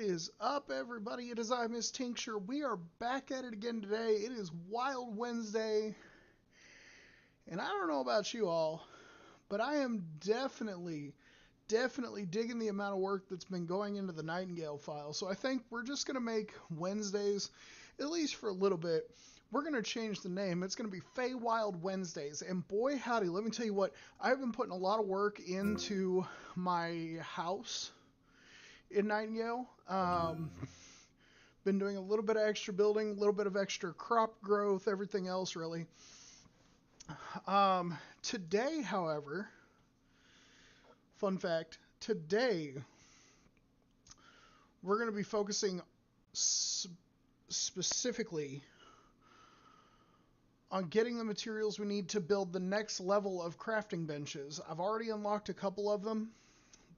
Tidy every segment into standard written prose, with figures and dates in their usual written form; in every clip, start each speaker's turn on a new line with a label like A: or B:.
A: What is up, everybody? It is I, Ms.Tincture. We are back at it again today. It is Wild Wednesday, and I don't know about you all, but I am definitely digging the amount of work that's been going into the Nightingale file. So I think we're just going to make Wednesdays, at least for a little bit, we're going to change the name. It's going to be Wild Wednesdays. And boy, howdy, let me tell you what, I've been putting a lot of work into my house in Nightingale. Been doing a little bit of extra building, a little bit of extra crop growth, everything else really. Today, however, fun fact, today we're going to be focusing specifically on getting the materials we need to build the next level of crafting benches. I've already unlocked a couple of them,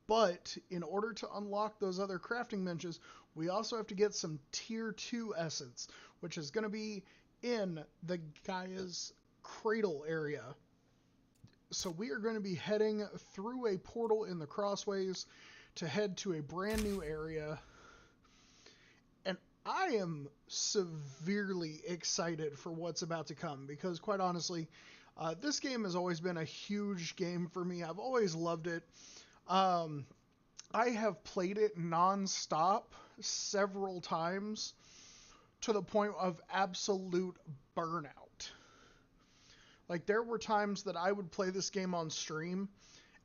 A: but in order to unlock those other crafting benches, we also have to get some tier 2 essence, which is going to be in the Gaia's Cradle area. So we are going to be heading through a portal in the Crossways to head to a brand new area. And I am severely excited for what's about to come because, quite honestly, this game has always been a huge game for me. I've always loved it. I have played it non-stop several times to the point of absolute burnout. Like, there were times that I would play this game on stream,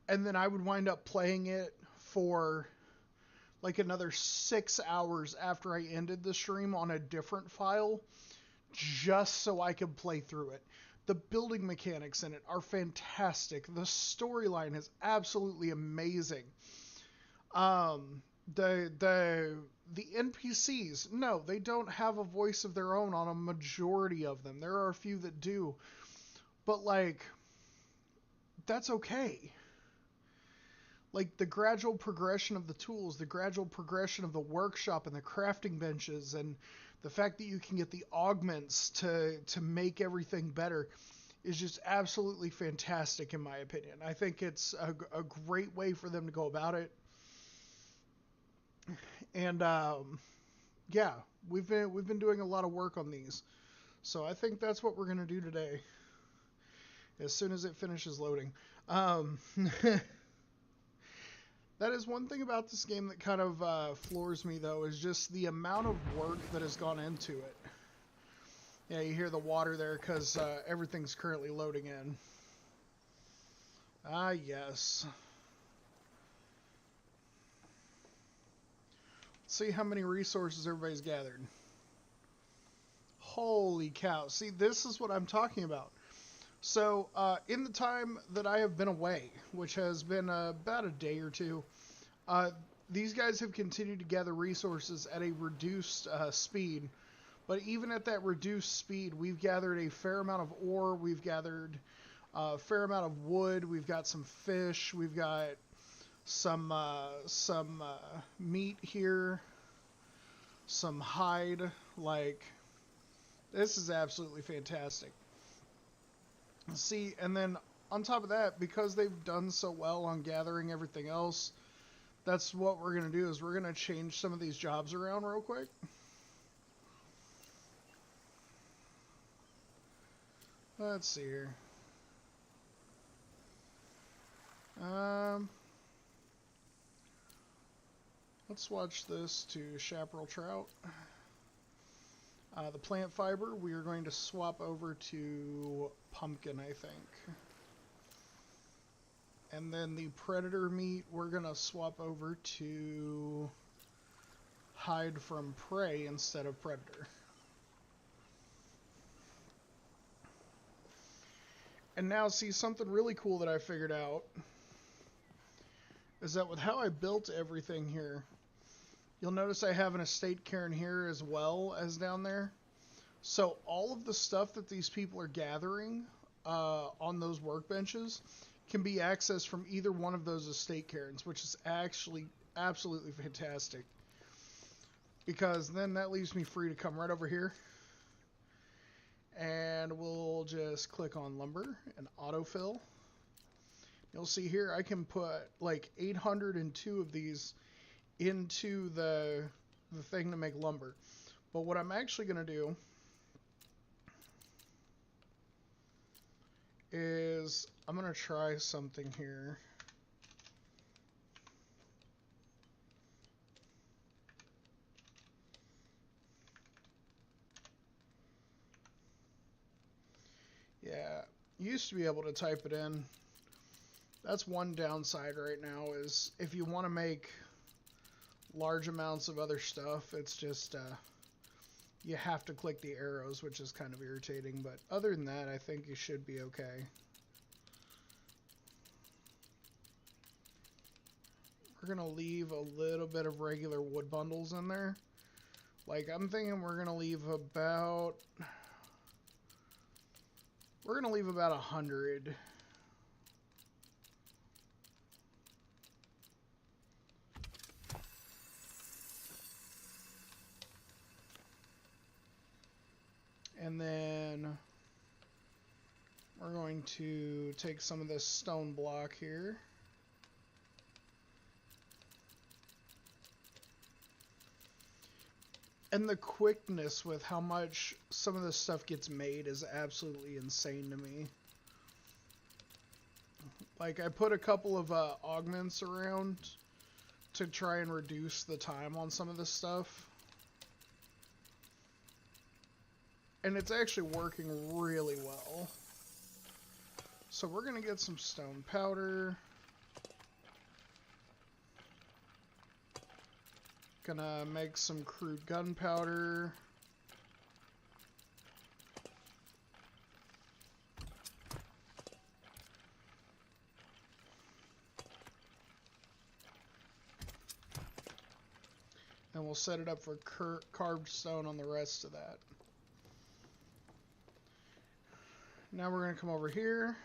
A: and then I would wind up playing it for like another 6 hours after I ended the stream on a different file, just so I could play through it. The building mechanics in it are fantastic. The storyline is absolutely amazing. The NPCs, no, they don't have a voice of their own on a majority of them. There are a few that do. But, like, that's okay. Like, the gradual progression of the tools, the gradual progression of the workshop and the crafting benches, and the fact that you can get the augments to make everything better is just absolutely fantastic in my opinion. I think it's a great way for them to go about it. And yeah, we've been doing a lot of work on these. So I think that's what we're going to do today. As soon as it finishes loading. That is one thing about this game that kind of floors me, though, is just the amount of work that has gone into it. Yeah, you hear the water there because everything's currently loading in. Ah, yes. Let's see how many resources everybody's gathered. Holy cow. See, this is what I'm talking about. So, in the time that I have been away, which has been about a day or two, these guys have continued to gather resources at a reduced speed. But even at that reduced speed, we've gathered a fair amount of ore, we've gathered a fair amount of wood, we've got some fish, we've got some meat here, some hide. Like, this is absolutely fantastic. See, and then on top of that, because they've done so well on gathering everything else, that's what we're going to do, is we're going to change some of these jobs around real quick. Let's see here. Let's swatch this to chaparral trout. The plant fiber, we are going to swap over to pumpkin, I think. And then the predator meat, we're going to swap over to hide from prey instead of predator. And now, see, something really cool that I figured out is that with how I built everything here, you'll notice I have an estate cairn here as well as down there. So all of the stuff that these people are gathering on those workbenches can be accessed from either one of those estate cairns, which is actually absolutely fantastic. Because then that leaves me free to come right over here. And we'll just click on lumber and autofill. You'll see here I can put like 802 of these into the the thing to make lumber. But what I'm actually going to do is I'm going to try something here. Yeah, used to be able to type it in. That's one downside right now, is if you want to make large amounts of other stuff, it's just you have to click the arrows, which is kind of irritating. But other than that, I think you should be okay. We're going to leave a little bit of regular wood bundles in there. Like, I'm thinking we're going to leave about 100. And then we're going to take some of this stone block here. And the quickness with how much some of this stuff gets made is absolutely insane to me. Like, I put a couple of augments around to try and reduce the time on some of this stuff. And it's actually working really well. So we're going to get some stone powder. Gonna make some crude gunpowder. And we'll set it up for carved stone on the rest of that. Now we're going to come over here.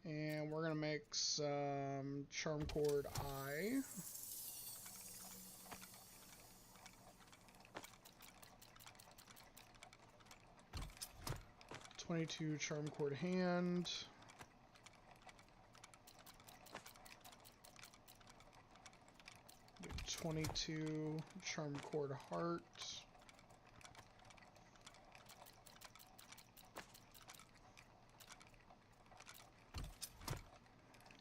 A: And we're going to make some charm cord eye. .22 charm cord hand. 22 charm cord heart.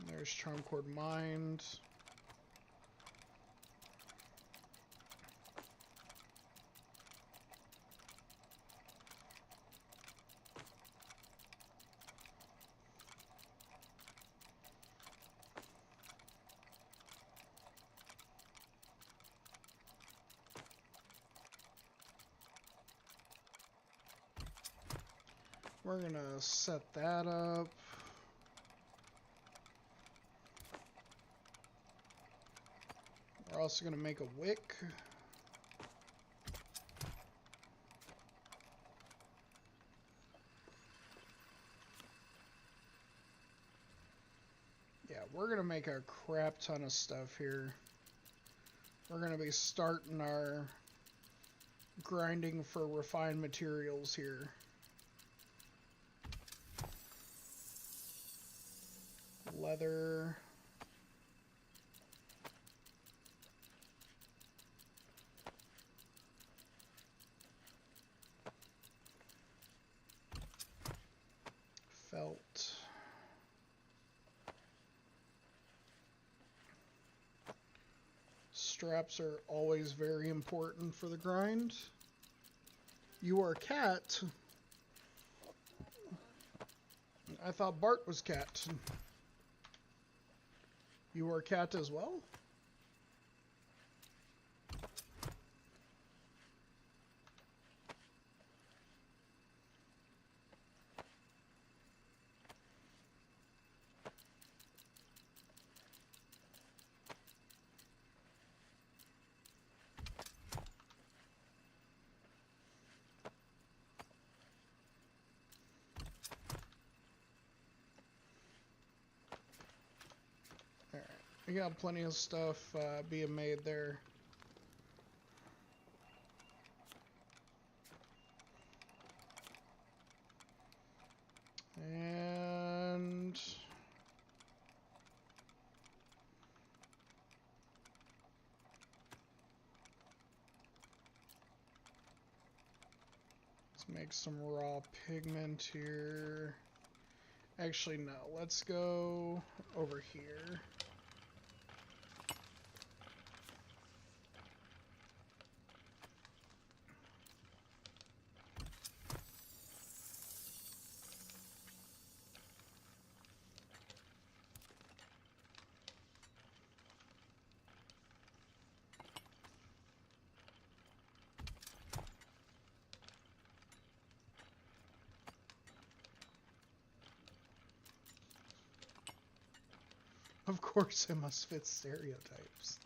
A: There's charm cord mind. We're gonna set that up. We're also gonna make a wick. Yeah, we're gonna make a crap ton of stuff here. We're gonna be starting our grinding for refined materials here. Leather. Felt. Straps are always very important for the grind. You are a cat. I thought Bart was cat. You are a cat as well? We got plenty of stuff being made there. And Let's make some raw pigment here. Actually, no. Let's go over here. Of course I must fit stereotypes.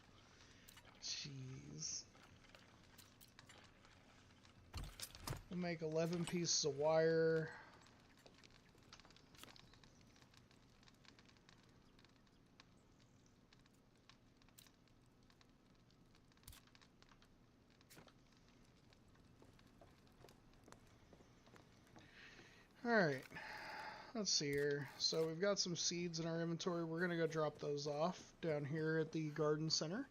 A: Jeez. We'll make 11 pieces of wire. Alright. Let's see here. So we've got some seeds in our inventory. We're going to go drop those off down here at the garden center.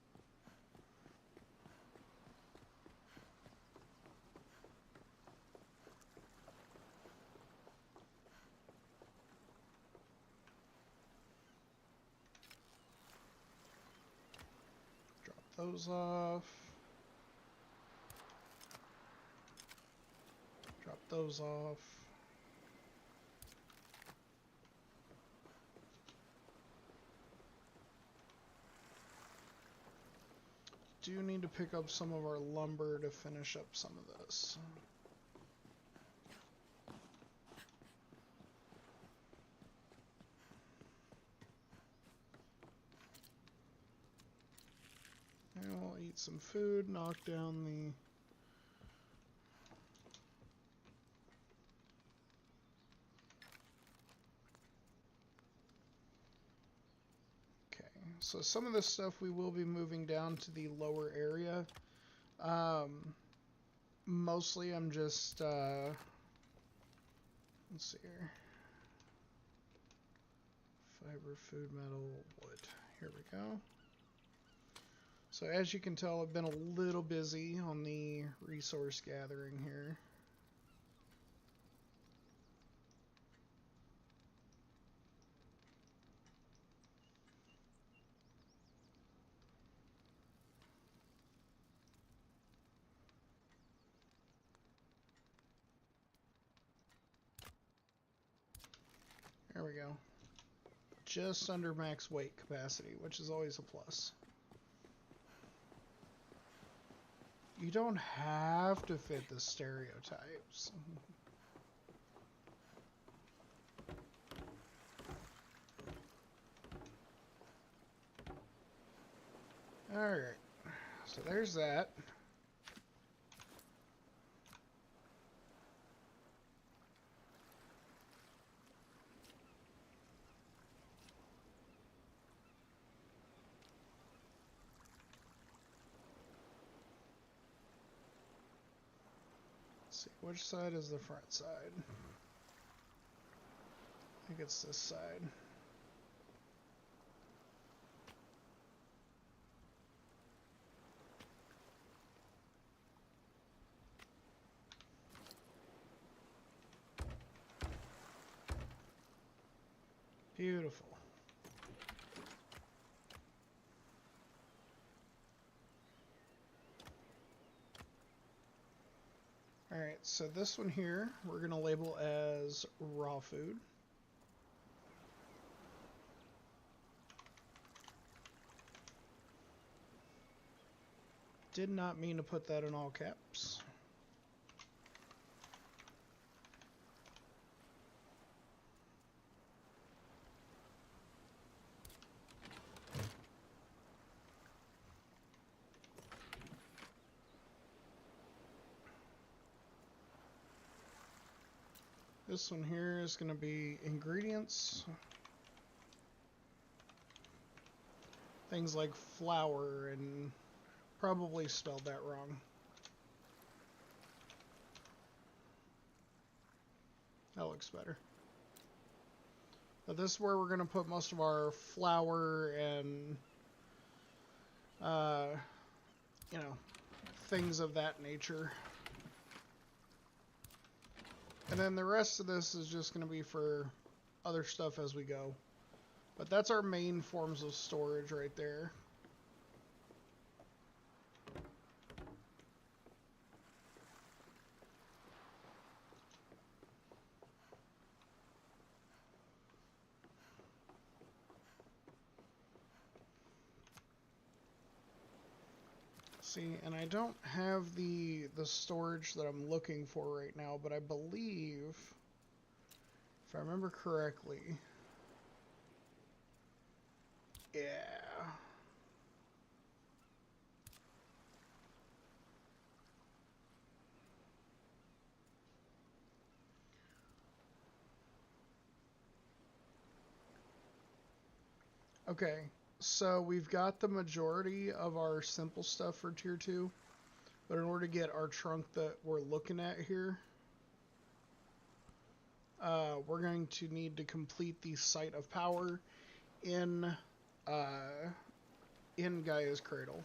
A: Drop those off. Drop those off. Do need to pick up some of our lumber to finish up some of this. And we'll eat some food, knock down the... So some of this stuff we will be moving down to the lower area. Mostly I'm just, let's see here. Fiber, food, metal, wood. Here we go. So as you can tell, I've been a little busy on the resource gathering here. There we go. Just under max weight capacity, which is always a plus. You don't have to fit the stereotypes. Alright, so there's that. Let's see, which side is the front side? I think it's this side. Beautiful. Alright, so this one here, we're going to label as raw food. Did not mean to put that in all caps. This one here is going to be ingredients. Things like flour, and probably spelled that wrong. That looks better. But this is where we're going to put most of our flour and, you know, things of that nature. And then the rest of this is just going to be for other stuff as we go. But that's our main forms of storage right there. See, and I don't have the storage that I'm looking for right now, but I believe, if I remember correctly, yeah. Okay, so we've got the majority of our simple stuff for tier 2, but in order to get our trunk that we're looking at here, we're going to need to complete the site of power in Gaia's Cradle.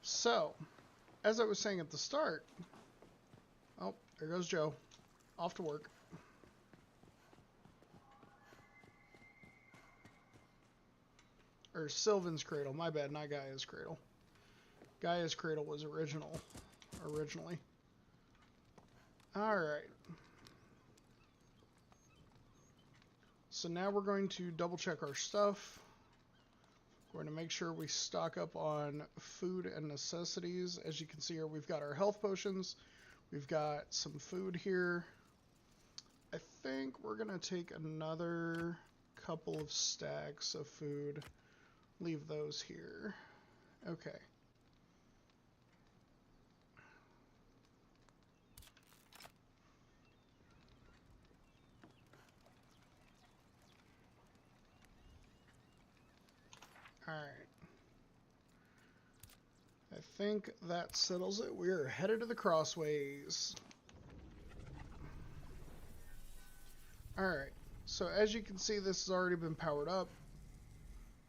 A: So, as I was saying at the start, oh, there goes Joe, off to work. Or Sylvan's Cradle, my bad, not Gaia's Cradle. Gaia's Cradle was originally. Alright. So now we're going to double check our stuff. We're going to make sure we stock up on food and necessities. As you can see here, we've got our health potions. We've got some food here. I think we're going to take another couple of stacks of food. Leave those here. Okay. Alright. I think that settles it. We're headed to the crossways. Alright. So as you can see, this has already been powered up.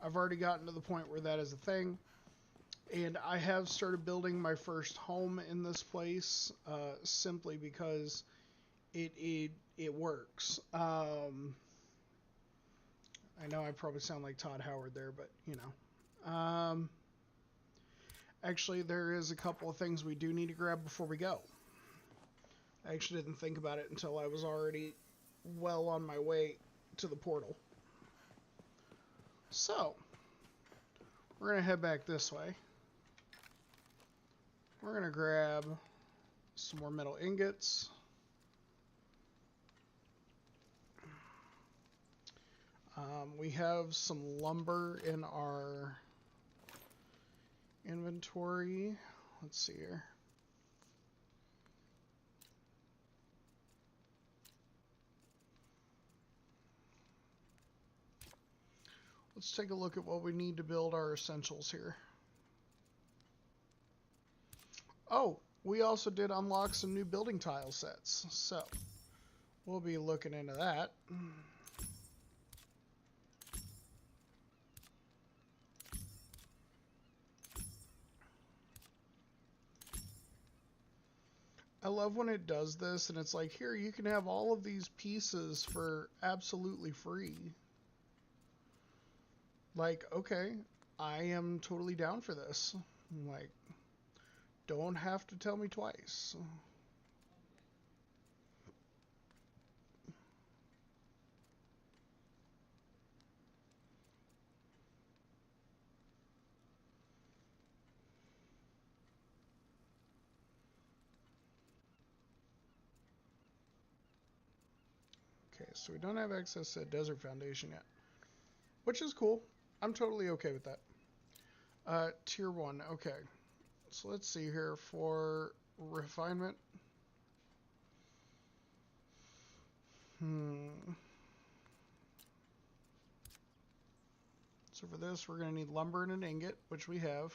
A: I've already gotten to the point where that is a thing. And I have started building my first home in this place, simply because it works. I know I probably sound like Todd Howard there, but you know. Actually, there is a couple of things we do need to grab before we go. I actually didn't think about it until I was already well on my way to the portal. So, we're going to head back this way. We're going to grab some more metal ingots. We have some lumber in our inventory. Let's see here. Let's take a look at what we need to build our essentials here. Oh, we also did unlock some new building tile sets, so we'll be looking into that. I love when it does this and it's like, here, you can have all of these pieces for absolutely free. Like, okay, I am totally down for this. Like, don't have to tell me twice. Okay, so we don't have access to Desert Foundation yet, which is cool. I'm totally okay with that. Tier 1, okay. So let's see here for refinement. So for this, we're going to need lumber and an ingot, which we have.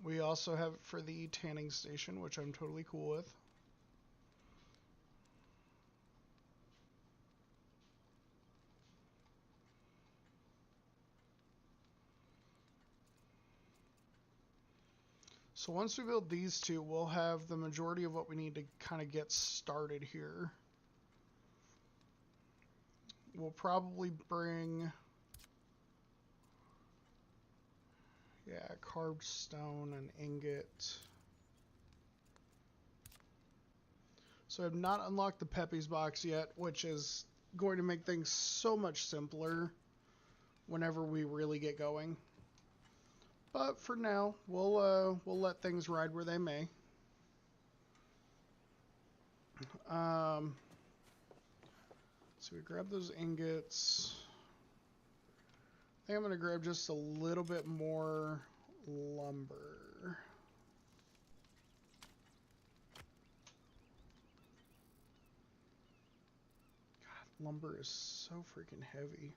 A: We also have it for the tanning station, which I'm totally cool with. So once we build these two, we'll have the majority of what we need to kind of get started here. We'll probably bring, yeah, carved stone and ingot. So I have not unlocked the Pepe's box yet, which is going to make things so much simpler whenever we really get going. But for now, we'll let things ride where they may. So we grab those ingots. I think I'm gonna grab just a little bit more lumber. God, lumber is so freaking heavy.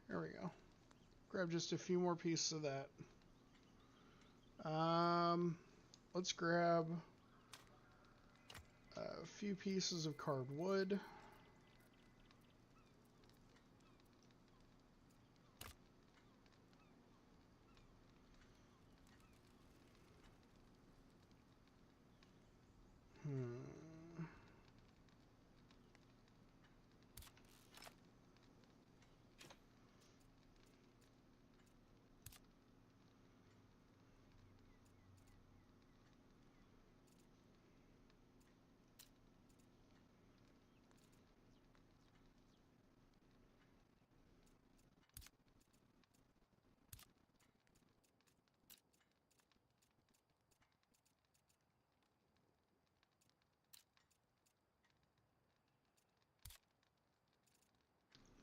A: There we go. Grab just a few more pieces of that. Let's grab a few pieces of carved wood.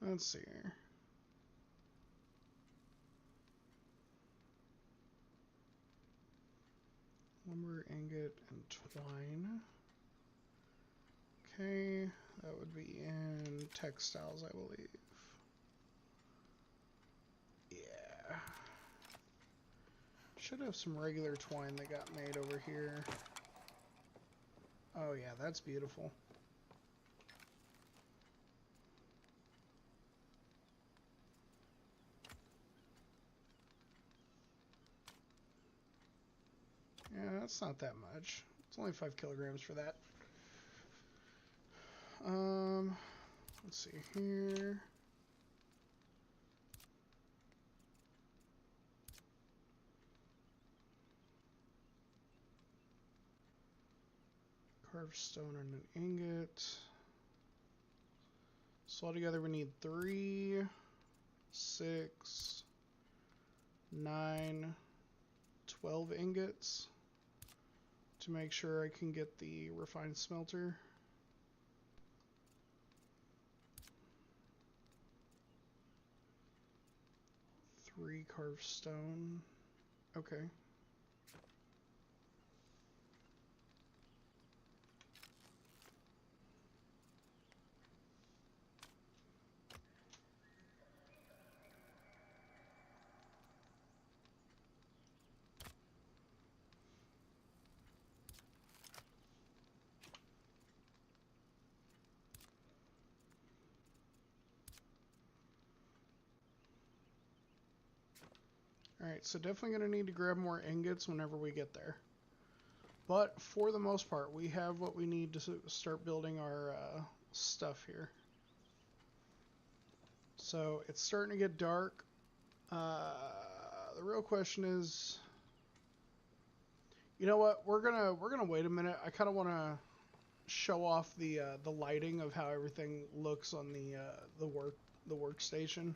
A: Let's see here. Lumber, ingot, and twine. Okay, that would be in textiles, I believe. Yeah. Should have some regular twine that got made over here. Oh yeah, that's beautiful. Yeah, that's not that much. It's only 5 kilograms for that. Let's see here. Carved stone and an ingot. So altogether we need 3, 6, 9, 12 ingots to make sure I can get the refined smelter. Three carved stone. Okay. Alright, so definitely going to need to grab more ingots whenever we get there. But for the most part, we have what we need to start building our stuff here. So it's starting to get dark. The real question is, you know what? We're gonna wait a minute. I kind of want to show off the lighting of how everything looks on the workstation.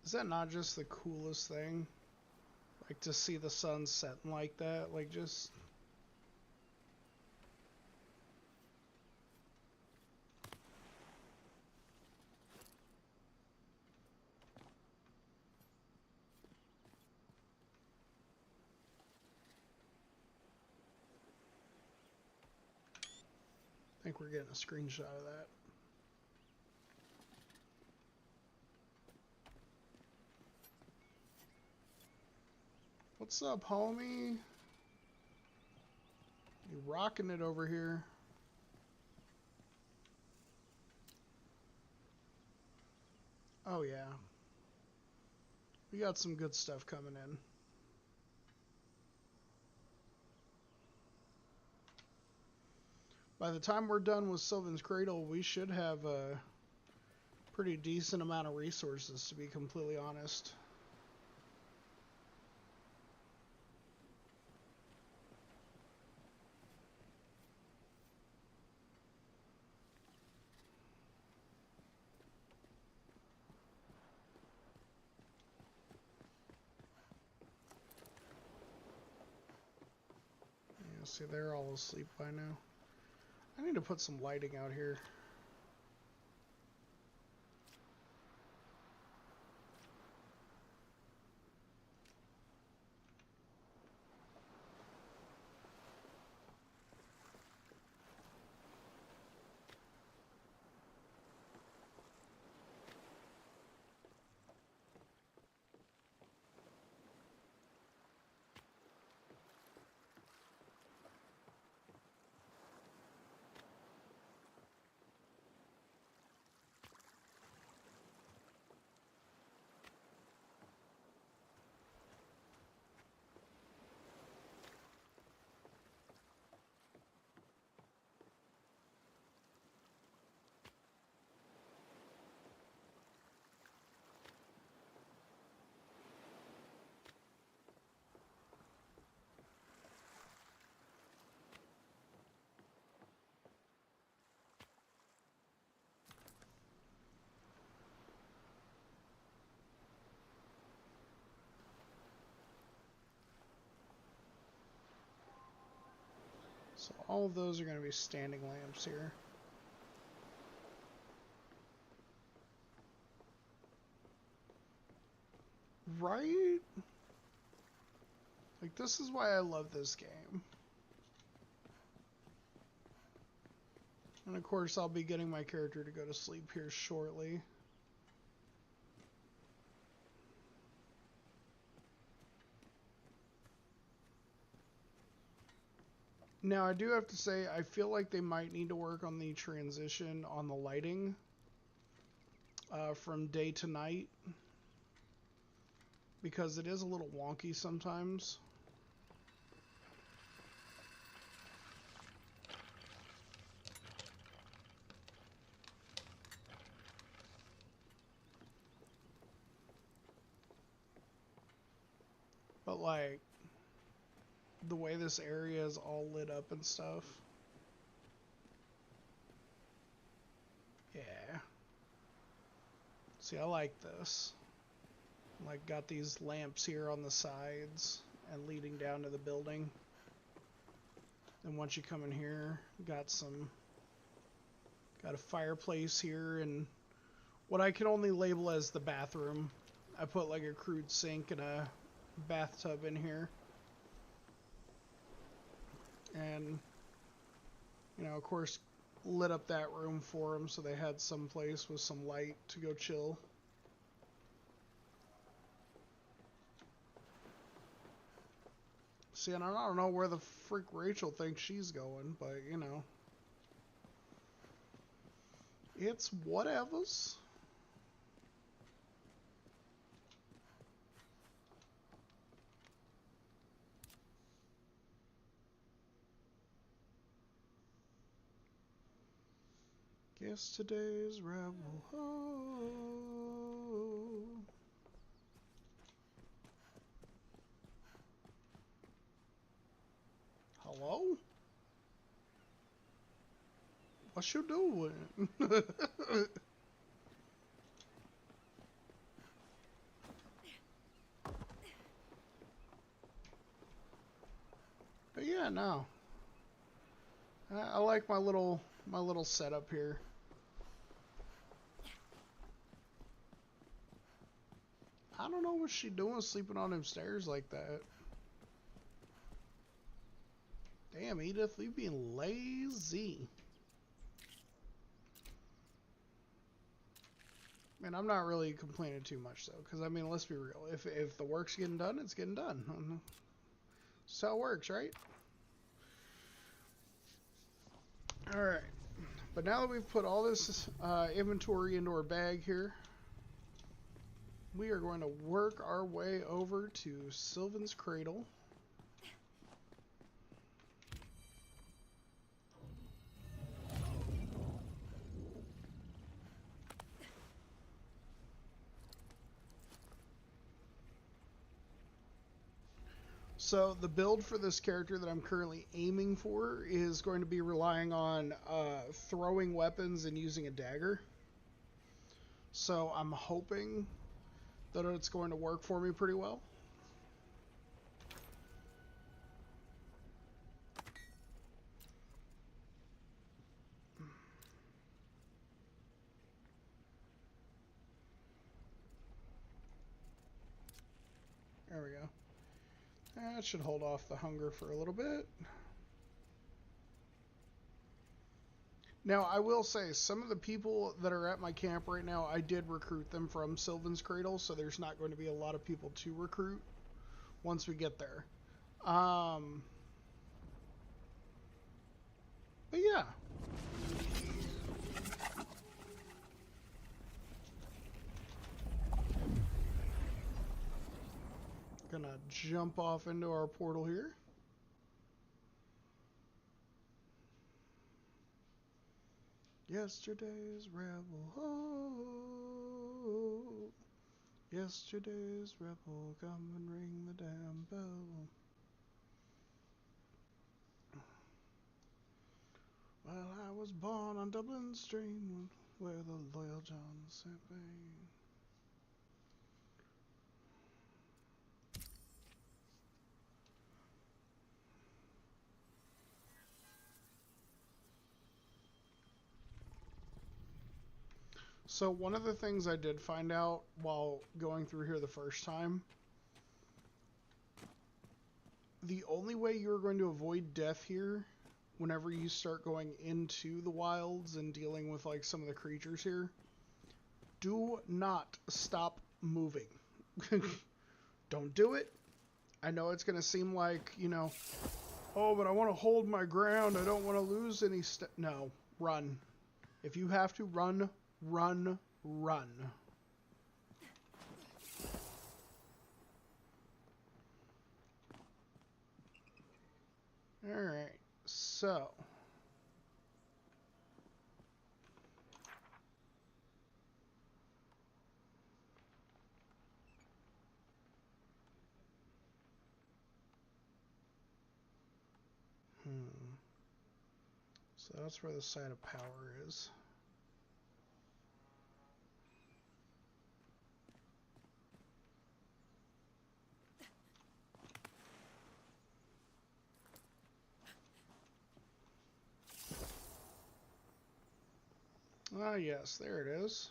A: Is that not just the coolest thing? Like to see the sun setting like that, like just. I think we're getting a screenshot of that. What's up, homie? You rocking it over here. Oh yeah. We got some good stuff coming in. By the time we're done with Sylvan's Cradle, we should have a pretty decent amount of resources, to be completely honest. Yeah, see, they're all asleep by now. I need to put some lighting out here. So all of those are going to be standing lamps here. Right? Like, this is why I love this game. And of course, I'll be getting my character to go to sleep here shortly. Now, I do have to say, I feel like they might need to work on the transition on the lighting from day to night, because it is a little wonky sometimes. But like, the way this area is all lit up and stuff. Yeah. See, I like this. Like, got these lamps here on the sides and leading down to the building. And once you come in here, got a fireplace here and what I can only label as the bathroom. I put like a crude sink and a bathtub in here. And, you know, of course, lit up that room for them so they had some place with some light to go chill. See, and I don't know where the frick Rachel thinks she's going, but, you know. It's whatevers. Guess today's rebel ho. Hello? What you doing? But yeah, no. I like my little setup here. I don't know what she doing sleeping on them stairs like that. Damn, Edith, you being lazy. Man, I'm not really complaining too much though, because I mean, let's be real. If the work's getting done, it's getting done. That's how it works, right? Alright. But now that we've put all this inventory into our bag here, we are going to work our way over to Sylvan's Cradle. So the build for this character that I'm currently aiming for is going to be relying on throwing weapons and using a dagger. So I'm hoping that it's going to work for me pretty well. There we go. That should hold off the hunger for a little bit. Now, I will say, some of the people that are at my camp right now, I did recruit them from Sylvan's Cradle, so there's not going to be a lot of people to recruit once we get there. But yeah. Gonna jump off into our portal here. Yesterday's rebel, oh, yesterday's rebel, come and ring the damn bell. Well, I was born on Dublin Stream, where the loyal John sent me. So one of the things I did find out while going through here the first time, the only way you're going to avoid death here whenever you start going into the wilds and dealing with like some of the creatures here, do not stop moving. Don't do it. I know it's going to seem like, you know, oh, but I want to hold my ground. I don't want to lose any No, run. If you have to run, run, run. Alright, so. So that's where the site of power is. Ah, yes, there it is.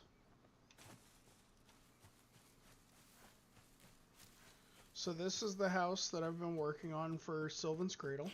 A: So this is the house that I've been working on for Sylvan's Cradle.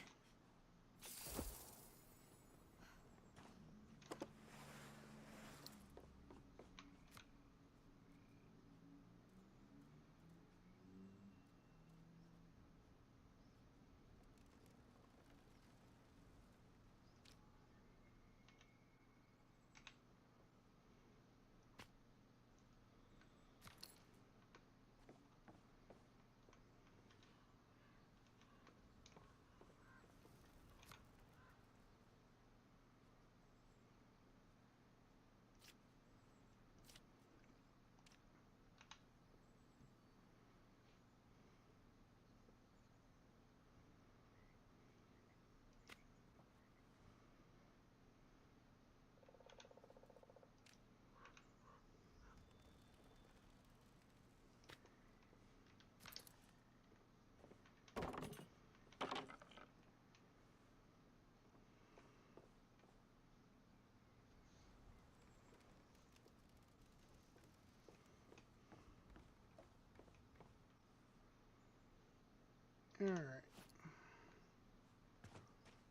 A: Alright.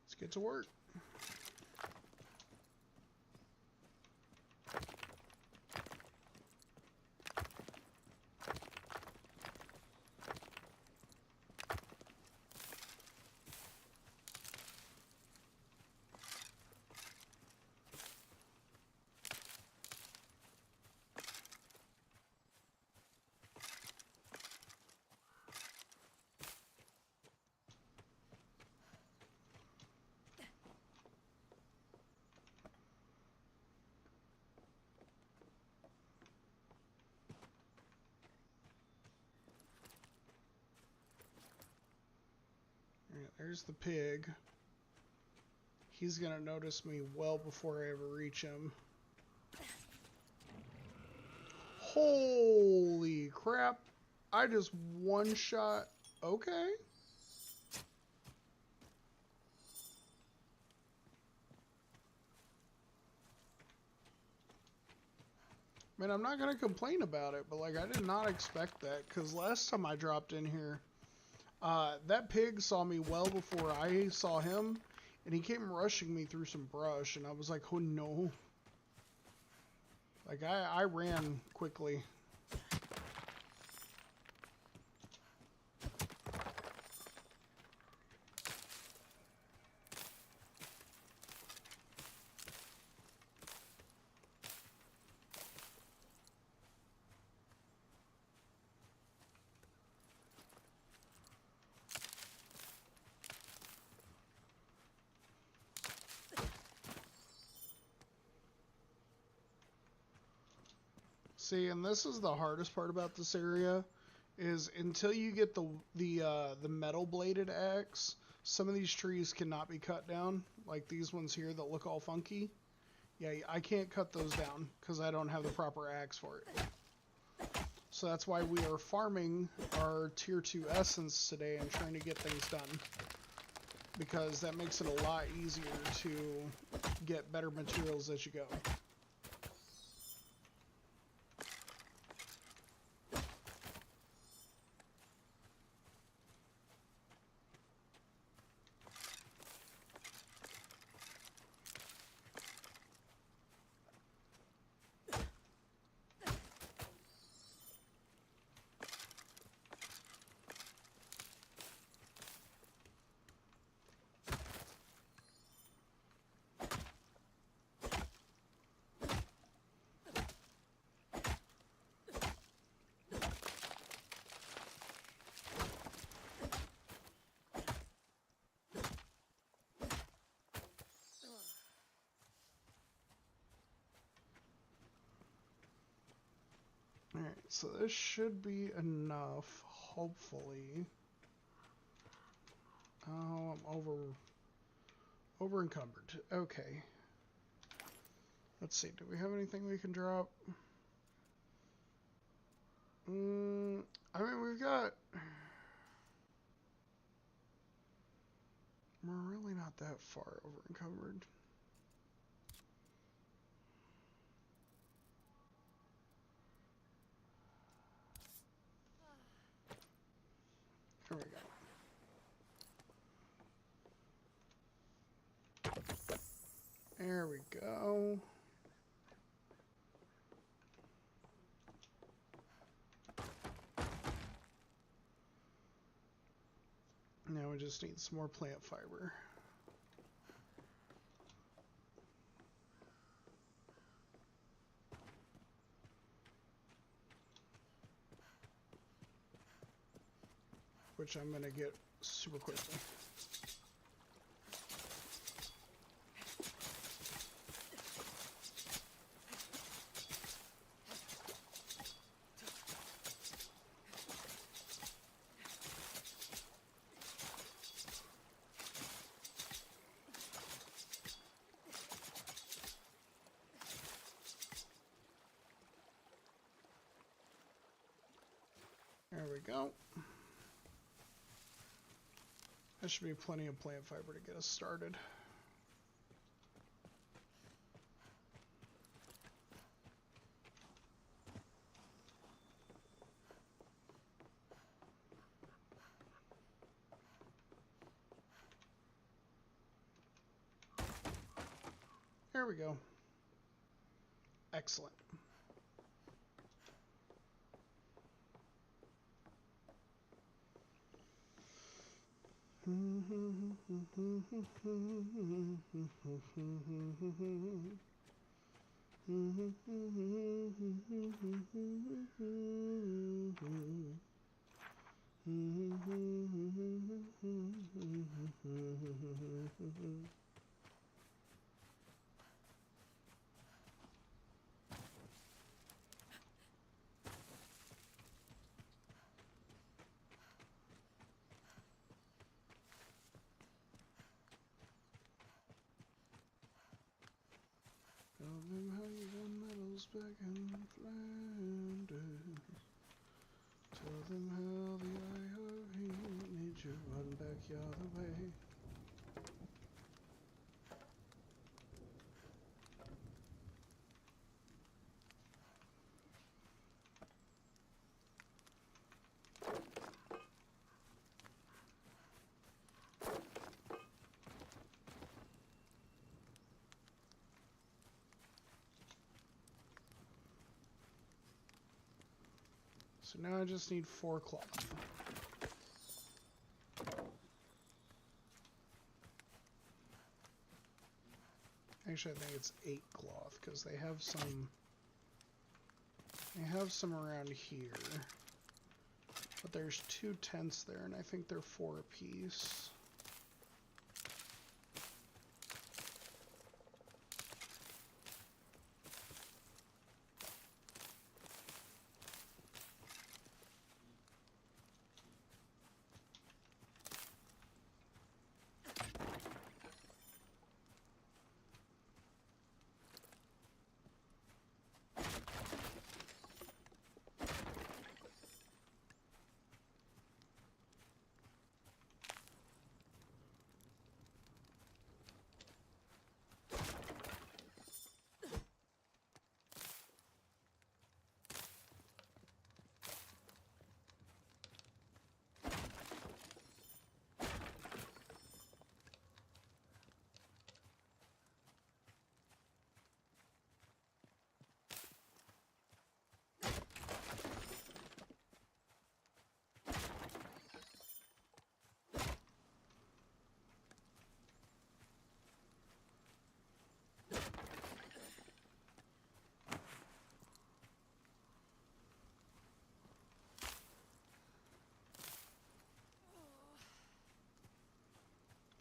A: Let's get to work. Alright, there's the pig. He's gonna notice me well before I ever reach him. Holy crap! I just one-shot. Okay. Man, I'm not gonna complain about it, but like I did not expect that, because last time I dropped in here, that pig saw me well before I saw him, and he came rushing me through some brush, and I was like, oh no. Like I ran quickly. See, and this is the hardest part about this area, is until you get the metal bladed axe, some of these trees cannot be cut down, like these ones here that look all funky. Yeah, I can't cut those down because I don't have the proper axe for it. So that's why we are farming our tier 2 essence today and trying to get things done, because that makes it a lot easier to get better materials as you go. Alright, so this should be enough, hopefully. Oh, I'm over encumbered. Okay. Let's see, do we have anything we can drop? I mean, we've got... We're really not that far over encumbered. There we go. There we go. Now we just need some more plant fiber. Which I'm gonna get super quickly. There we go. That should be plenty of plant fiber to get us started. There we go. Excellent. back in Flanders. Tell them how the IRA made you run back the other way. So now I just need 4 cloth. Actually, I think it's 8 cloth because they have some. They have some around here, but there's 2 tents there, and I think they're 4 apiece.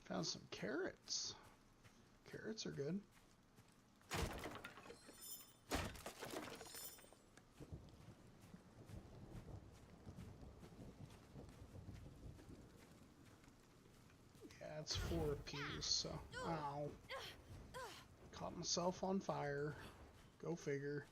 A: Found some carrots. Carrots are good. Yeah, it's 4 apiece, so. Ow. Caught myself on fire. Go figure.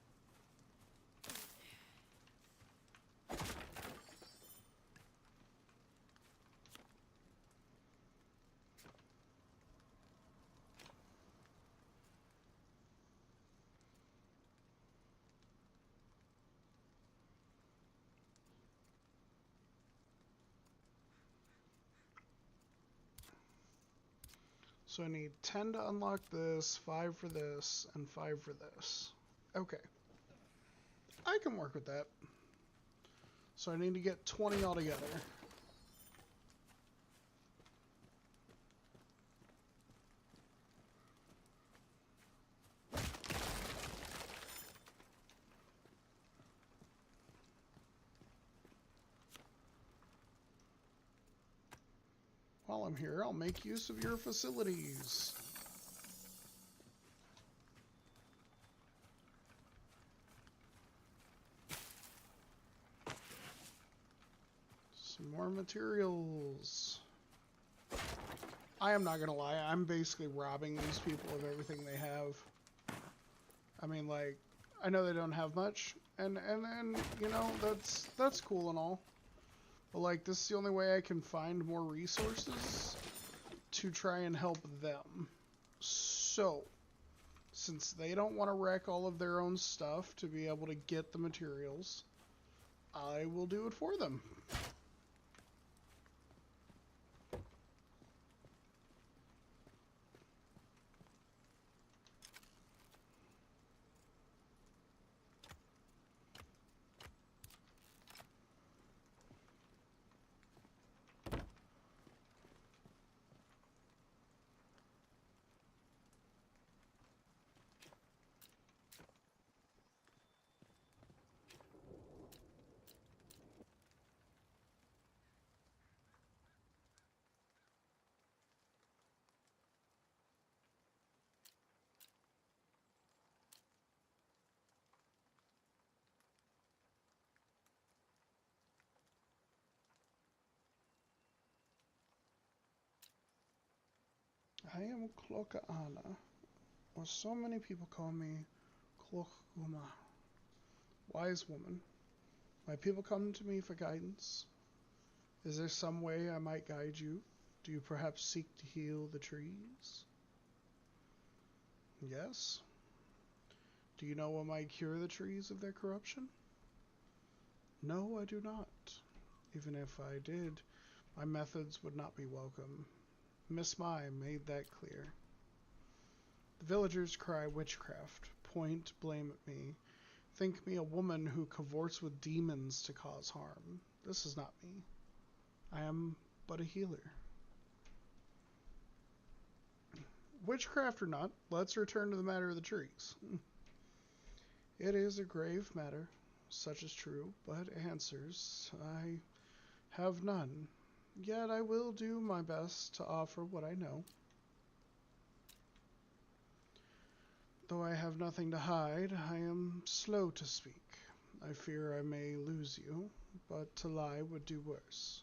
A: So I need 10 to unlock this, 5 for this, and 5 for this. Okay. I can work with that. So I need to get 20 altogether. While I'm here, I'll make use of your facilities. Some more materials. I am not gonna lie, I'm basically robbing these people of everything they have. I mean, like, I know they don't have much, and then, you know, that's cool and all. But, like, this is the only way I can find more resources to try and help them. So, since they don't want to wreck all of their own stuff to be able to get the materials, I will do it for them. I am Clocaana, or so many people call me Clocuma. Wise woman, my people come to me for guidance. Is there some way I might guide you? Do you perhaps seek to heal the trees? Yes. Do you know what might cure the trees of their corruption? No, I do not. Even if I did, my methods would not be welcome. Miss Mai made that clear. The villagers cry witchcraft, point blame at me, think me a woman who cavorts with demons to cause harm. This is not me. I am but a healer. Witchcraft or not, let's return to the matter of the trees. It is a grave matter, such is true, but answers I have none. Yet I will do my best to offer what I know. Though I have nothing to hide, I am slow to speak. I fear I may lose you, but to lie would do worse.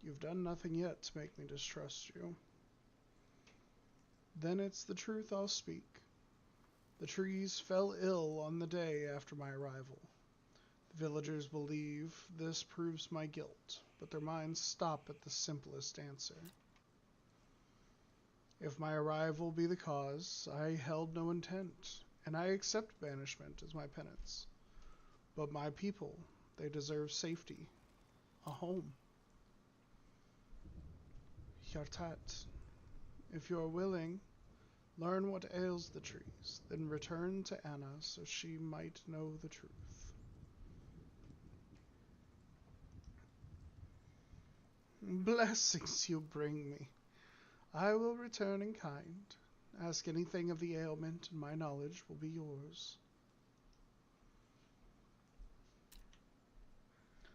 A: You've done nothing yet to make me distrust you. Then it's the truth I'll speak. The trees fell ill on the day after my arrival. The villagers believe this proves my guilt, but their minds stop at the simplest answer. If my arrival be the cause, I held no intent, and I accept banishment as my penance. But my people, they deserve safety, a home. Hjartat, if you are willing, learn what ails the trees, then return to Anna so she might know the truth. Blessings you bring me. I will return in kind. Ask anything of the ailment, and my knowledge will be yours.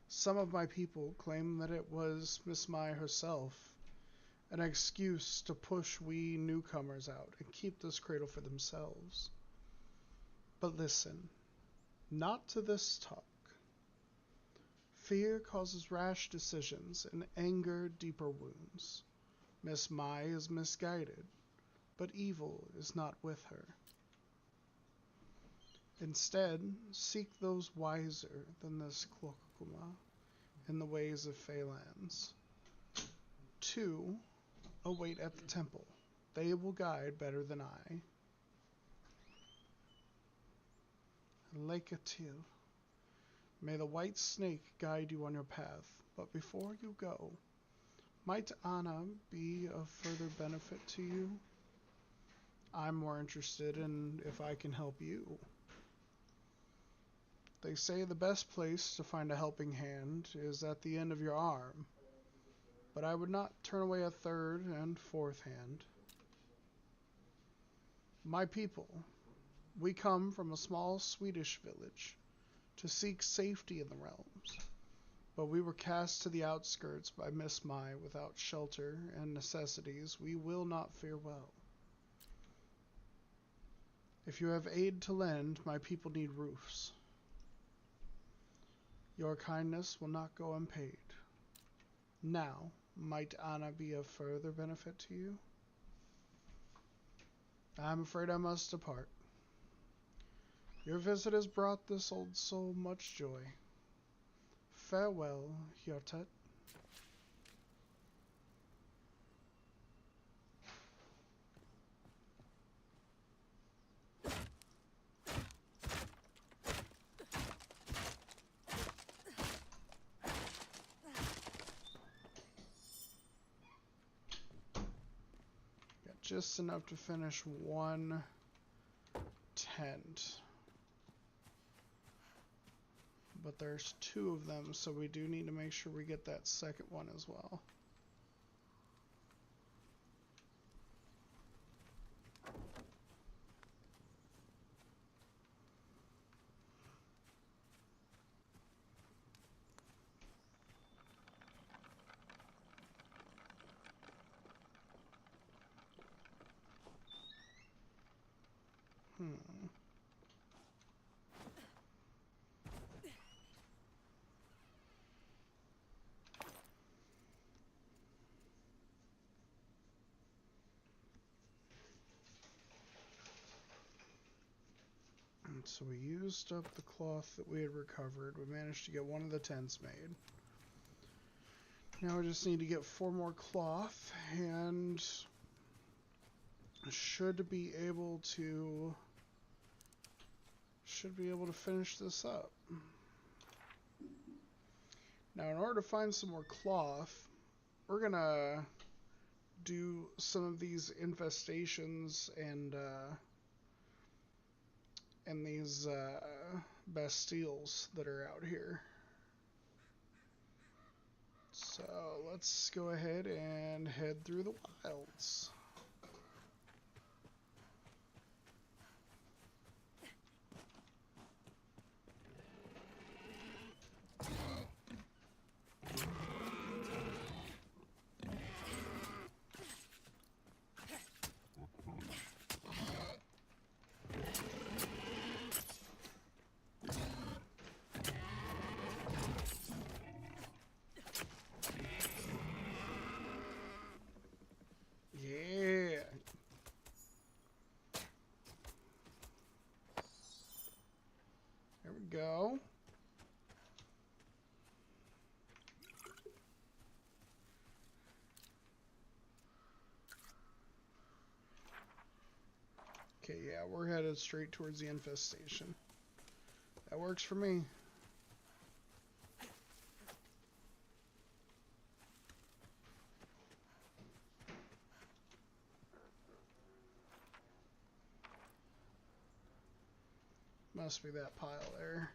A: Some of my people claim that it was Miss Mai herself, an excuse to push we newcomers out and keep this cradle for themselves. But listen, not to this talk. Fear causes rash decisions, and anger deeper wounds. Miss Mai is misguided, but evil is not with her. Instead, seek those wiser than this Clokuma in the ways of Phalanx. 2 await at the temple. They will guide better than I. Lekatil. May the white snake guide you on your path, but before you go, might Anna be of further benefit to you? I'm more interested in if I can help you. They say the best place to find a helping hand is at the end of your arm, but I would not turn away a third and fourth hand. My people, we come from a small Swedish village to seek safety in the realms, but we were cast to the outskirts by Miss Mai without shelter and necessities we will not fare well. If you have aid to lend, my people need roofs. Your kindness will not go unpaid. Now, might Anna be of further benefit to you? I'm afraid I must depart. Your visit has brought this old soul much joy. Farewell, Hjartat. Got just enough to finish one tent. But there's 2 of them, so we do need to make sure we get that second one as well. So we used up the cloth that we had recovered. We managed to get one of the tents made. Now we just need to get 4 more cloth and should be able to finish this up. Now in order to find some more cloth, we're gonna do some of these infestations and these bastilles that are out here. So let's go ahead and head through the wilds. Go. Okay, yeah, we're headed straight towards the infestation. That works for me. Must be that pile there.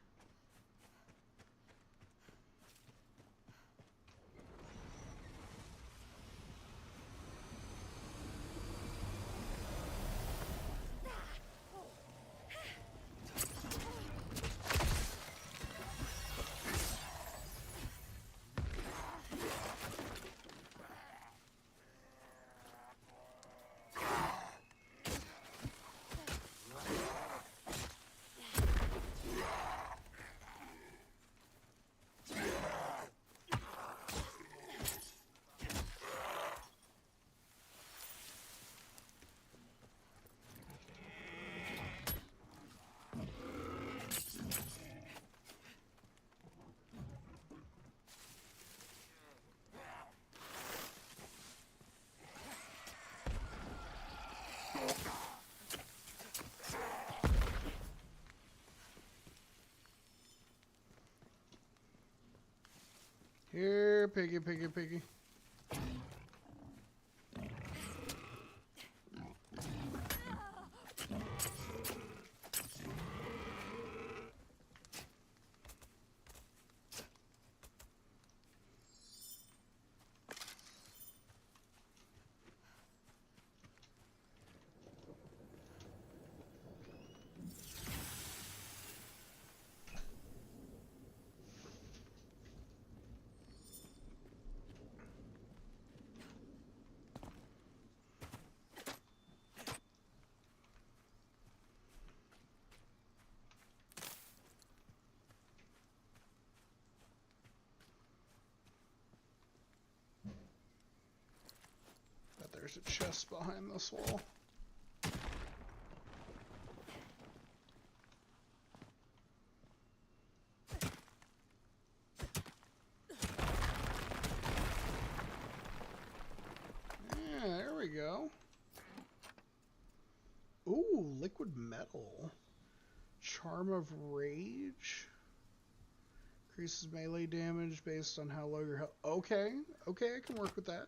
A: Here, piggy, piggy, piggy. There's a chest behind this wall. Yeah, there we go. Ooh, liquid metal. Charm of Rage. Increases melee damage based on how low your health. Okay, okay, I can work with that.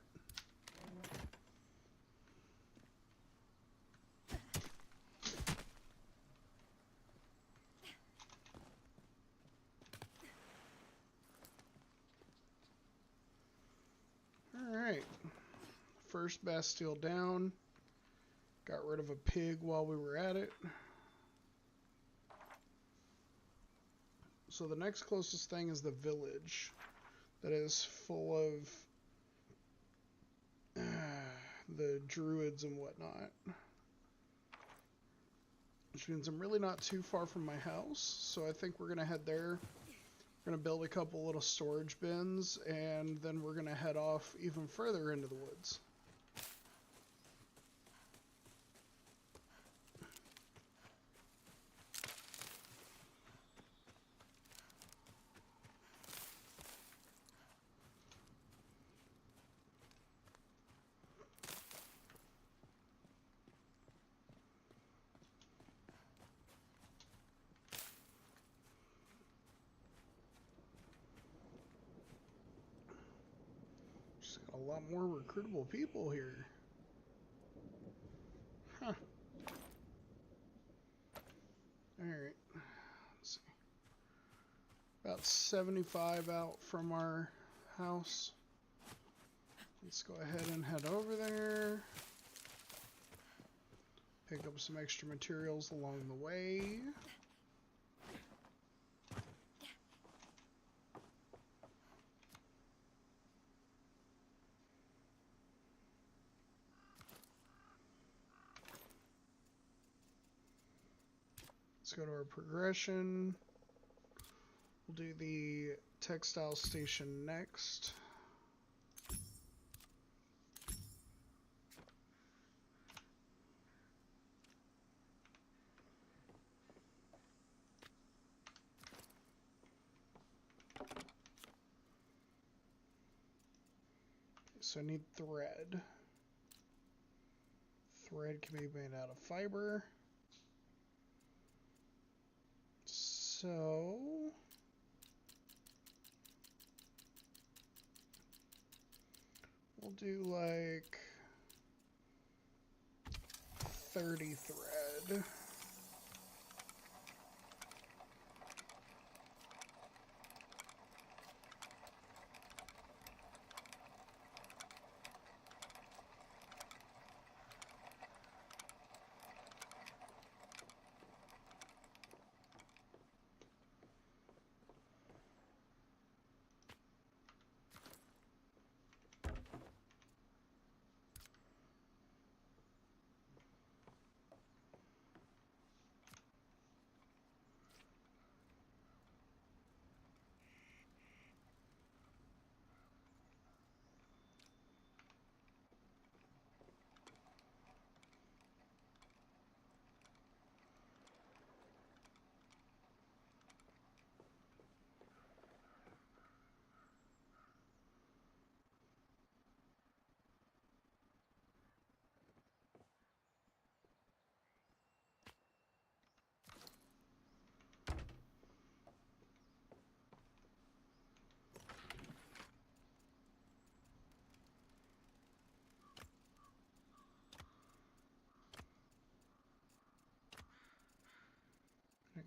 A: Alright. First Bastille down. Got rid of a pig while we were at it. So the next closest thing is the village that is full of the druids and whatnot. Which means I'm really not too far from my house, so I think we're going to head there. We're going to build a couple little storage bins, and then we're going to head off even further into the woods. a lot more recruitable people here. Huh. Alright. Let's see. About 75 out from our house. Let's go ahead and head over there. Pick up some extra materials along the way. Let's go to our progression. We'll do the textile station next. So I need thread. Thread can be made out of fiber. So we'll do like 30 thread.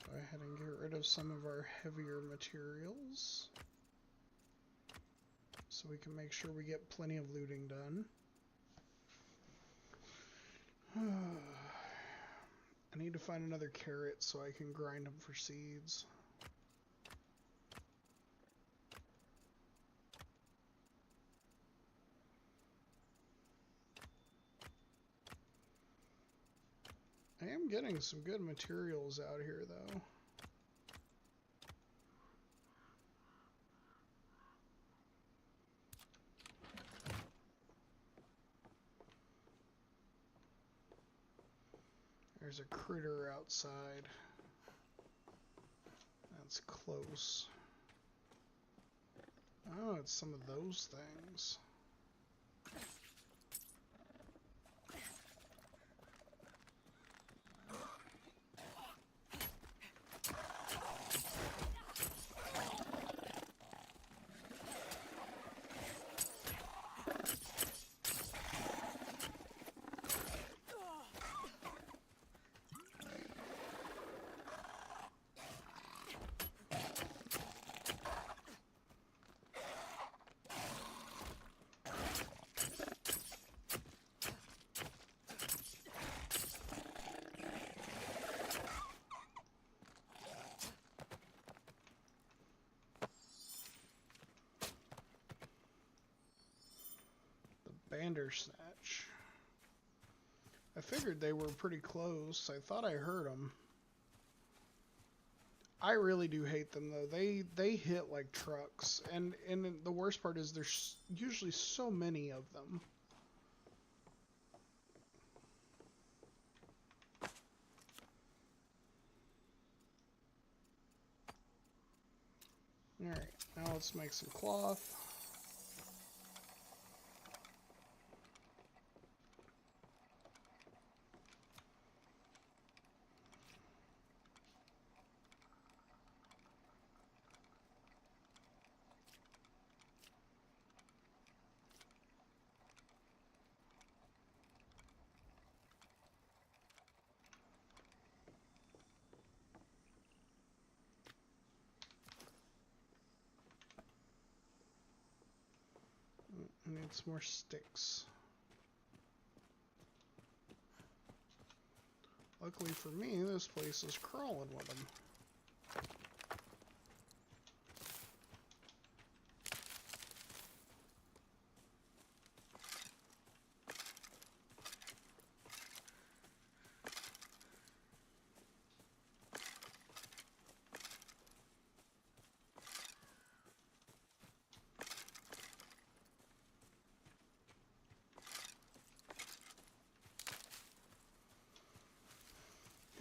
A: Go ahead and get rid of some of our heavier materials so we can make sure we get plenty of looting done. I need to find another carrot so I can grind them for seeds. I am getting some good materials out here, though. There's a critter outside. That's close. Oh, it's some of those things. Bandersnatch. I figured they were pretty close. I thought I heard them. I really do hate them though. They hit like trucks, and the worst part is there's usually so many of them. All right, now let's make some cloth. need some more sticks. Luckily for me, this place is crawling with them.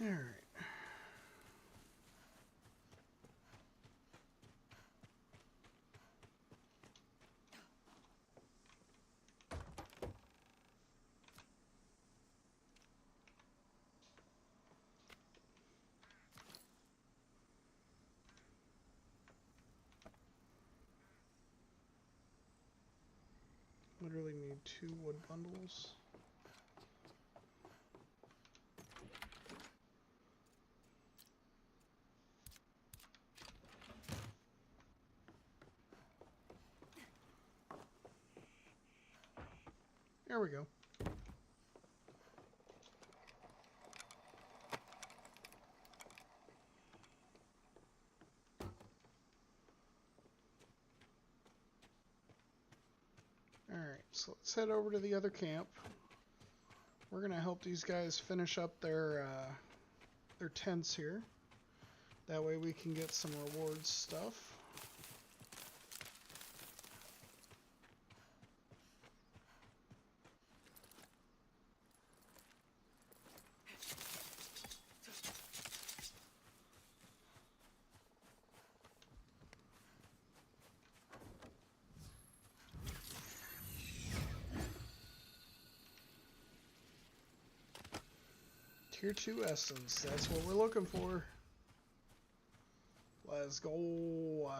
A: All right. Literally need 2 wood bundles. There we go. Alright, so let's head over to the other camp. We're going to help these guys finish up their tents here. That way we can get some rewards stuff. Tier 2 essence, that's what we're looking for. Let's go.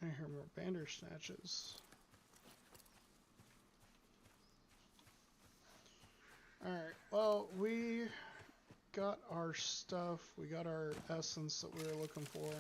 A: I hear more bandersnatches. Alright, well, we got our stuff. We got our essence that we were looking for.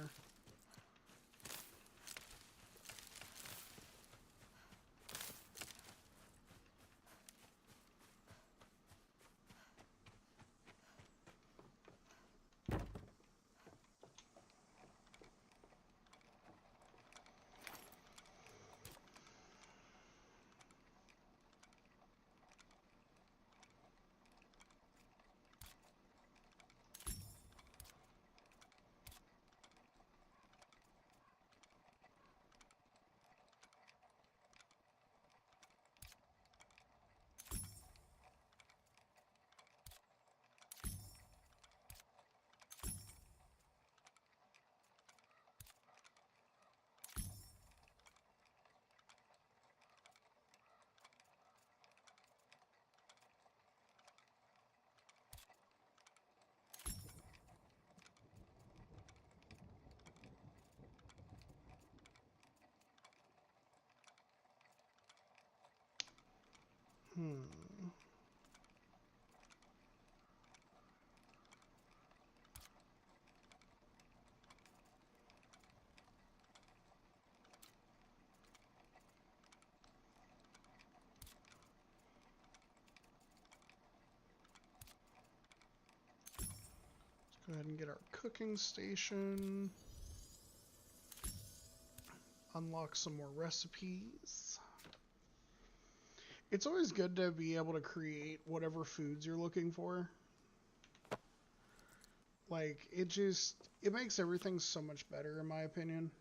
A: Go ahead and get our cooking station. Unlock some more recipes. It's always good to be able to create whatever foods you're looking for. Like, it makes everything so much better, in my opinion.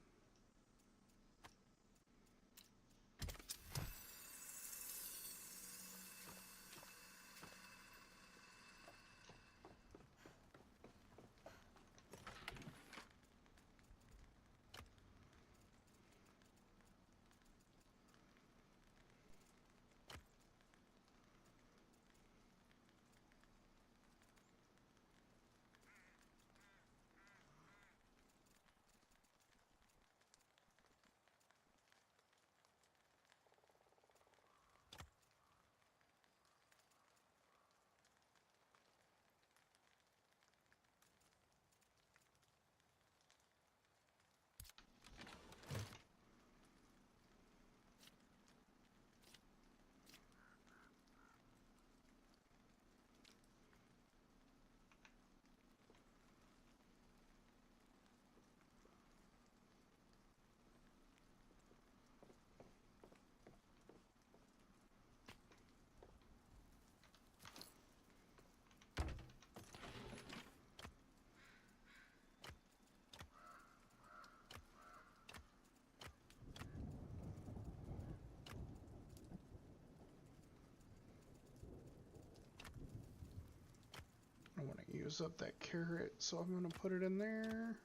A: use up that carrot, so I'm going to put it in there.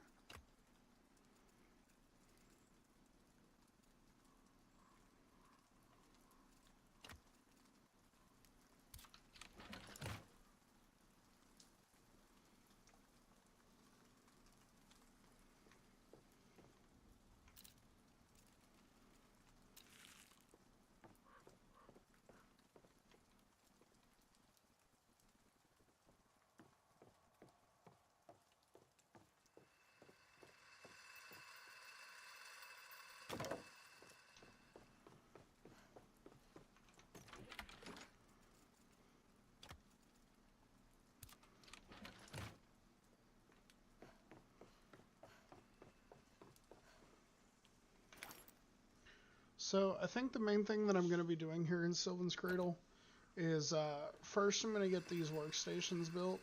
A: So I think the main thing that I'm going to be doing here in Sylvan's Cradle is first I'm going to get these workstations built,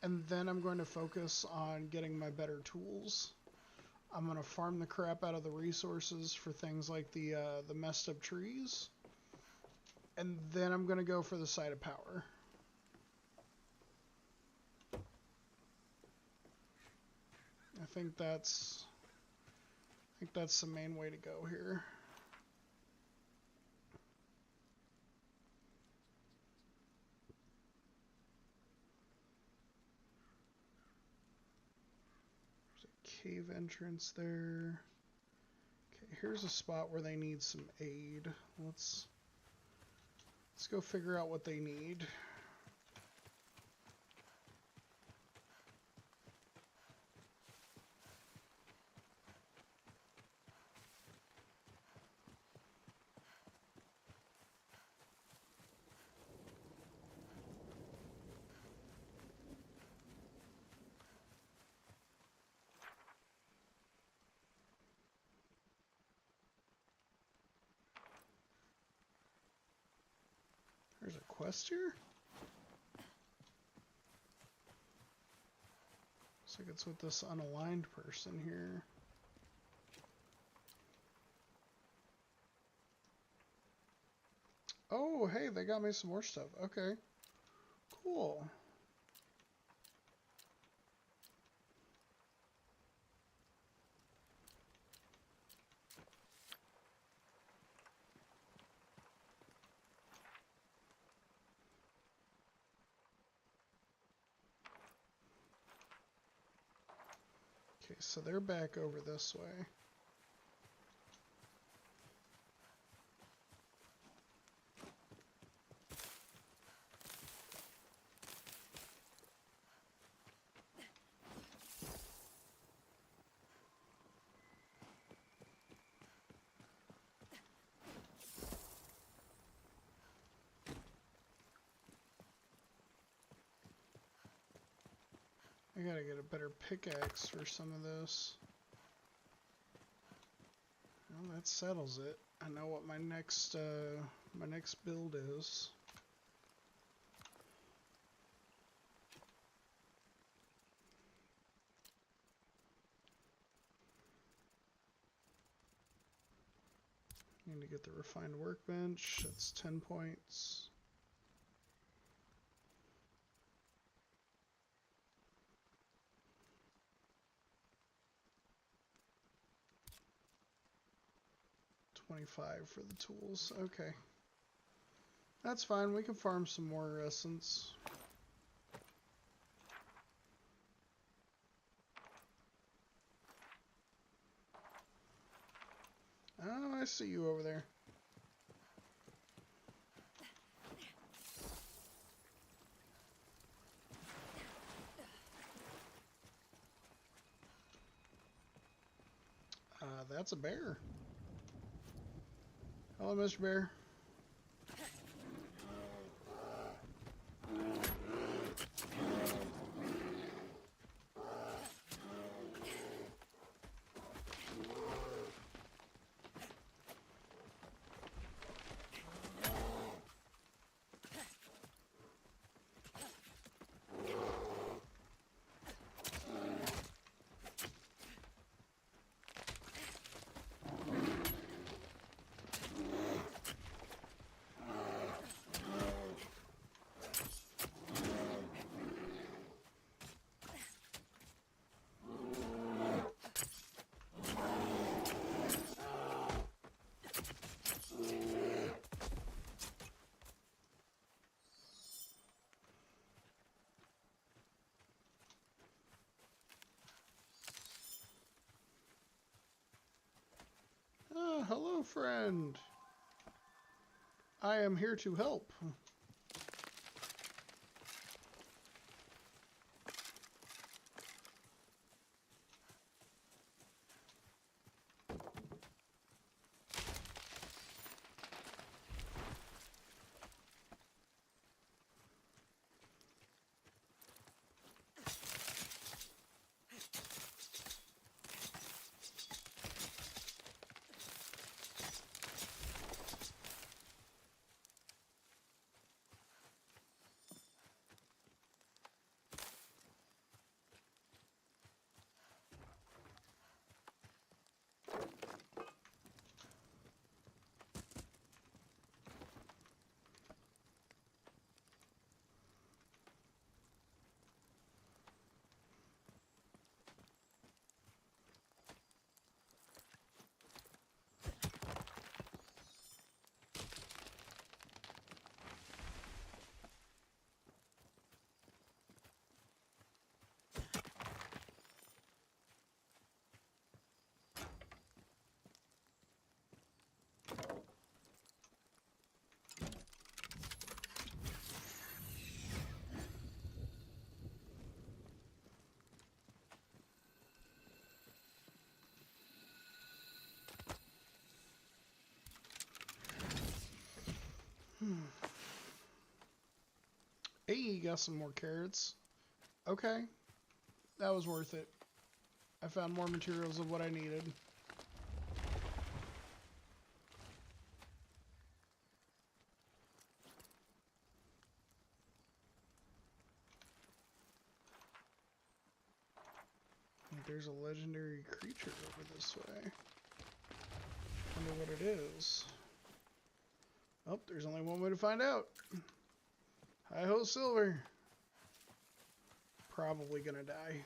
A: and then I'm going to focus on getting my better tools. I'm going to farm the crap out of the resources for things like the messed up trees, and then I'm going to go for the site of power. I think that's the main way to go here. Cave entrance there. Okay, here's a spot where they need some aid. Let's go figure out what they need. There's a quest here? Looks like it's with this unaligned person here. Oh, hey, they got me some more stuff. Okay. Cool. Okay, so they're back over this way. I gotta get a better pickaxe for some of this. Well, that settles it. I know what my next build is. Need to get the refined workbench. That's 10 points. $25 for the tools. Okay. That's fine. We can farm some more essence. Oh, I see you over there. That's a bear. Hello, Mr. Bear. Hello, friend. I am here to help. Hey, got some more carrots. Okay, that was worth it. I found more materials of what I needed. There's a legendary creature over this way. Wonder what it is. Oh, there's only one way to find out. Hi-ho, Silver. Probably gonna die.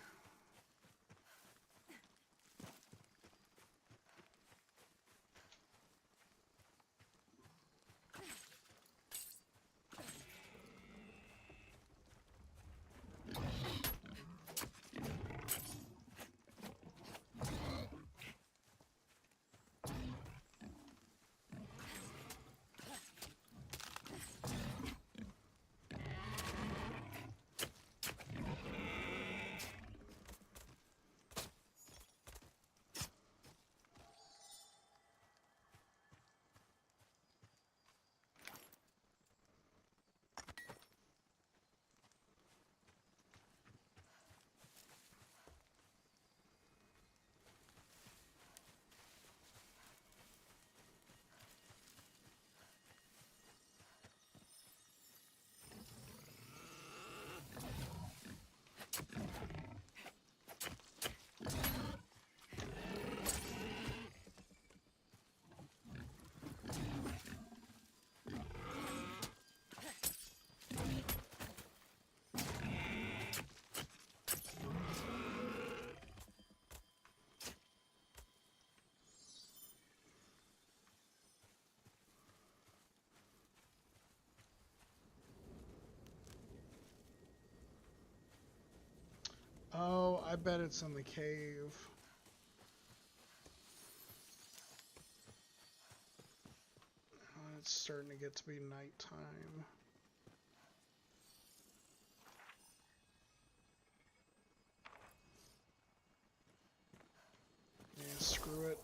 A: Oh, I bet it's in the cave. It's starting to get to be nighttime. Yeah, screw it.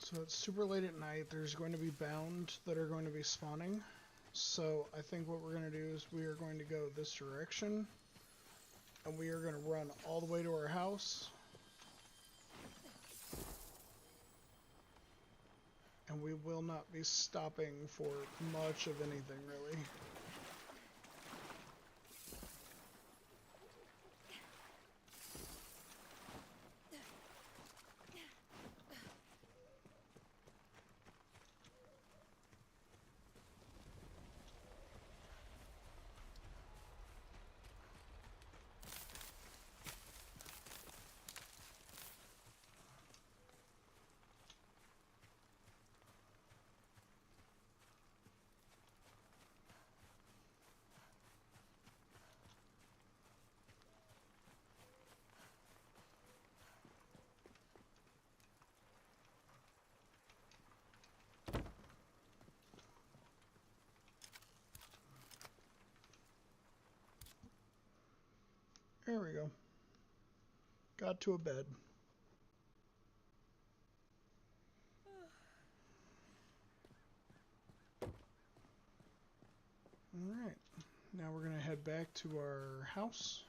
A: So it's super late at night. There's going to be bound that are going to be spawning. So I think what we're going to do is we are going to go this direction. And we are going to run all the way to our house. And we will not be stopping for much of anything, really. There we go. Got to a bed. Alright. Now we're going to head back to our house.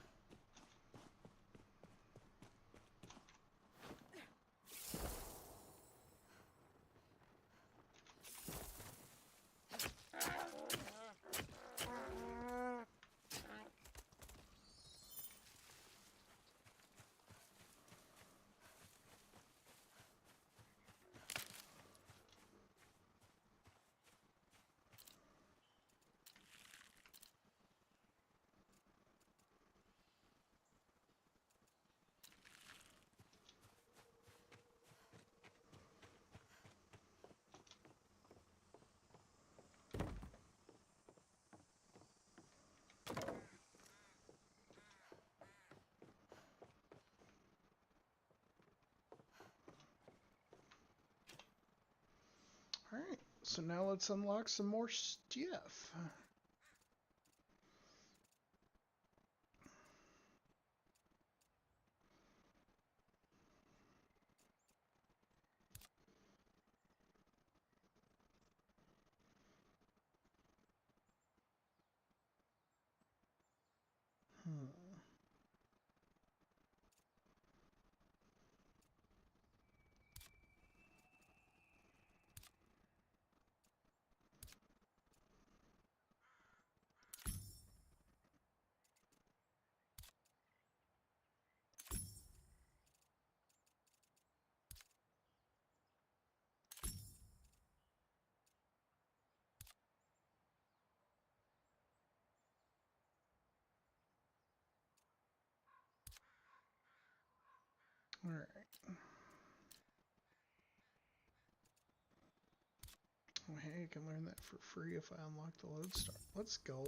A: Alright, so now let's unlock some more stuff. Alright. Oh, hey, I can learn that for free if I unlock the lodestar. Let's go.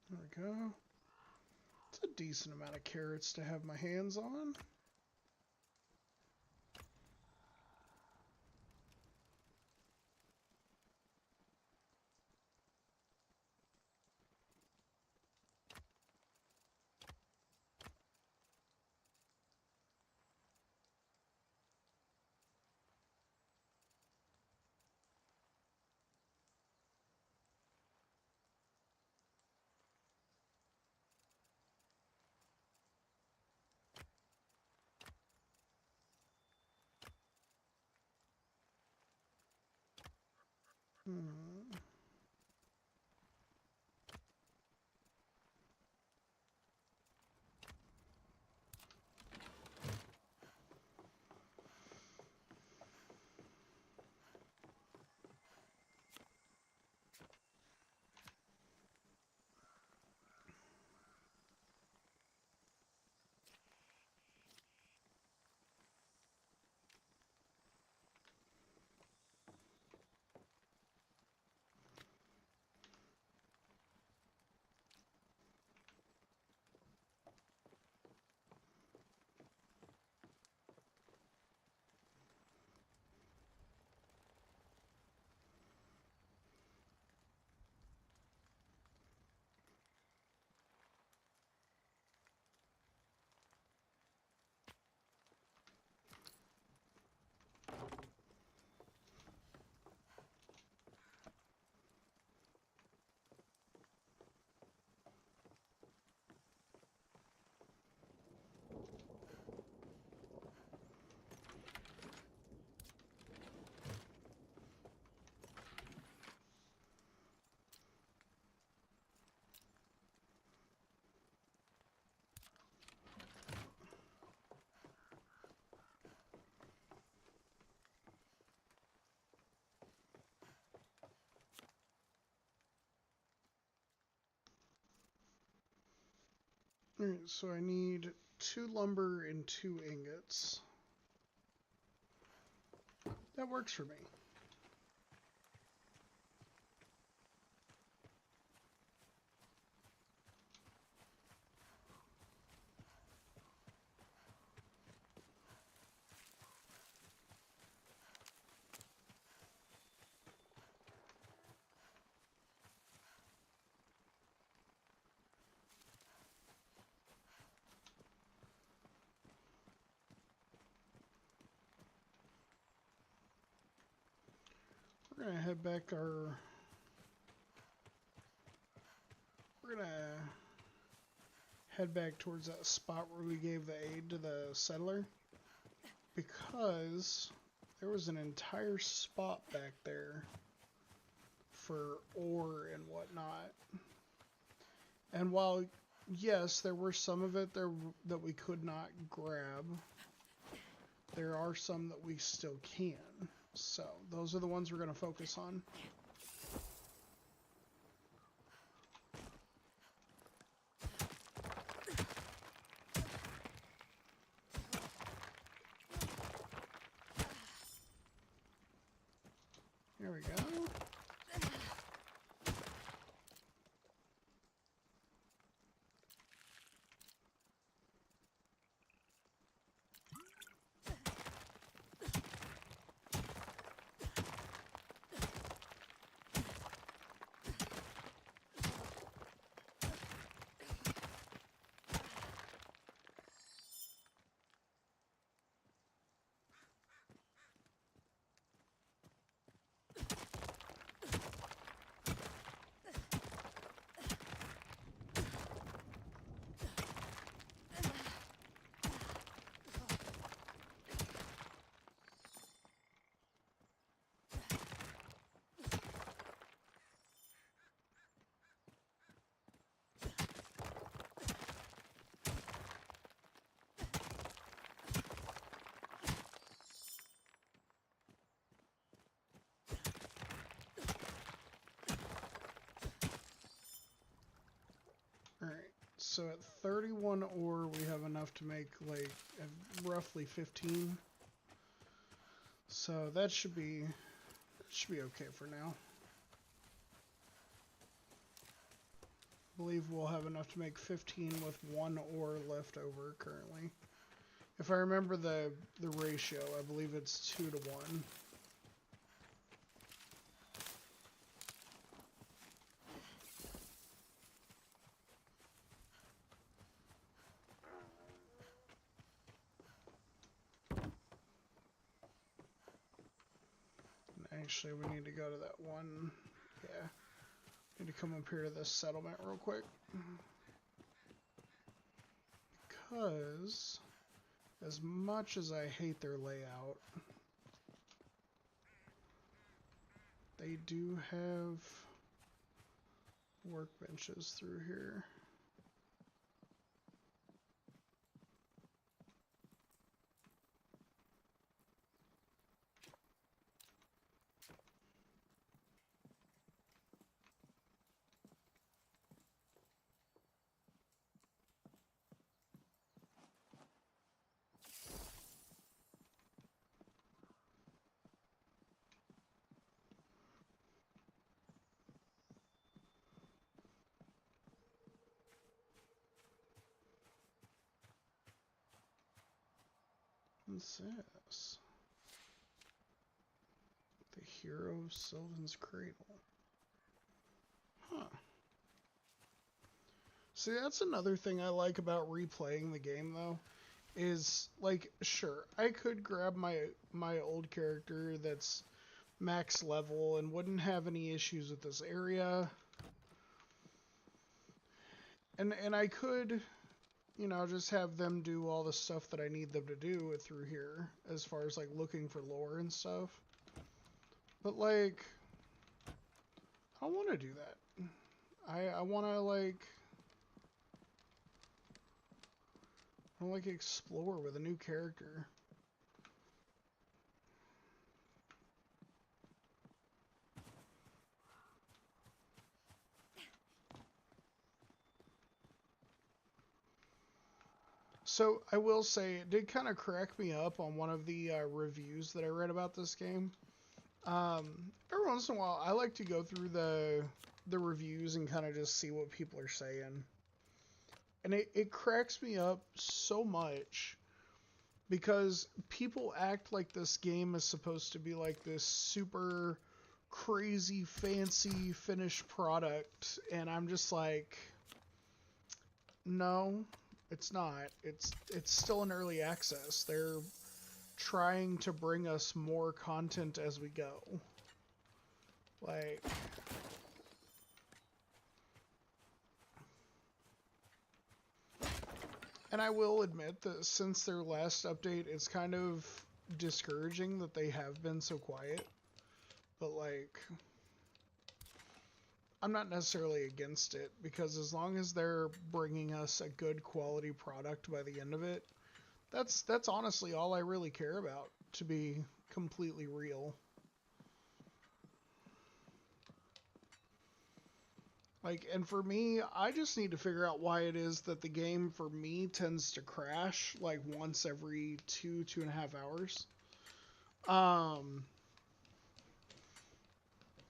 A: There we go. It's a decent amount of carrots to have my hands on. Hmm. Alright, so I need 2 lumber and 2 ingots. That works for me. We're gonna head back our... We're gonna head back towards that spot where we gave the aid to the settler, because there was an entire spot back there for ore and whatnot. And while, yes, there were some of it there that we could not grab, there are some that we still can. So those are the ones we're going to focus on. There we go. Alright, so at 31 ore, we have enough to make, like, roughly 15. So that should be okay for now. I believe we'll have enough to make 15 with 1 ore left over currently. If I remember the ratio, I believe it's 2 to 1. Actually, we need to go to that one. Yeah. Need to come up here to this settlement real quick. Because, as much as I hate their layout, they do have workbenches through here. What's this? The Hero of Sylvan's Cradle. Huh. See, that's another thing I like about replaying the game, though, is, like, sure, I could grab my old character that's max level and wouldn't have any issues with this area. And I could, you know, just have them do all the stuff that I need them to do through here, as far as, like, looking for lore and stuff. But, like, I don't want to do that. I want to, like, explore with a new character. So I will say it did kind of crack me up on one of the reviews that I read about this game. Every once in a while, I like to go through the reviews and kind of just see what people are saying. And it cracks me up so much because people act like this game is supposed to be like this super crazy fancy finished product, and I'm just like, no, it's not. It's still in early access. They're trying to bring us more content as we go. Like, and I will admit that since their last update, it's kind of discouraging that they have been so quiet. But like, I'm not necessarily against it, because as long as they're bringing us a good quality product by the end of it, that's honestly all I really care about, to be completely real. Like, and for me, I just need to figure out why it is that the game for me tends to crash like once every 2.5 hours. Um,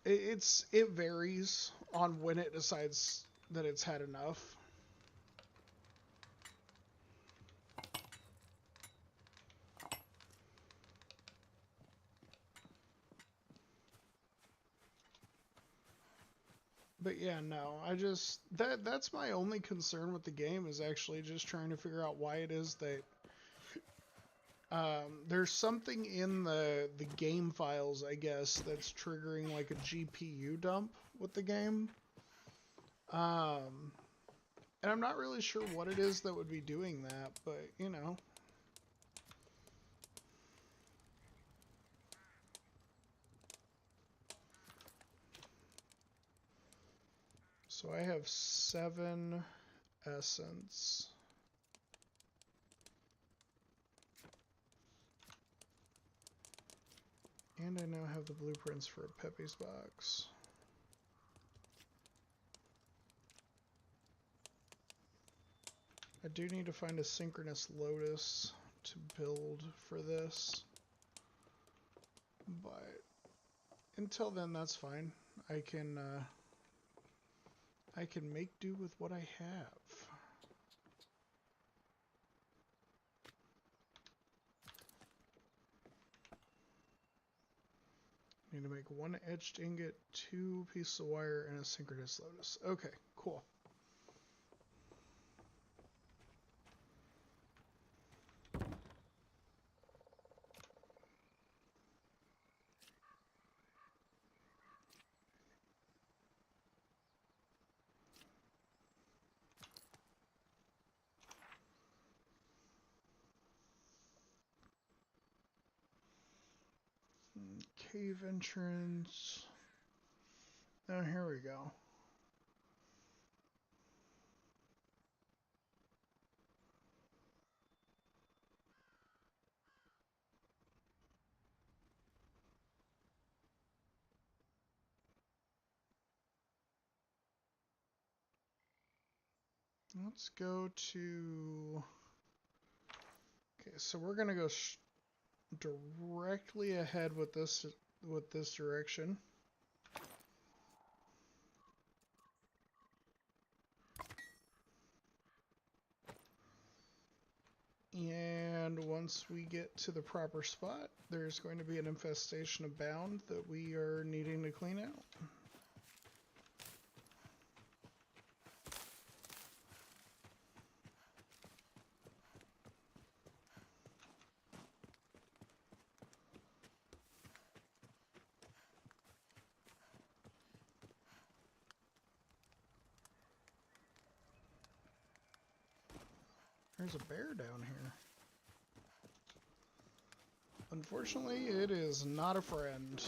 A: it varies on when it decides that it's had enough. But yeah, no, that's my only concern with the game, is actually just trying to figure out why it is that there's something in the game files, I guess, that's triggering like a GPU dump with the game. And I'm not really sure what it is that would be doing that, but you know. So I have 7 essence. And I now have the blueprints for a Pepe's box. I do need to find a synchronous lotus to build for this. But until then, that's fine. I can make do with what I have. Need to make 1 etched ingot, 2 pieces of wire, and a synchronous lotus. Okay, cool. Cave entrance. Oh, here we go. Let's go to... Okay, so we're gonna go directly ahead with this direction. And once we get to the proper spot, there's going to be an infestation of bound that we are needing to clean out. There's a bear down here. Unfortunately, it is not a friend.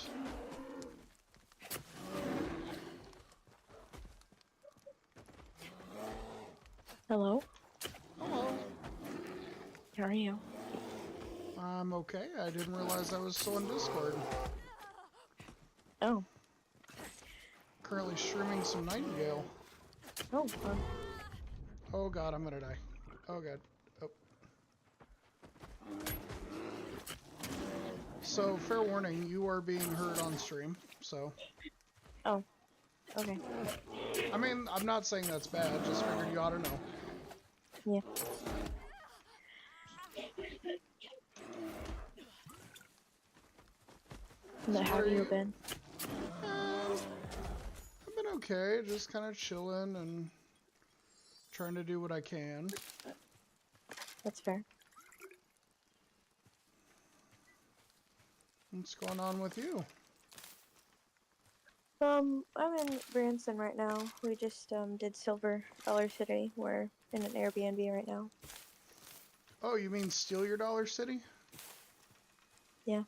B: Hello?
A: Hello.
B: How are you?
A: I'm okay. I didn't realize I was still in Discord.
B: Oh.
A: Currently streaming some Nightingale.
B: Oh, fun.
A: Oh god, I'm gonna die. Oh god. Oh. So, fair warning, you are being heard on stream, so...
B: Oh, okay.
A: I mean, I'm not saying that's bad, just figured you ought to know.
B: Yeah.
A: So
B: How have you been?
A: I've been okay, just kind of chilling and trying to do what I can.
B: That's fair.
A: What's going on with you?
B: I'm in Branson right now. We just did Silver Dollar City. We're in an Airbnb right now.
A: Oh, you mean steal your Dollar City?
B: Yeah.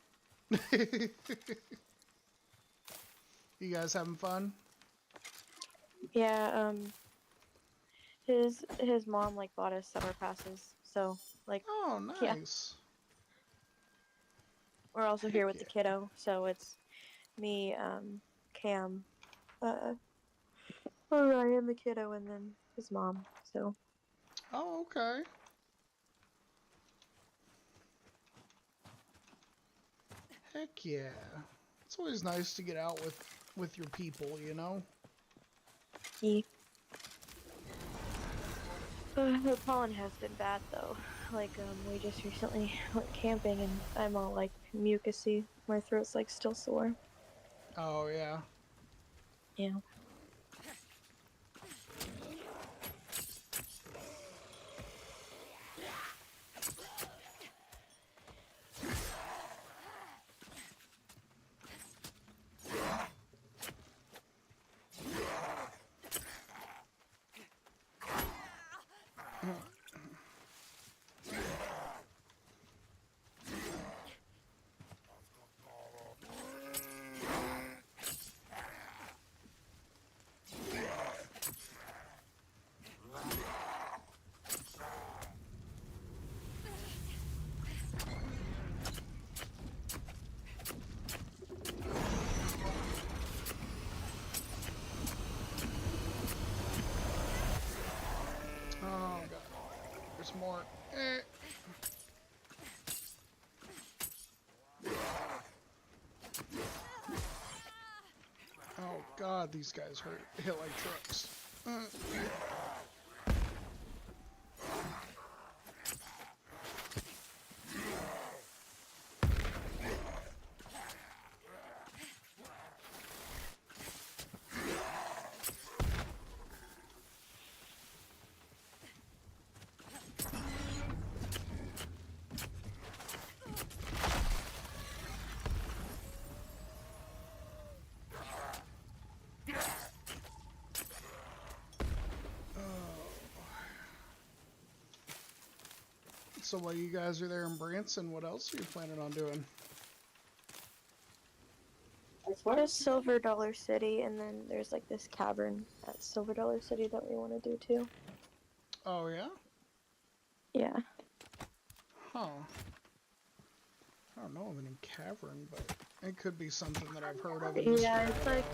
A: You guys having fun?
B: Yeah, his mom like bought us summer passes, so like
A: Oh,
B: yeah.
A: nice.
B: We're also
A: Heck
B: here with
A: yeah.
B: the kiddo, so it's me, Cam, Ryan, the kiddo, and then his mom. So
A: Oh, okay. Heck yeah. It's always nice to get out with your people, you know?
B: he. The pollen has been bad though. Like we just recently went camping, and I'm all like mucusy. My throat's like still sore.
A: Oh, yeah.
B: Yeah.
A: Oh, God. There's more. Eh. Oh, God, these guys hit like trucks. So while you guys are there in Branson, what else are you planning on doing?
B: There's Silver Dollar City, and then there's like this cavern at Silver Dollar City that we want to do too.
A: Oh, yeah?
B: Yeah.
A: Huh. I don't know of any cavern, but it could be something that I've heard of.
B: Yeah, it's like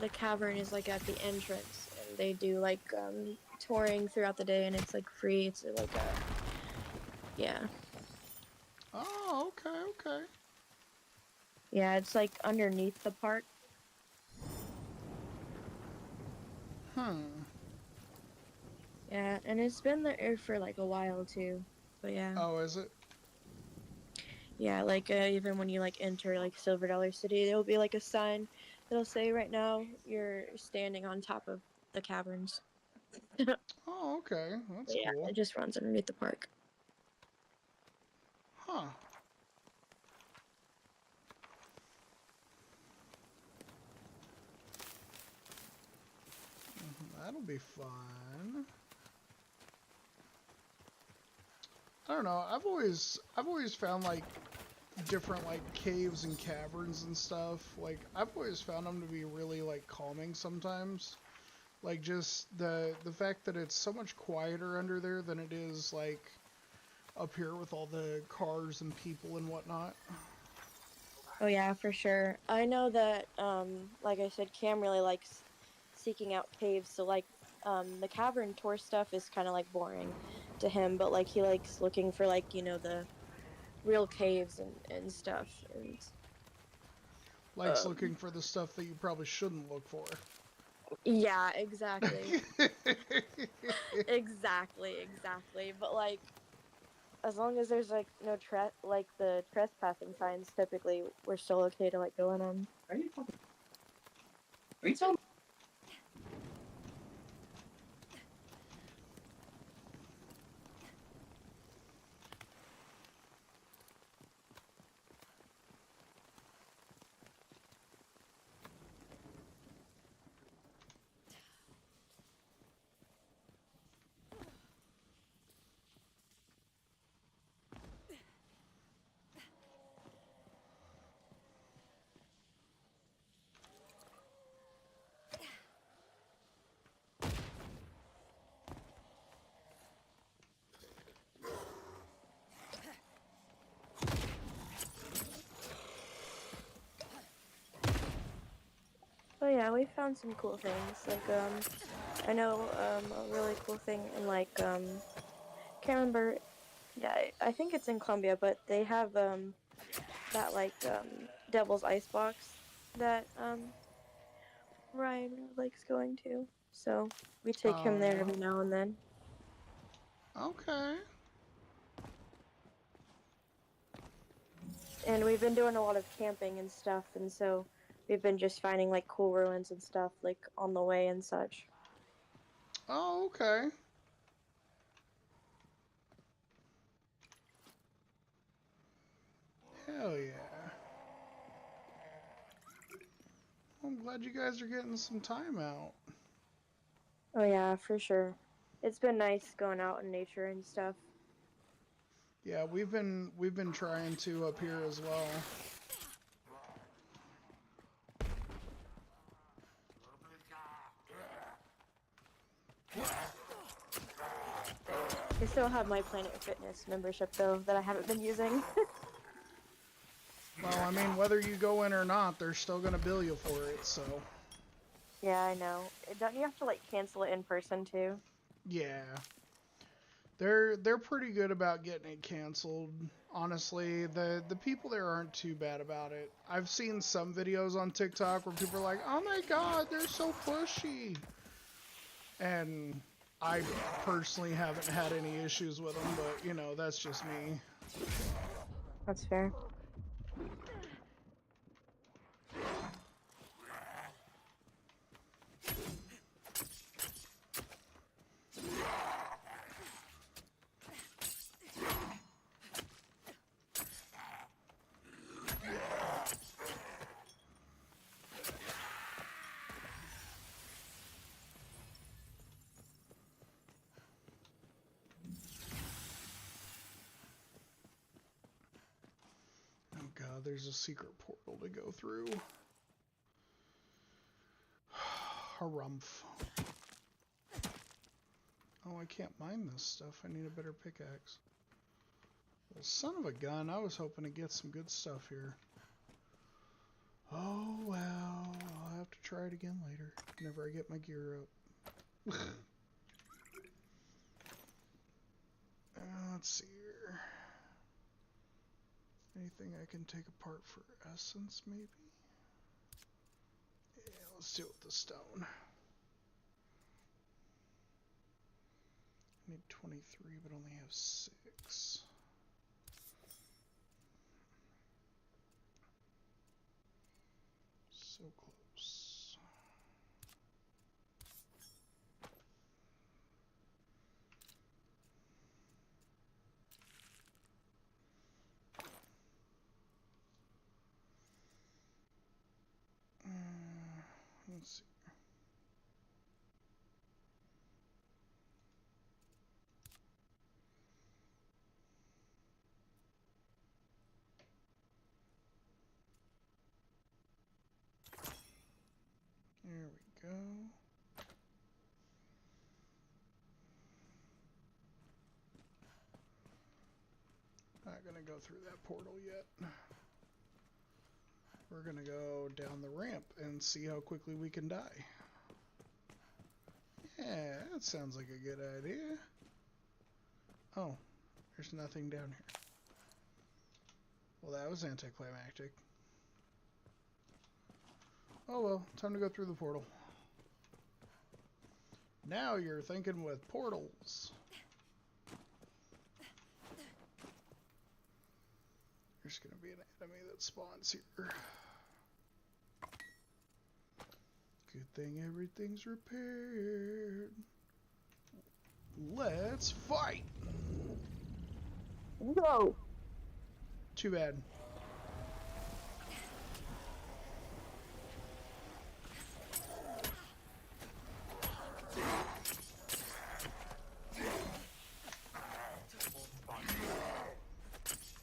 B: the cavern is like at the entrance, and they do like touring throughout the day, and it's like free. It's like a yeah.
A: Oh, okay, okay.
B: Yeah, it's like underneath the park. Yeah, and it's been there for like a while too. But yeah.
A: Oh, is it?
B: Yeah, like even when you like enter like Silver Dollar City, there'll be like a sign that'll say right now you're standing on top of the caverns.
A: Oh, okay. That's
B: Yeah,
A: cool.
B: it just runs underneath the park.
A: Huh. That'll be fun. I don't know. I've always found like different like caves and caverns and stuff. Like I've always found them to be really like calming sometimes. Like just the fact that it's so much quieter under there than it is like up here with all the cars and people and whatnot.
B: Oh yeah, for sure. I know that like I said, Cam really likes seeking out caves, so like the cavern tour stuff is kind of like boring to him, but like he likes looking for like, you know, real caves and stuff. And
A: Likes looking for the stuff that you probably shouldn't look for.
B: yeah, exactly. Exactly. But like, as long as there's like no the trespassing signs, typically we're still okay to like go in them.
C: Are you talking? Are you telling?
B: Oh yeah, we found some cool things. Like I know a really cool thing in like can't remember. Yeah, I think it's in Colombia, but they have that like Devil's Ice box that Ryan likes going to. So we take him there every now and then.
A: Okay.
B: And we've been doing a lot of camping and stuff, and so we've been just finding like cool ruins and stuff like on the way and such.
A: Oh, okay. Hell yeah. Well, I'm glad you guys are getting some time out.
B: Oh yeah, for sure. It's been nice going out in nature and stuff.
A: Yeah, we've been trying to up here as well.
B: I still have my Planet Fitness membership though that I haven't been using.
A: Well, I mean, whether you go in or not, they're still gonna bill you for it, so.
B: Yeah, I know. Don't you have to like cancel it in person too?
A: Yeah. They're pretty good about getting it canceled. Honestly, the people there aren't too bad about it. I've seen some videos on TikTok where people are like, "Oh my god, they're so pushy." And I personally haven't had any issues with them, but you know, that's just me.
B: That's fair.
A: Oh god, there's a secret portal to go through. Harumph. Oh, I can't mine this stuff. I need a better pickaxe. Well, son of a gun, I was hoping to get some good stuff here. Oh, well, I'll have to try it again later, whenever I get my gear up. Let's see here. Anything I can take apart for essence, maybe? Yeah, let's do it with the stone. I need 23, but only have 6. So close. Let's see. There we go. Not gonna go through that portal yet. We're gonna go down the ramp and see how quickly we can die. Yeah, that sounds like a good idea. Oh, there's nothing down here. Well, that was anticlimactic. Oh well, time to go through the portal. Now you're thinking with portals. There's gonna be an enemy that spawns here. Good thing everything's repaired. Let's fight!
B: Whoa!
A: Too bad.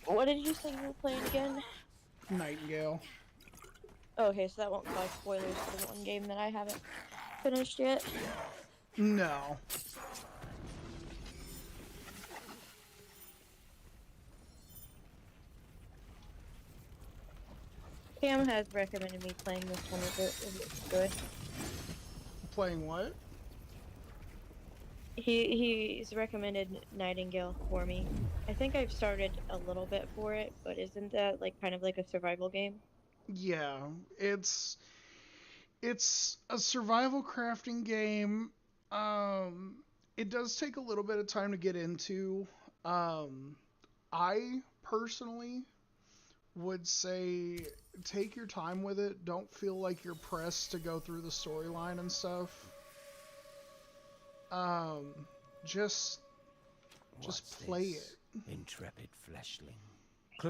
B: What did you say you were playing again?
A: Nightingale.
B: Oh, okay, so that won't cause spoilers for the one game that I haven't finished yet.
A: No.
B: Cam has recommended me playing this one. Is it good?
A: Playing what?
B: He's recommended Nightingale for me. I think I've started a little bit for it, but isn't that like kind of like a survival game?
A: Yeah, it's a survival crafting game. Um, it does take a little bit of time to get into. Um, I personally would say take your time with it. Don't feel like you're pressed to go through the storyline and stuff. Um, just play it.
D: Intrepid fleshling,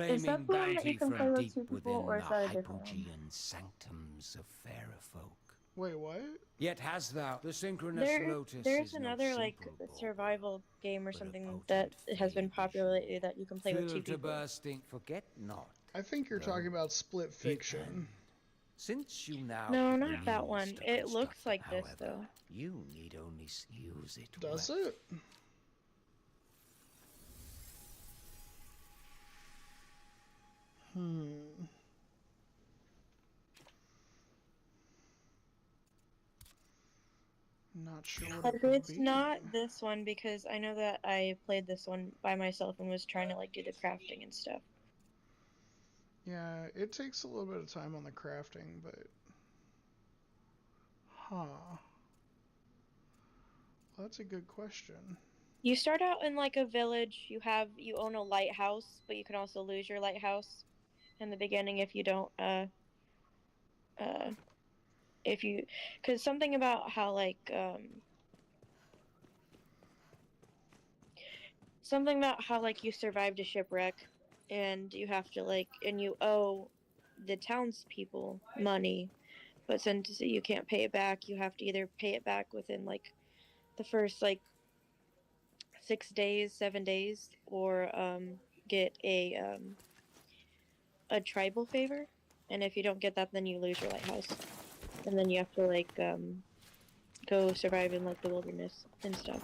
B: Is that
D: claiming
B: the one that you
D: bounty
B: can play
D: from
B: with
D: deep
B: two people,
D: within
B: or
D: the
B: is that a different one?
D: hypogean sanctums of fairer folk.
A: Wait, what?
D: Yet hast thou the synchronous lotus
B: There's
D: is no
B: another like
D: simple bauble,
B: survival game or
D: but a
B: something
D: potent
B: that has been
D: fey
B: popular
D: vision.
B: lately that you can play with two
D: Filled to
B: people.
D: bursting, forget not.
A: I think you're talking about Split
D: It
A: Fiction.
D: can. Since you now
B: No,
D: have
B: not
D: the
B: that
D: means
B: one.
D: to
B: It looks
D: construct
B: like
D: them,
B: this
D: however,
B: though.
D: you need only use it
A: Does
D: well.
A: it? Not sure what it could
B: It's
A: be.
B: not this one because I know that I played this one by myself and was trying to like do the crafting and stuff.
A: Yeah, it takes a little bit of time on the crafting, but... Huh. Well, that's a good question.
B: You start out in like a village. You own a lighthouse, but you can also lose your lighthouse in the beginning if you don't if you because something about how like something about how like you survived a shipwreck and you have to like and you owe the townspeople money, but since you can't pay it back, you have to either pay it back within like the first like 6 days, 7 days, or get a tribal favor, and if you don't get that, then you lose your lighthouse, and then you have to like go survive in like the wilderness and stuff.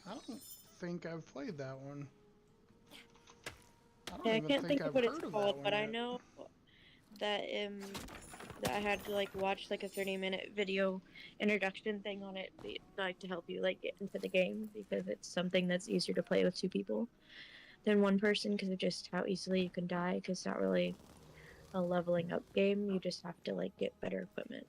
A: I don't think I've played that one. I don't
B: Yeah, I
A: even
B: can't think
A: I've
B: of what it's
A: heard of that
B: called,
A: one
B: but I
A: yet.
B: know that that I had to like watch like a 30-minute video introduction thing on it, like to help you like get into the game because it's something that's easier to play with two people than one person because of just how easily you can die. Because it's not really a leveling up game. You just have to like get better equipment.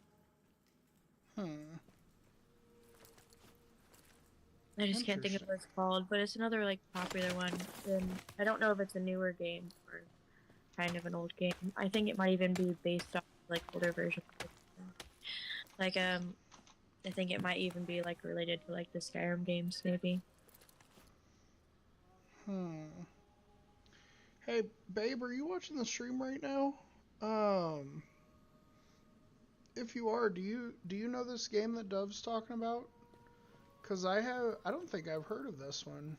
B: I just can't think of what it's called, but it's another like popular one. And I don't know if it's a newer game or kind of an old game. I think it might even be based off like older versions. Like I think it might even be like related to like the Skyrim games maybe.
A: Hey, babe, are you watching the stream right now? If you are, do you know this game that Dove's talking about? Cause I don't think I've heard of this one.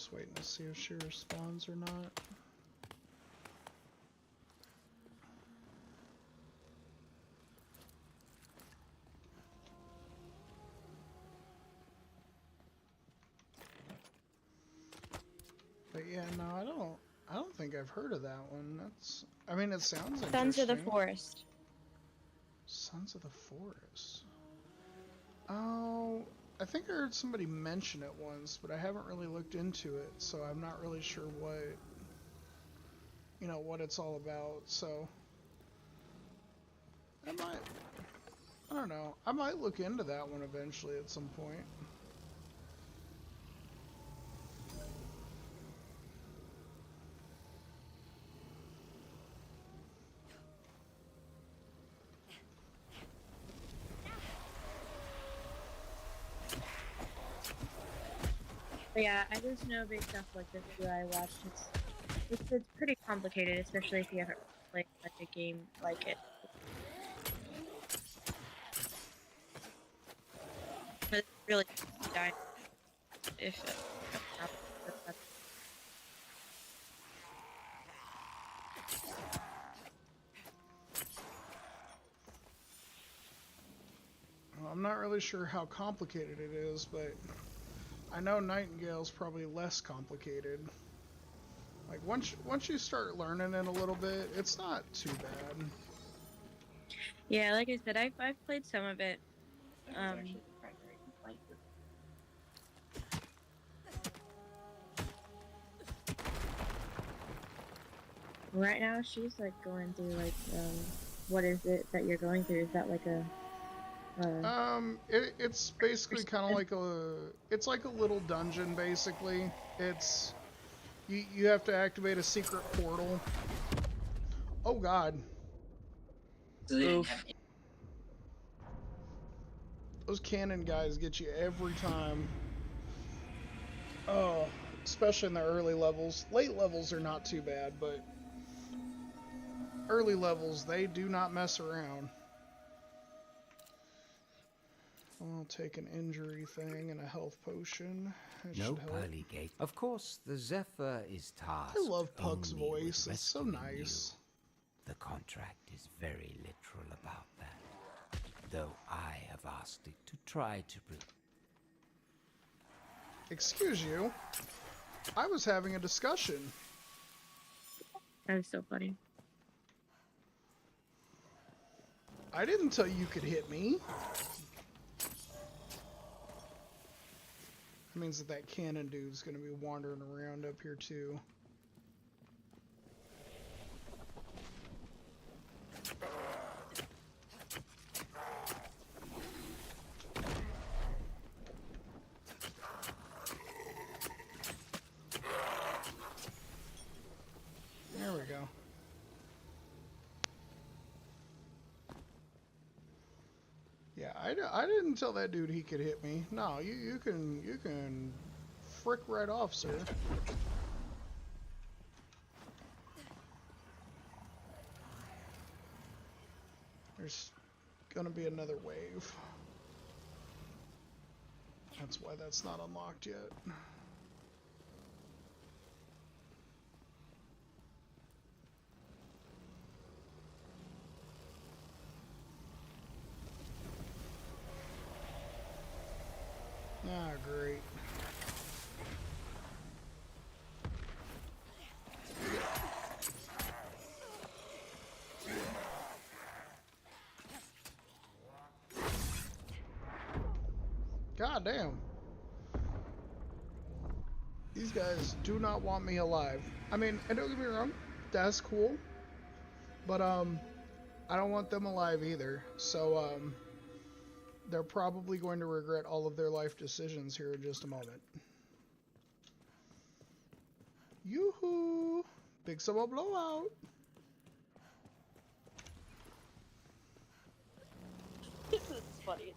A: just waiting to see if she responds or not. But yeah, no, I don't think I've heard of that one. I mean, it sounds interesting.
B: Sons of the Forest.
A: Sons of the Forest. Oh, I think I heard somebody mention it once, but I haven't really looked into it, so I'm not really sure what it's all about. So I don't know. I might look into that one eventually at some point.
B: But yeah, I just know based off like the video I watched, it's pretty complicated, especially if you haven't played like a game like it. But it's really dying if
A: Well, I'm not really sure how complicated it is, but I know Nightingale's probably less complicated. Like once you start learning it a little bit, it's not too bad.
B: yeah, like I said, I've played some of it.
C: That was actually the primary complaint.
B: Right now, she's like going through like what is it that you're going through? Is that like a
A: It's basically kind of like it's like a little dungeon basically. It's you have to activate a secret portal. Oh God.
C: So they didn't
B: Oof.
C: have
A: Those cannon guys get you every time. Oh, especially in the early levels. Late levels are not too bad, but early levels, they do not mess around. I'll take an injury thing and a health potion. That
D: No
A: should help.
D: pearly gate. Of course, the Zephyr is tasked.
A: I love Puck's
D: only with
A: voice. It's so
D: rescuing
A: nice.
D: you. The contract is very literal about that. Though I have asked it to try to
A: Excuse you. I was having a discussion.
B: That is so funny.
A: I didn't tell you could hit me. That means that cannon dude's gonna be wandering around up here too. There we go. Yeah, I didn't tell that dude he could hit me. No, you can frick right off, sir. There's gonna be another wave. That's why that's not unlocked yet. Ah, great. God damn. These guys do not want me alive. I mean, and don't get me wrong, that's cool. But I don't want them alive either. So they're probably going to regret all of their life decisions here in just a moment. Yoo-hoo! Big summer blowout!
B: This is funny.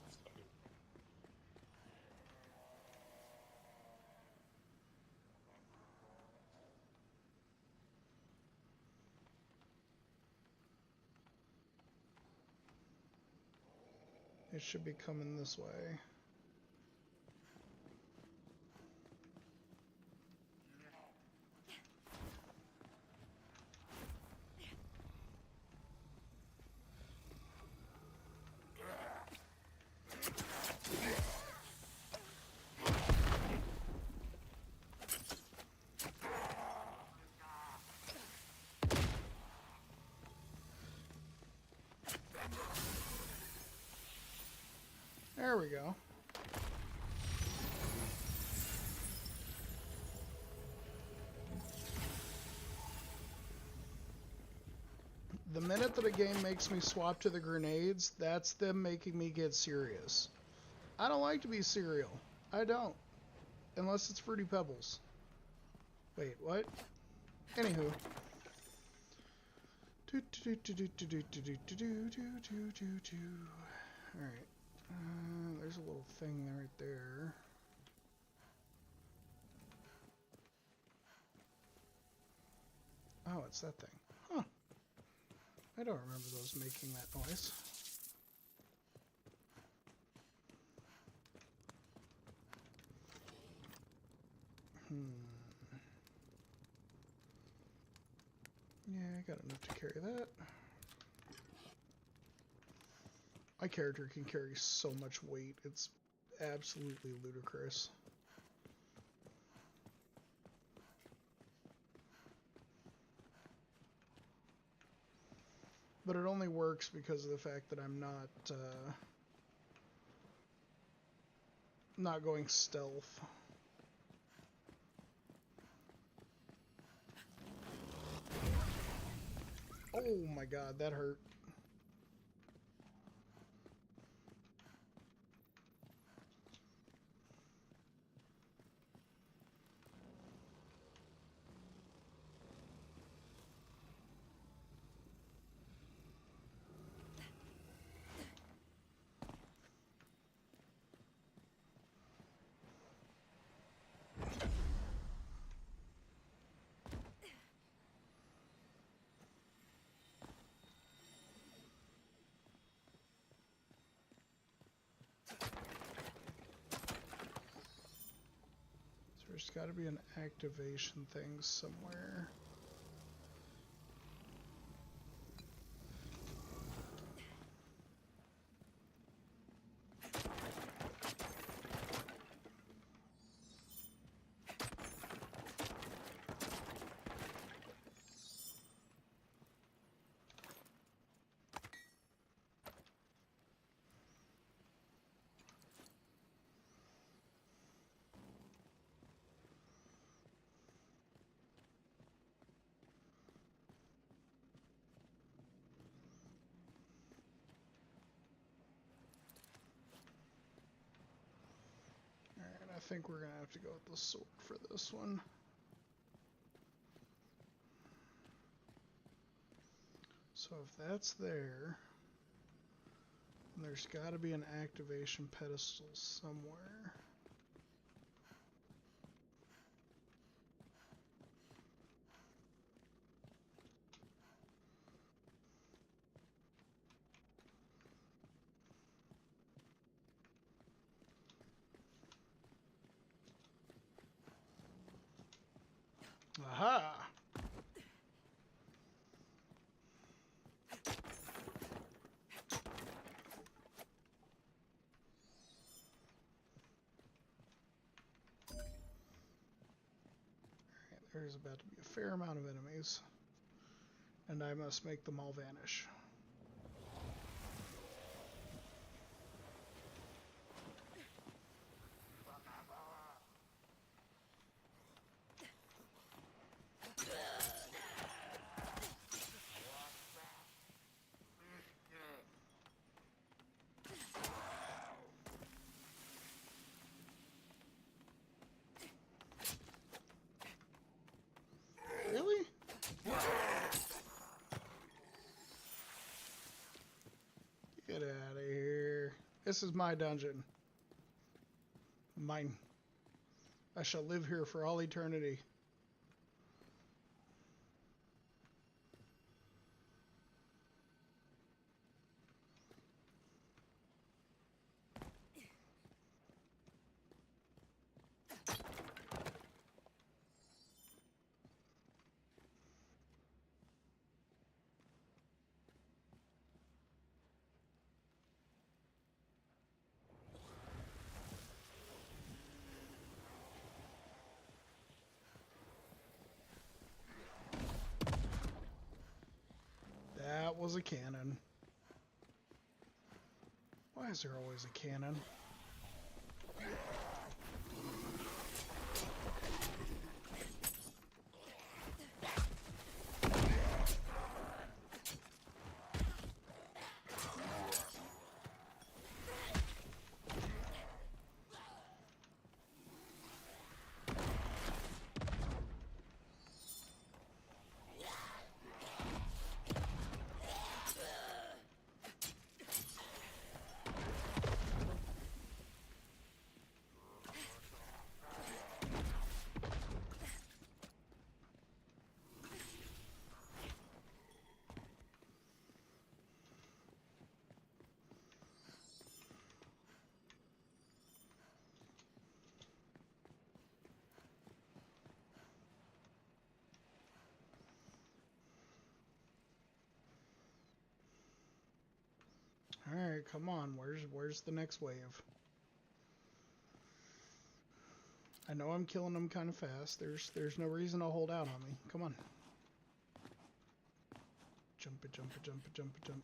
A: It should be coming this way. There we go. The minute that a game makes me swap to the grenades, that's them making me get serious. I don't like to be cereal. I don't. Unless it's Fruity Pebbles. Wait, what? Anywho. Alright. There's a little thing right there. Oh, it's that thing. Huh. I don't remember those making that noise. Yeah, I got enough to carry that. My character can carry so much weight, it's absolutely ludicrous. But it only works because of the fact that I'm not going stealth. Oh my god, that hurt. There's got to be an activation thing somewhere. I think we're gonna have to go with the sword for this one. So if that's there, there's got to be an activation pedestal somewhere. Aha! There's about to be a fair amount of enemies, and I must make them all vanish. Really? Get out of here. This is my dungeon. Mine. I shall live here for all eternity. That was a cannon. Why is there always a cannon? come on. Where's the next wave? I know I'm killing them kind of fast. There's no reason to hold out on me. Come on. Jump it, jump it, jump it, jump it, jump.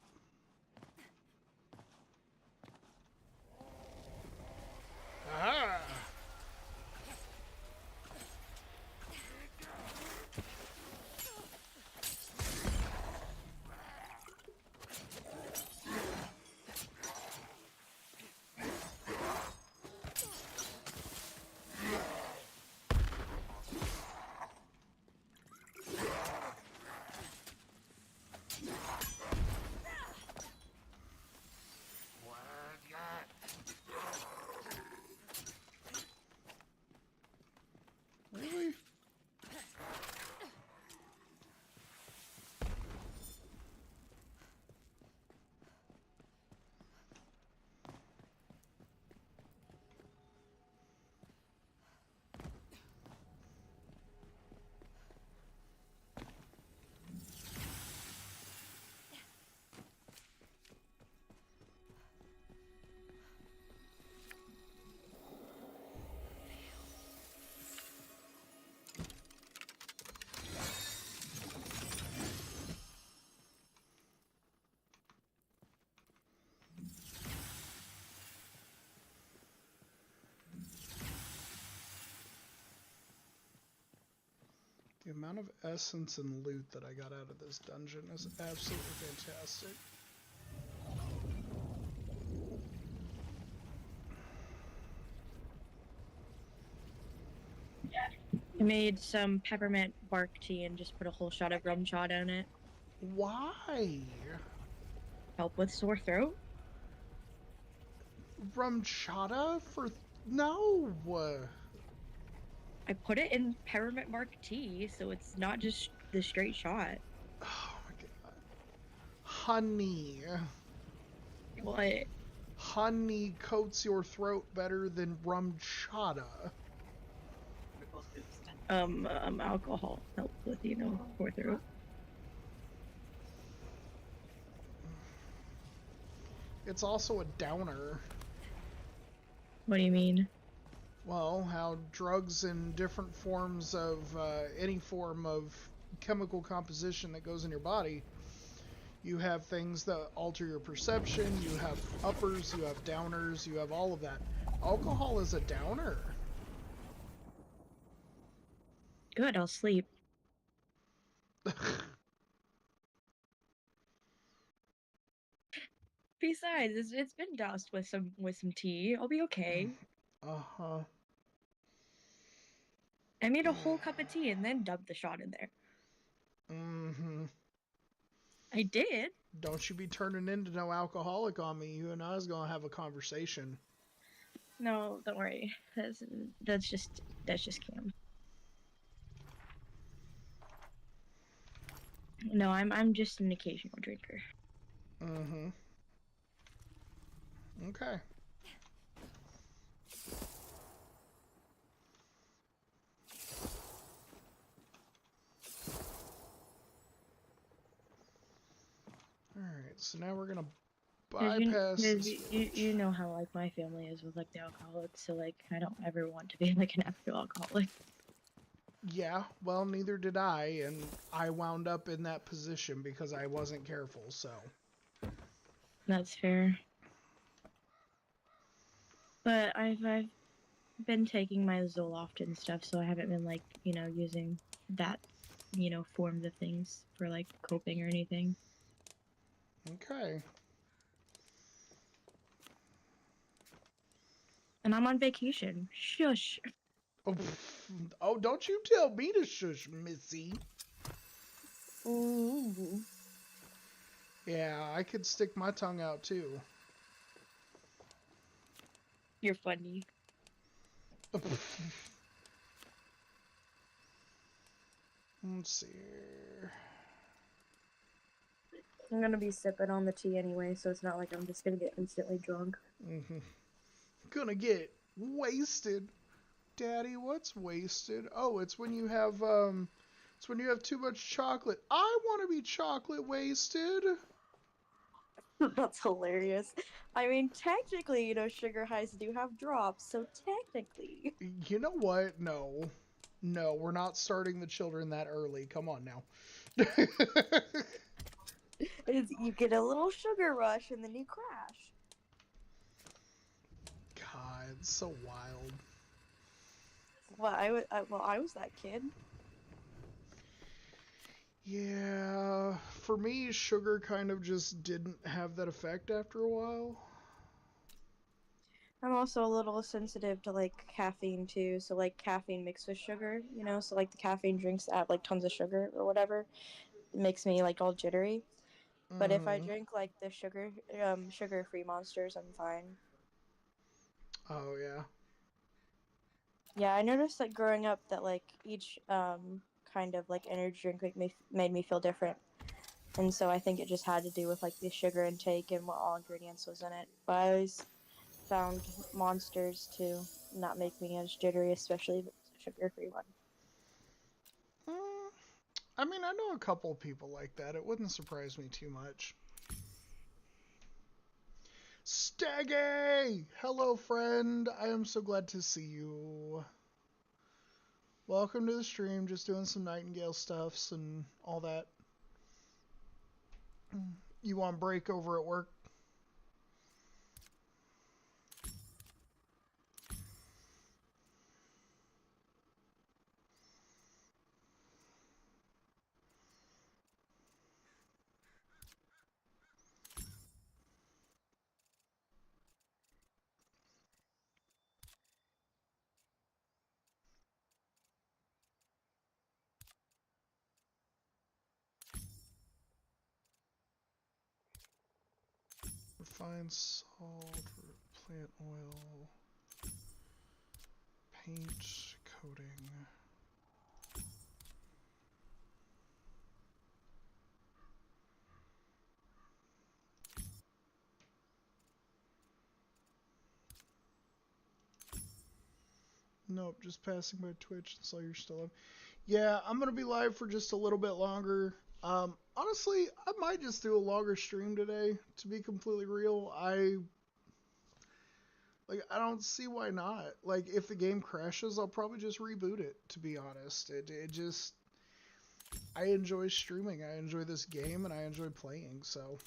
A: Aha! Really? The amount of essence and loot that I got out of this dungeon is absolutely fantastic.
B: I made some peppermint bark tea and just put a whole shot of rum shot in it.
A: Why?
B: Help with sore throat?
A: Rum chata for no.
B: I put it in peppermint bark tea, so it's not just the straight shot.
A: Oh my god. Honey.
B: What?
A: Honey coats your throat better than rum chata.
B: Alcohol helps with, sore throat.
A: It's also a downer.
B: What do you mean?
A: Well, how drugs in different forms of any form of chemical composition that goes in your body, you have things that alter your perception, you have uppers, you have downers, you have all of that. Alcohol is a downer.
B: Good, I'll sleep. Besides, it's been doused with some tea. I'll be okay.
A: Uh-huh.
B: I made a whole cup of tea and then dumped the shot in there.
A: Mm-hmm.
B: I did.
A: Don't you be turning into no alcoholic on me. You and I is gonna have a conversation.
B: No, don't worry. That's just Cam. No, I'm just an occasional drinker.
A: Mm-hmm. Okay. Alright, so now we're gonna bypass this.
B: You know how like my family is with like the alcoholics, so like I don't ever want to be like an actual alcoholic.
A: Yeah, well, neither did I, and I wound up in that position because I wasn't careful, so.
B: That's fair. But I've been taking my Zoloft and stuff, so I haven't been like, using that, form of things for like coping or anything.
A: Okay.
B: And I'm on vacation. Shush.
A: Oh, don't you tell me to shush, Missy.
B: Ooh.
A: Yeah, I could stick my tongue out too.
B: You're funny.
A: Let's see.
B: I'm gonna be sipping on the tea anyway, so it's not like I'm just gonna get instantly drunk.
A: Gonna get wasted. Daddy, what's wasted? Oh, it's when you have too much chocolate. I want to be chocolate wasted.
B: That's hilarious. I mean, technically, sugar highs do have drops, so technically.
A: You know what? No. No, we're not starting the children that early. Come on now.
B: You get a little sugar rush and then you crash.
A: God, it's so wild.
B: Well, I was that kid.
A: Yeah, for me, sugar kind of just didn't have that effect after a while.
B: I'm also a little sensitive to like caffeine too, so like caffeine mixed with sugar, so like the caffeine drinks add like tons of sugar or whatever. It makes me like all jittery. But if I
A: Mm-hmm.
B: drink like the sugar-free monsters, I'm fine.
A: Oh, yeah.
B: Yeah, I noticed like growing up that like each kind of like energy drink made me feel different. And so I think it just had to do with like the sugar intake and what all ingredients was in it. But I always found monsters to not make me as jittery, especially if it was a sugar-free one.
A: Mm, I mean, I know a couple people like that. It wouldn't surprise me too much. Staggy! Hello, friend. I am so glad to see you. Welcome to the stream. Just doing some Nightingale stuffs and all that. You on break over at work? Refined salt, plant oil, paint, coating. Nope, just passing by Twitch and saw you're still up. Yeah, I'm gonna be live for just a little bit longer. Honestly, I might just do a longer stream today. To be completely real, I don't see why not. Like, if the game crashes, I'll probably just reboot it. To be honest, it just I enjoy streaming. I enjoy this game, and I enjoy playing. So.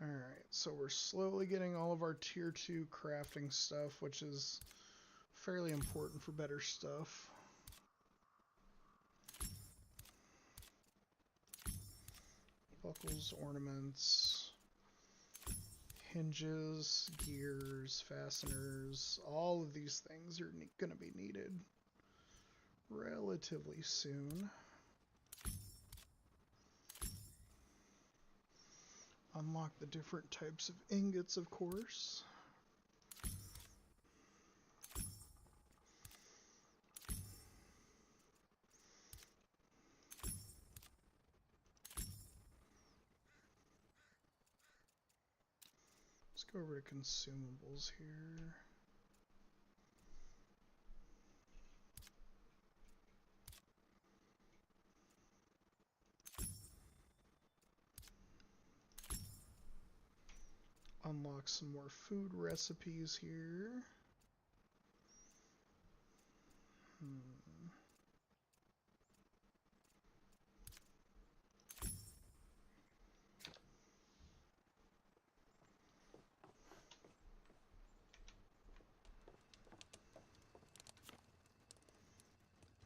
A: Alright, so we're slowly getting all of our tier 2 crafting stuff, which is fairly important for better stuff. Buckles, ornaments, hinges, gears, fasteners, all of these things are going to be needed relatively soon. Unlock the different types of ingots, of course. Let's go over to consumables here. Unlock some more food recipes here.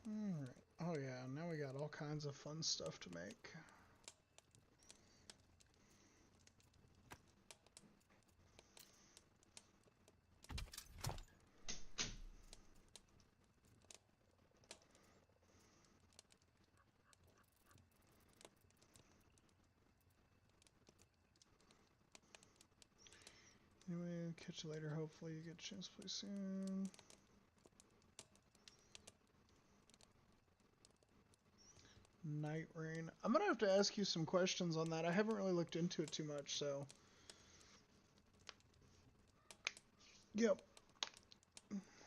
A: Alright. Oh yeah, now we got all kinds of fun stuff to make. Anyway, catch you later. Hopefully you get a chance to play soon. Night Rain. I'm gonna have to ask you some questions on that. I haven't really looked into it too much, so. Yep.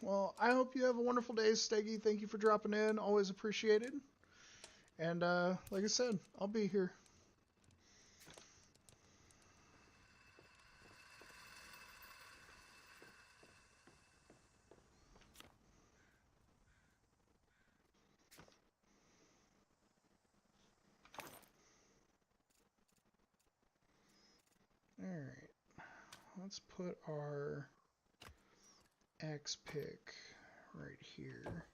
A: Well, I hope you have a wonderful day, Steggy. Thank you for dropping in. Always appreciated. And like I said, I'll be here. Alright. Let's put our axe pick right here.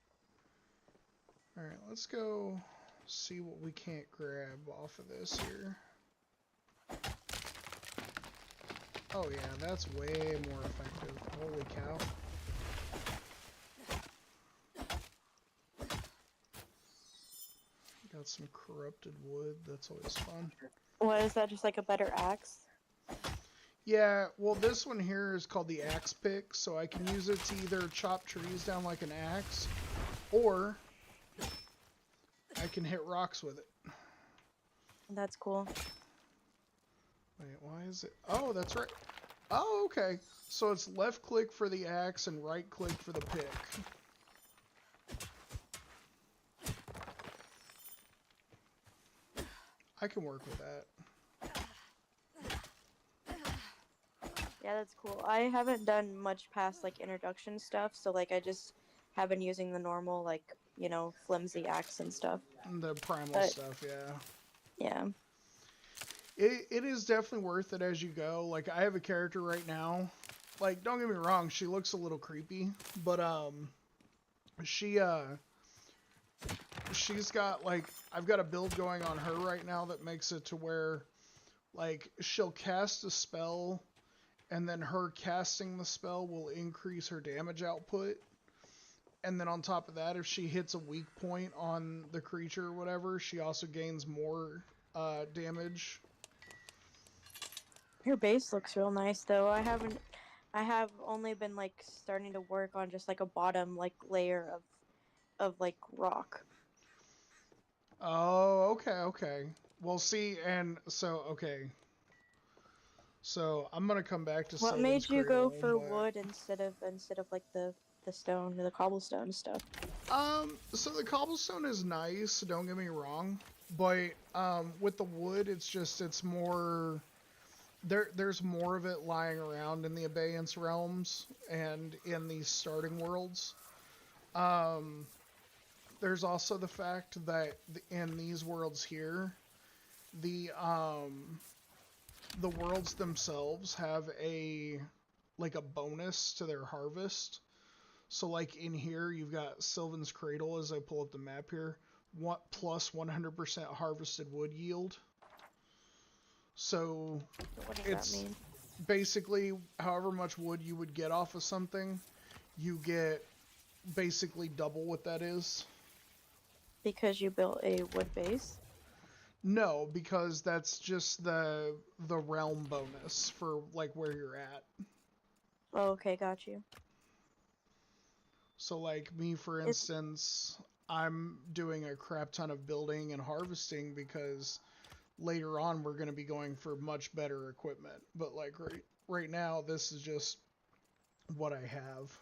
A: Alright, let's go see what we can't grab off of this here. Oh yeah, that's way more effective. Holy cow. Got some corrupted wood, that's always fun.
B: What is that, just like a better axe?
A: Yeah, well this one here is called the axe pick, so I can use it to either chop trees down like an axe, or I can hit rocks with it.
B: That's cool.
A: Wait, why is it? Oh, that's right. Oh, okay. So it's left click for the axe and right click for the pick. I can work with that.
B: Yeah, that's cool. I haven't done much past like introduction stuff, so like I just have been using the normal like, you know, flimsy axe and stuff.
A: The primal
B: But
A: stuff, yeah.
B: yeah.
A: It is definitely worth it as you go. Like, I have a character right now. Like, don't get me wrong, she looks a little creepy, but she's got like, I've got a build going on her right now that makes it to where like she'll cast a spell and then her casting the spell will increase her damage output. And then on top of that, if she hits a weak point on the creature or whatever, she also gains more damage.
B: Your base looks real nice though. I have only been like starting to work on just like a bottom like layer of like rock.
A: Oh, okay. Well, see, and so, okay. So, I'm gonna come back to
B: What
A: Sylvan's
B: made you go
A: Cradle,
B: for
A: but...
B: wood instead of like the stone, the cobblestone stuff?
A: So the cobblestone is nice, don't get me wrong. But, with the wood, it's more... There's more of it lying around in the Abeyance realms and in these starting worlds. There's also the fact that in these worlds here, the worlds themselves have like a bonus to their harvest. So like in here, you've got Sylvan's Cradle as I pull up the map here, plus 100% harvested wood yield. So
B: What does
A: it's
B: that mean?
A: basically however much wood you would get off of something, you get basically double what that is.
B: Because you built a wood base?
A: No, because that's just the realm bonus for like where you're at.
B: Oh, okay, got you.
A: So like me, for instance, I'm doing a crap ton of building and harvesting because later on we're going to be going for much better equipment. But like right now, this is just what I have.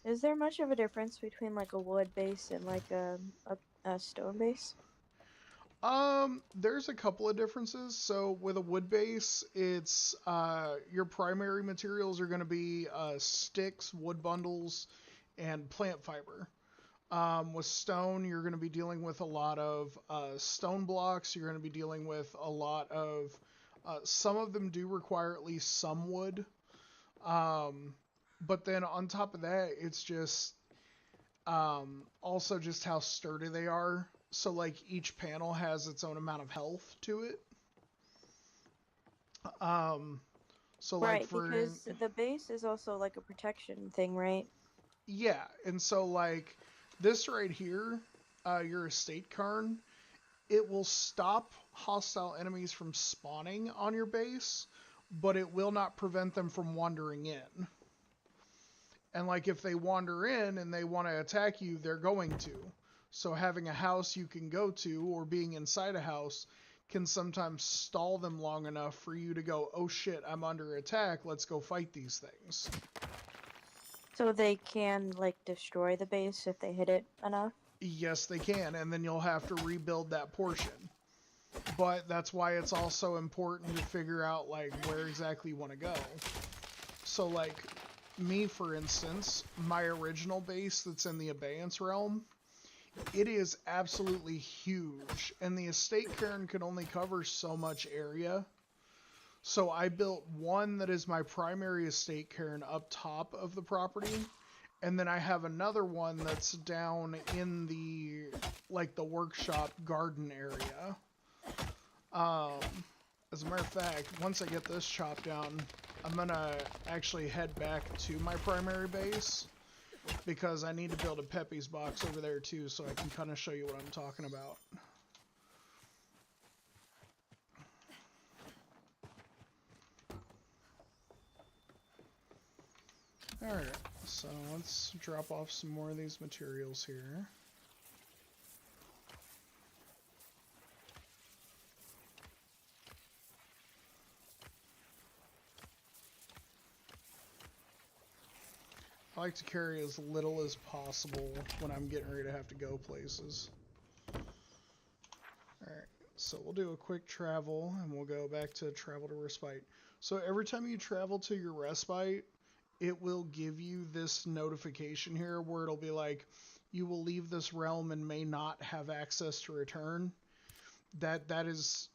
B: Is there much of a difference between like a wood base and like a stone base?
A: There's a couple of differences. So with a wood base, it's your primary materials are going to be sticks, wood bundles, and plant fiber. With stone, you're going to be dealing with a lot of stone blocks. You're going to be dealing with a lot of some of them do require at least some wood. But then on top of that, it's just also just how sturdy they are. So like each panel has its own amount of health to it. So like
B: Right, because the base is also like a protection thing, right?
A: yeah, and so like this right here, your estate cairn, it will stop hostile enemies from spawning on your base, but it will not prevent them from wandering in. And like if they wander in and they want to attack you, they're going to. So having a house you can go to or being inside a house can sometimes stall them long enough for you to go, oh shit, I'm under attack, let's go fight these things.
B: So they can, like, destroy the base if they hit it enough?
A: Yes, they can, and then you'll have to rebuild that portion. But that's why it's also important to figure out, like, where exactly you want to go. So, like, me, for instance, my original base that's in the Abeyance realm, it is absolutely huge, and the estate cairn can only cover so much area. So I built one that is my primary estate cairn up top of the property, and then I have another one that's down in the, like, the workshop garden area. As a matter of fact, once I get this chopped down, I'm gonna actually head back to my primary base, because I need to build a Pepe's box over there too, so I can kind of show you what I'm talking about. Alright, so let's drop off some more of these materials here. I like to carry as little as possible when I'm getting ready to have to go places. Alright, so we'll do a quick travel, and we'll go back to travel to respite. So every time you travel to your respite, it will give you this notification here where it'll be like, you will leave this realm and may not have access to return. That is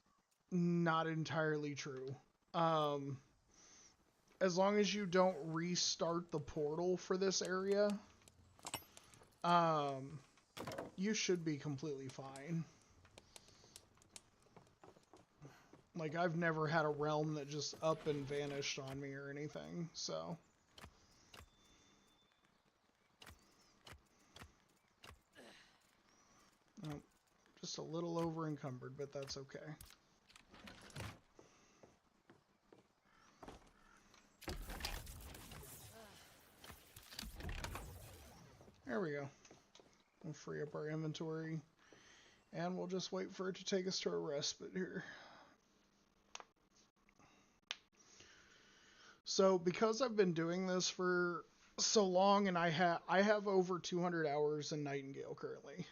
A: not entirely true. As long as you don't restart the portal for this area, you should be completely fine. Like, I've never had a realm that just up and vanished on me or anything, so. Oh, just a little over encumbered, but that's okay. There we go. We'll free up our inventory, and we'll just wait for it to take us to a respite here. So, because I've been doing this for so long, and I have over 200 hours in Nightingale currently.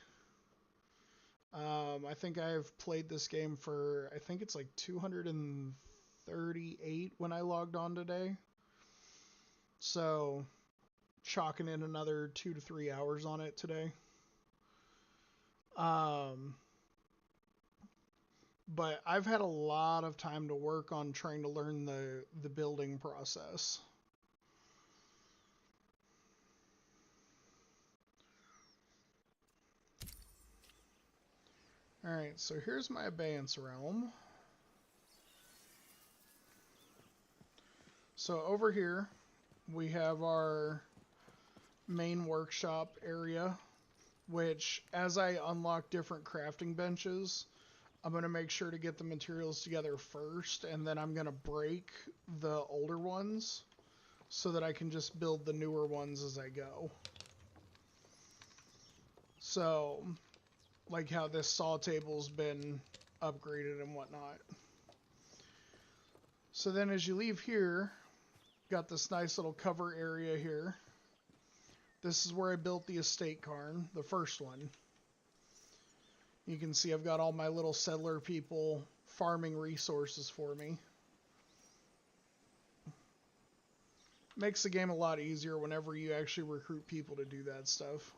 A: I think I've played this game for, I think it's like 238 when I logged on today. So, chalking in another 2 to 3 hours on it today. But I've had a lot of time to work on trying to learn the building process. Alright, so here's my Abeyance realm. So over here, we have our main workshop area, which, as I unlock different crafting benches, I'm going to make sure to get the materials together first, and then I'm going to break the older ones so that I can just build the newer ones as I go. So, like how this saw table's been upgraded and whatnot. So then as you leave here, got this nice little cover area here. This is where I built the estate cairn, the first one. You can see I've got all my little settler people farming resources for me. Makes the game a lot easier whenever you actually recruit people to do that stuff.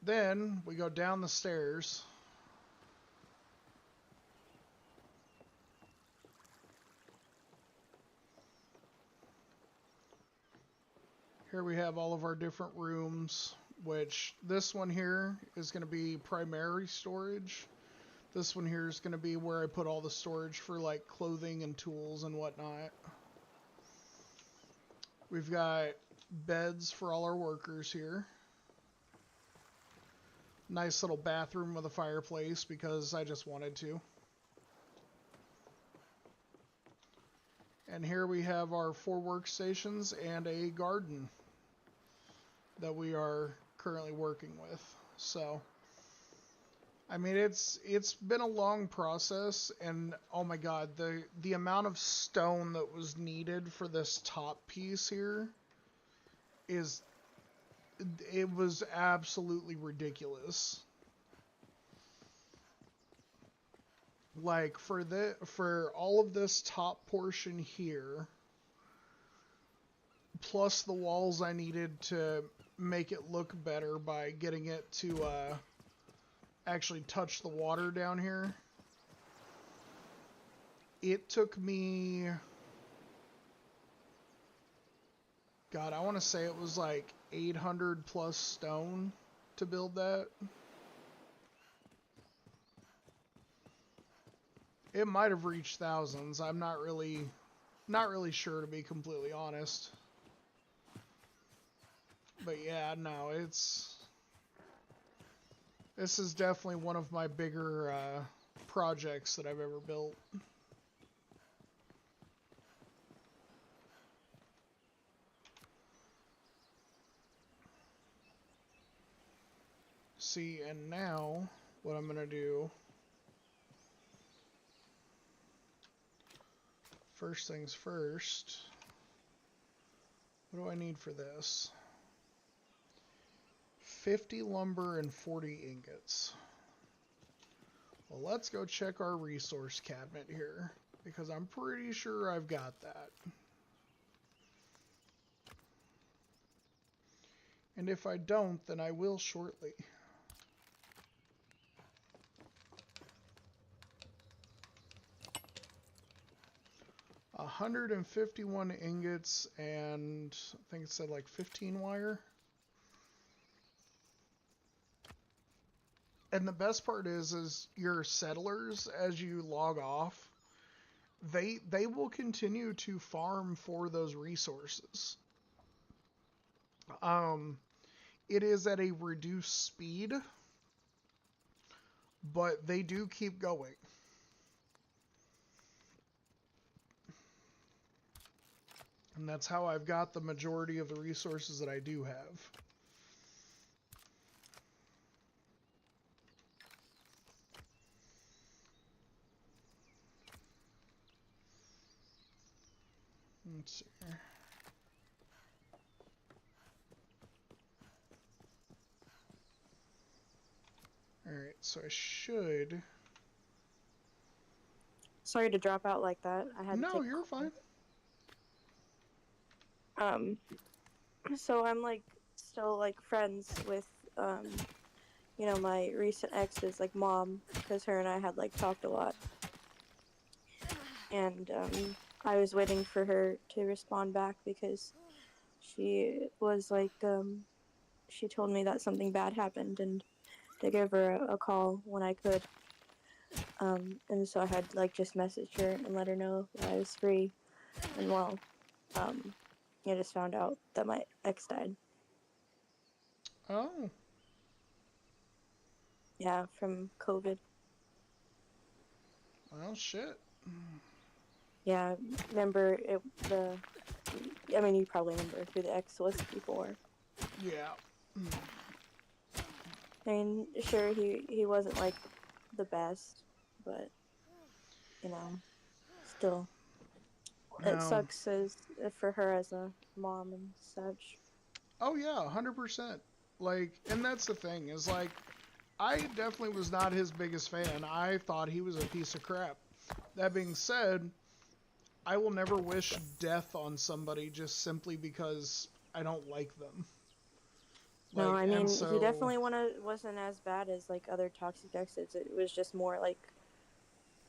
A: Then we go down the stairs. Here we have all of our different rooms, which this one here is going to be primary storage. This one here is going to be where I put all the storage for like clothing and tools and whatnot. We've got beds for all our workers here. Nice little bathroom with a fireplace because I just wanted to. And here we have our 4 workstations and a garden that we are currently working with. So I mean, it's been a long process, and oh my god, the amount of stone that was needed for this top piece here is it was absolutely ridiculous. Like for all of this top portion here, plus the walls I needed to make it look better by getting it to actually touch the water down here. It took me, God, I want to say it was like 800 plus stone to build that. It might have reached thousands. I'm not really sure, to be completely honest. But yeah, no, this is definitely one of my bigger projects that I've ever built. See, and now what I'm gonna do, first things first, what do I need for this? 50 lumber and 40 ingots. Well, let's go check our resource cabinet here, because I'm pretty sure I've got that. And if I don't, then I will shortly. A 151 ingots and I think it said like 15 wire. And the best part is your settlers, as you log off, they will continue to farm for those resources. It is at a reduced speed, but they do keep going. And that's how I've got the majority of the resources that I do have. Let's see here. Alright, so I should...
B: Sorry to drop out like that. I had to
A: No,
B: take
A: you're fine.
B: So I'm like still like friends with you know, my recent ex's like mom, because her and I had like talked a lot, and I was waiting for her to respond back because she was like she told me that something bad happened and to give her a call when I could. And so I had like just messaged her and let her know that I was free. And well, I just found out that my ex died.
A: Oh.
B: Yeah, from COVID.
A: Well, shit.
B: Yeah, remember I mean, you probably remember who the ex was before.
A: Yeah.
B: I mean, sure, he wasn't like the best, but you know, still, it
A: No.
B: sucks as for her as a mom and such.
A: Oh yeah, 100%. Like, and that's the thing, is like, I definitely was not his biggest fan. I thought he was a piece of crap. That being said, I will never wish death on somebody just simply because I don't like them.
B: No,
A: Like,
B: I
A: and
B: mean, he
A: so,
B: definitely wasn't as bad as like other toxic exes. It was just more like,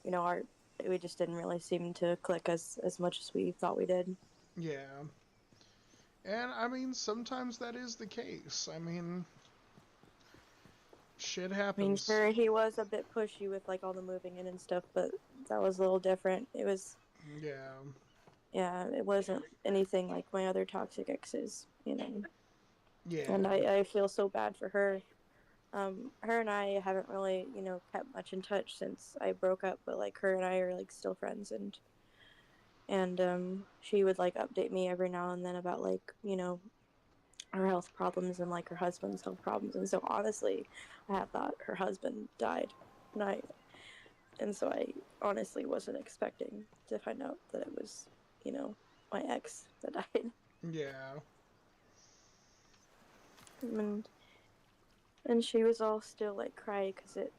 B: you know, we just didn't really seem to click as much as we thought we did.
A: yeah. And I mean, sometimes that is the case. I mean, shit
B: I mean,
A: happens.
B: sure, he was a bit pushy with like all the moving in and stuff, but that was a little different. It was,
A: Yeah.
B: yeah, it wasn't anything like my other toxic exes, you know.
A: Yeah.
B: And I feel so bad for her. Her and I haven't really, you know, kept much in touch since I broke up, but like her and I are like still friends, and she would like update me every now and then about like, you know, her health problems and like her husband's health problems, and so honestly, I had thought her husband died, and so I honestly wasn't expecting to find out that it was, you know, my ex that died.
A: Yeah.
B: and and she was all still like crying because it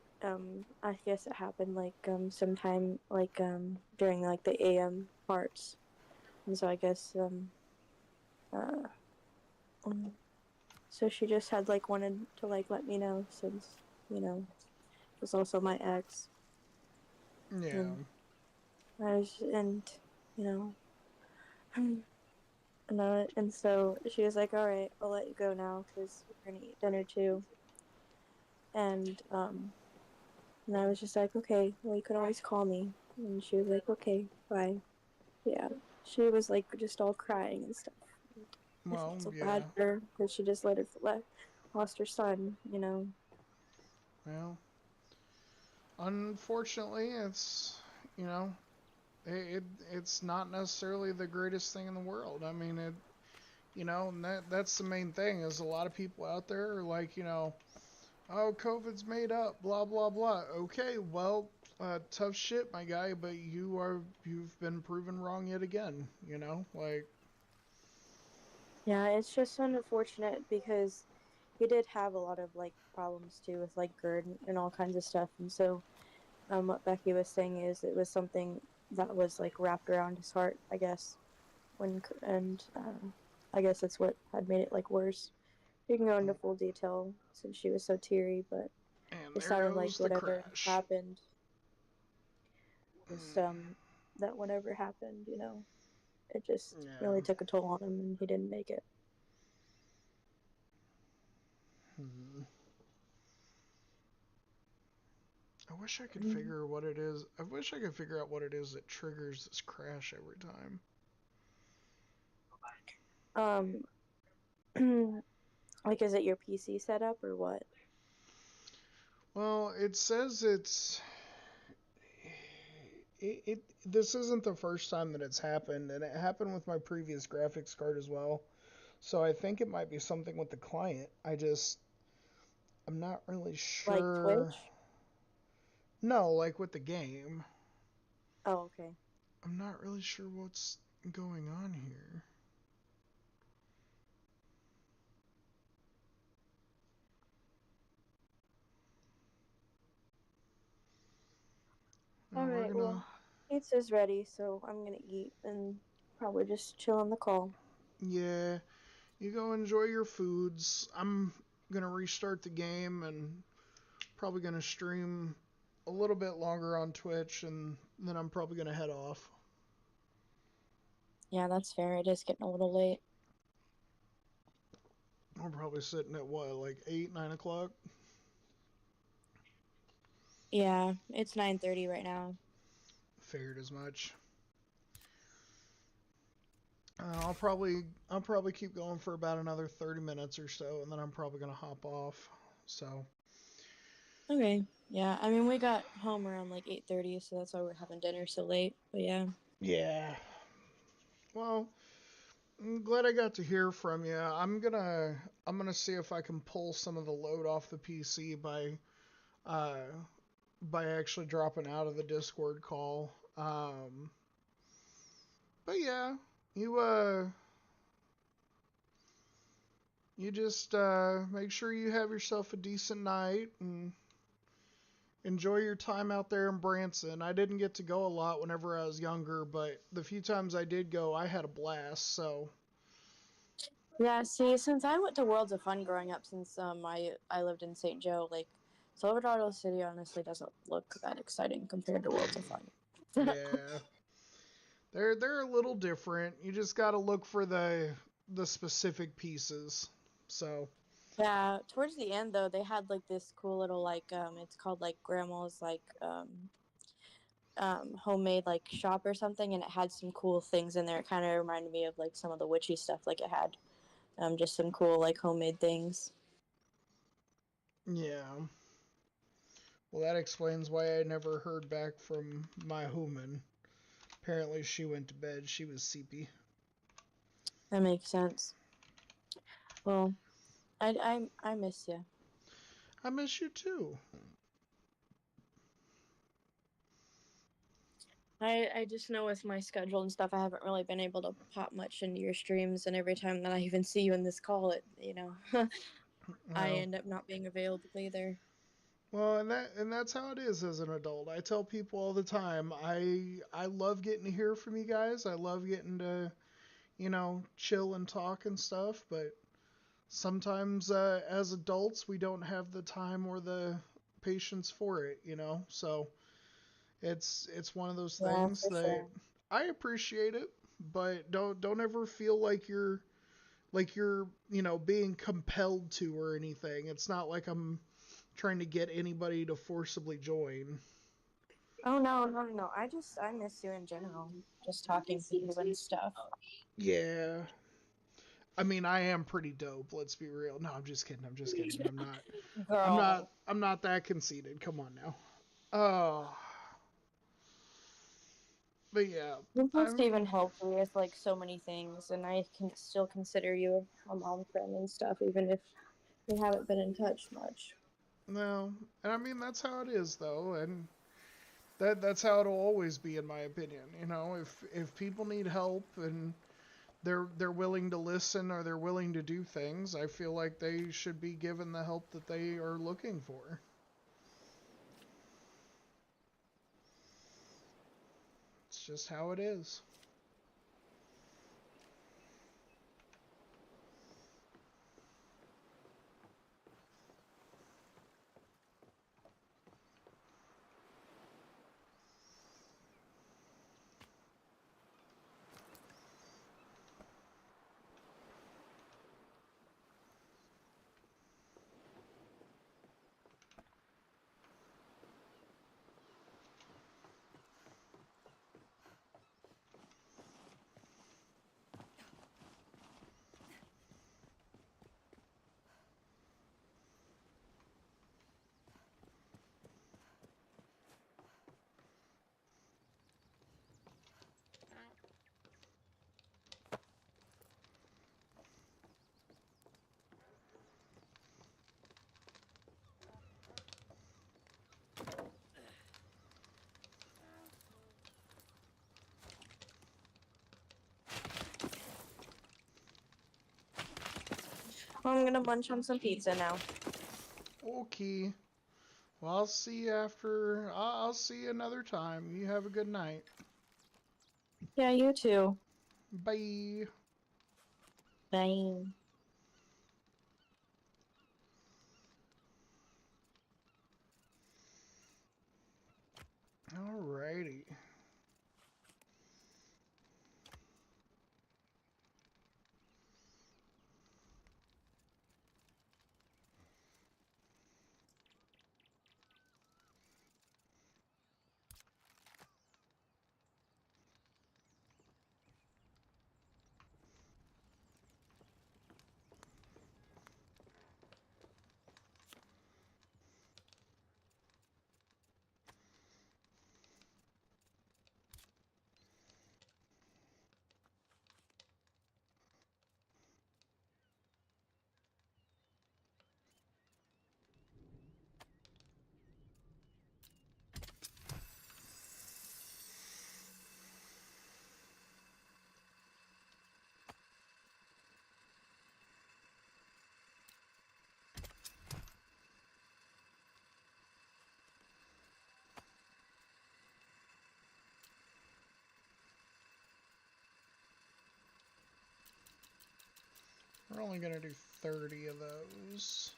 B: I guess it happened like sometime like during like the AM parts, and so I guess uh um, so she just had like wanted to like let me know since you know it was also my ex.
A: Yeah.
B: And I was, and you know, and so she was like, "All right, I'll let you go now because we're gonna eat dinner too." And and I was just like, "Okay, well, you could always call me." And she was like, "Okay, bye." Yeah, she was like just all crying and stuff. I
A: Well,
B: felt so bad
A: yeah.
B: for her because she just lost her son. You know.
A: Well, unfortunately, it's, you know, it it's not necessarily the greatest thing in the world. I mean, and that's the main thing is a lot of people out there are like, oh, COVID's made up, blah blah blah. Okay, well, tough shit, my guy, but you've been proven wrong yet again. Like,
B: Yeah, it's just unfortunate because he did have a lot of like problems too with like GERD and all kinds of stuff, and so what Becky was saying is it was something that was like wrapped around his heart, I guess, and I guess that's what had made it like worse. You can go into full detail since she was so teary, but
A: and
B: it
A: there
B: sounded like
A: goes the
B: whatever
A: crash.
B: happened was that whatever happened, it just
A: Yeah.
B: really took a toll on him, and he didn't make it.
A: Hmm. I wish I could figure what it is. I wish I could figure out what it is that triggers this crash every time.
B: Um, like, is it your PC setup or what?
A: Well, it says it this isn't the first time that it's happened, and it happened with my previous graphics card as well. So I think it might be something with the client. I'm not really
B: Like
A: sure.
B: Twitch?
A: No, like with the game.
B: Oh, okay.
A: I'm not really sure what's going on here.
B: All
A: And we're
B: right,
A: gonna
B: well, pizza's ready, so I'm gonna eat and probably just chill on the call.
A: Yeah, you go enjoy your foods. I'm gonna restart the game and probably gonna stream a little bit longer on Twitch, and then I'm probably gonna head off.
B: Yeah, that's fair. It is getting a little late.
A: I'm probably sitting at what, like 8, 9 o'clock.
B: Yeah, it's 9:30 right now.
A: Figured as much. I'll probably keep going for about another 30 minutes or so, and then I'm probably gonna hop off. So
B: Okay. Yeah, I mean we got home around like 8:30, so that's why we're having dinner so late. But yeah.
A: yeah. Well, I'm glad I got to hear from you. I'm gonna see if I can pull some of the load off the PC uh by actually dropping out of the Discord call. But yeah, you uh you just make sure you have yourself a decent night and enjoy your time out there in Branson. I didn't get to go a lot whenever I was younger, but the few times I did go, I had a blast. So
B: Yeah, see, since I went to Worlds of Fun growing up, since I lived in St. Joe, like Silverado City honestly doesn't look that exciting compared to Worlds of Fun.
A: yeah, they're a little different. You just got to look for the specific pieces. So
B: Yeah, towards the end though, they had like this cool little like it's called like grandma's like homemade like shop or something, and it had some cool things in there. It kind of reminded me of like some of the witchy stuff, like it had just some cool like homemade things.
A: yeah, well that explains why I never heard back from my human. Apparently she went to bed. She was sleepy.
B: That makes sense. Well, I miss you.
A: I miss you too.
B: I just know with my schedule and stuff, I haven't really been able to pop much into your streams, and every time that I even see you in this call, I
A: Well,
B: end up not being available either.
A: well, and that's how it is as an adult. I tell people all the time, I love getting to hear from you guys. I love getting to, chill and talk and stuff, but sometimes as adults we don't have the time or the patience for it. So it's one of those
B: Yeah,
A: things
B: for
A: that
B: sure.
A: I appreciate it, but don't ever feel like you're being compelled to or anything. It's not like I'm trying to get anybody to forcibly join.
B: Oh no, no, no, no. I miss you in general. Just talking to you and stuff.
A: Yeah. I mean, I am pretty dope, let's be real. No, I'm just kidding. I'm just kidding. I'm not I'm not
B: Girl.
A: I'm not that conceited. Come on now. Oh. But yeah,
B: You're supposed to
A: I'm
B: even help me with like so many things, and I can still consider you a mom friend and stuff, even if we haven't been in touch much.
A: no, and I mean that's how it is though, and that's how it'll always be in my opinion. If people need help and they're willing to listen or they're willing to do things, I feel like they should be given the help that they are looking for. It's just how it is.
B: Well, I'm gonna munch on some pizza now.
A: Okay. Well, I'll see you after. I'll see you another time. You have a good night.
B: Yeah, you too.
A: Bye.
B: Bye.
A: Alrighty. We're only gonna do 30 of those.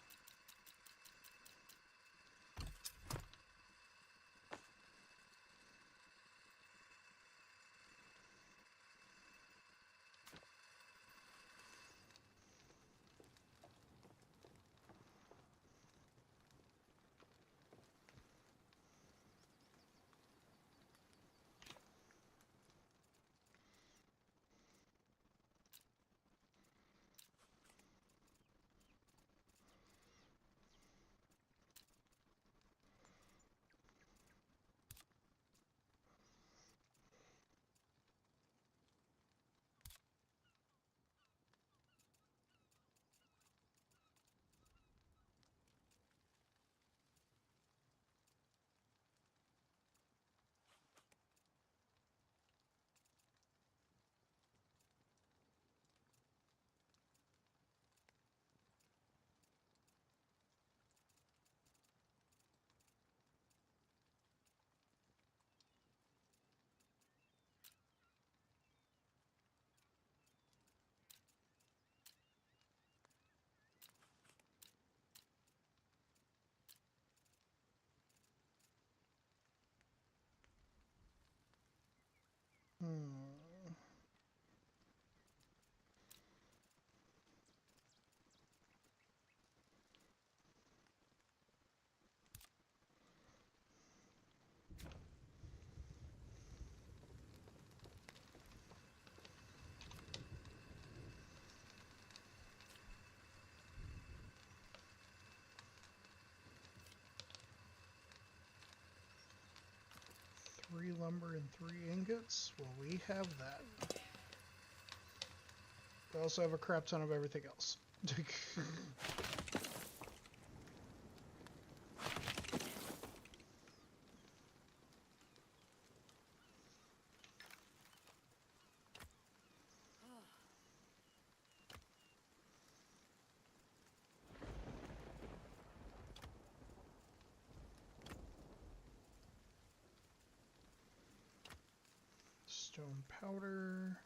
A: 3 lumber and 3 ingots. Well, we have that. We also have a crap ton of everything else. Stone powder.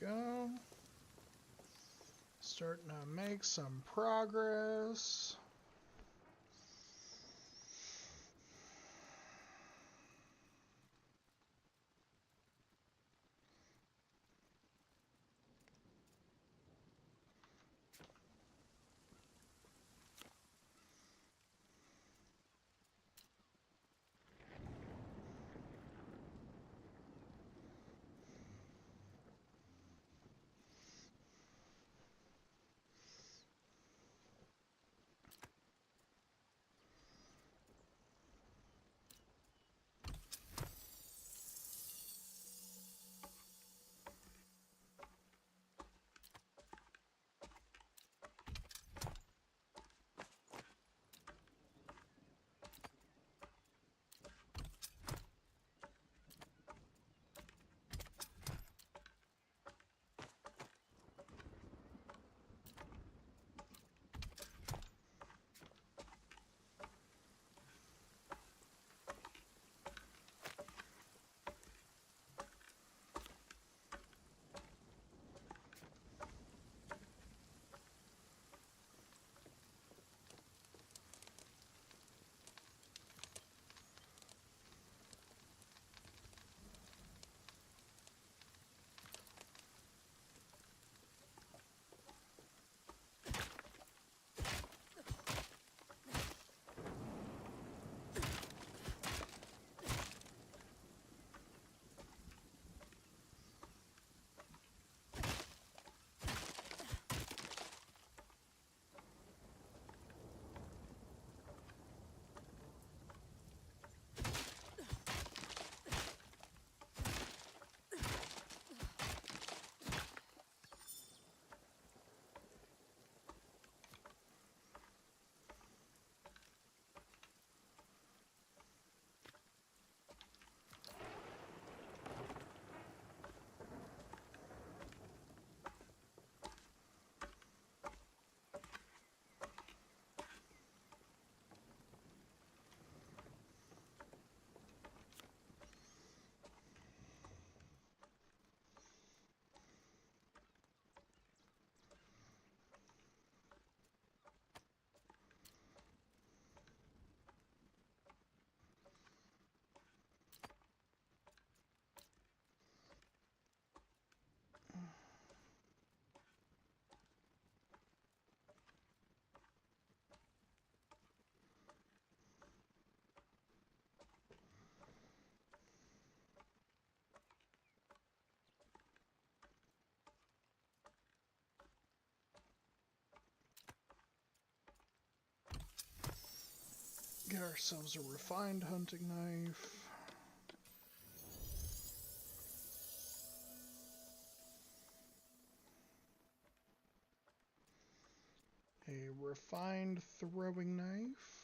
A: Go. Starting to make some progress. ourselves a refined hunting knife. A refined throwing knife.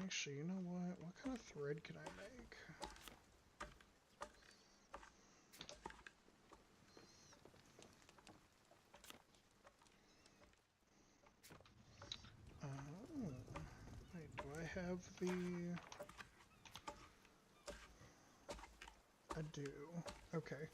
A: Actually, you know what? What kind of thread can I make? Oh, wait, do I have the... I do. Okay.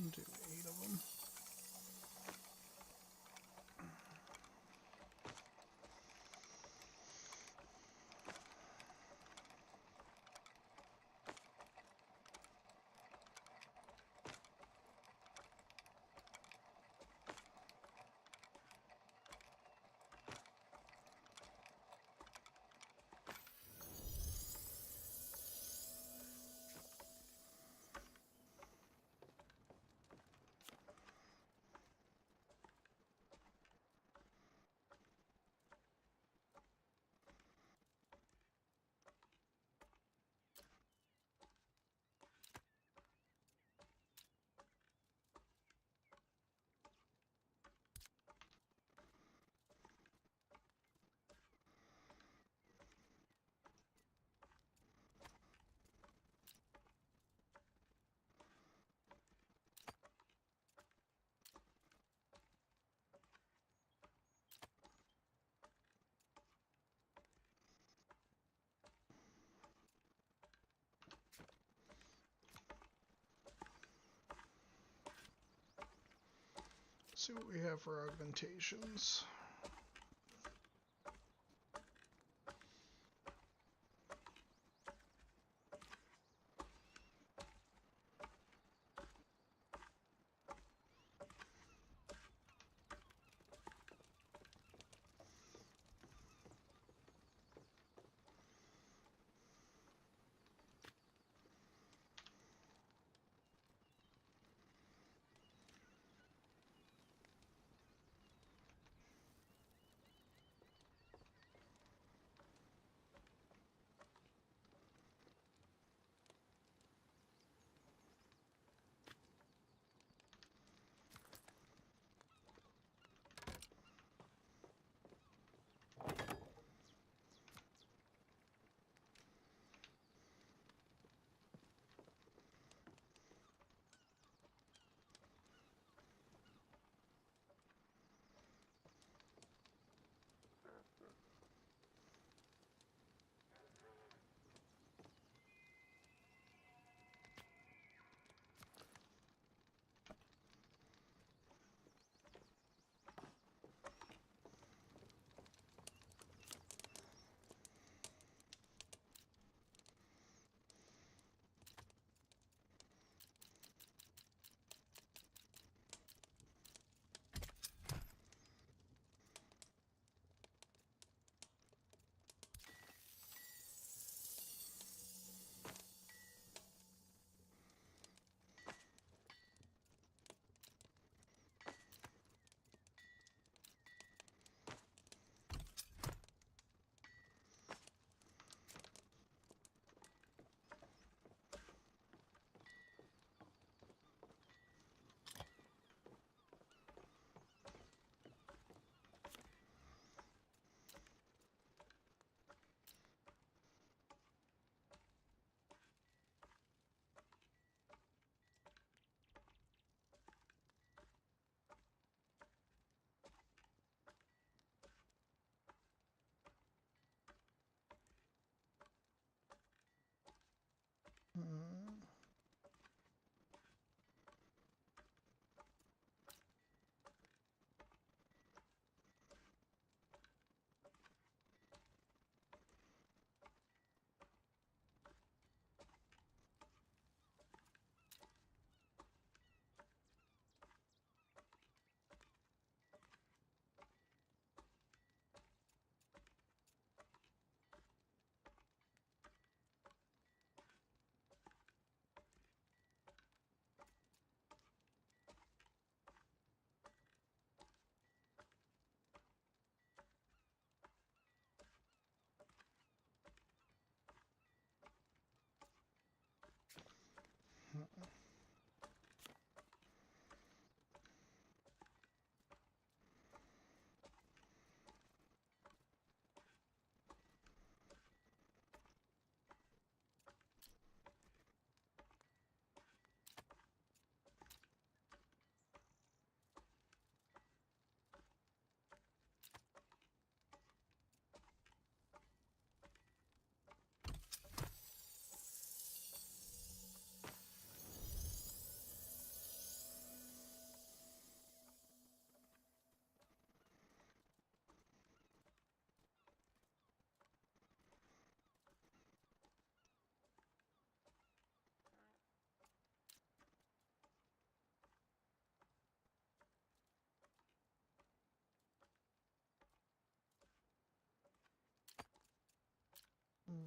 A: Do 8 of them. See what we have for augmentations.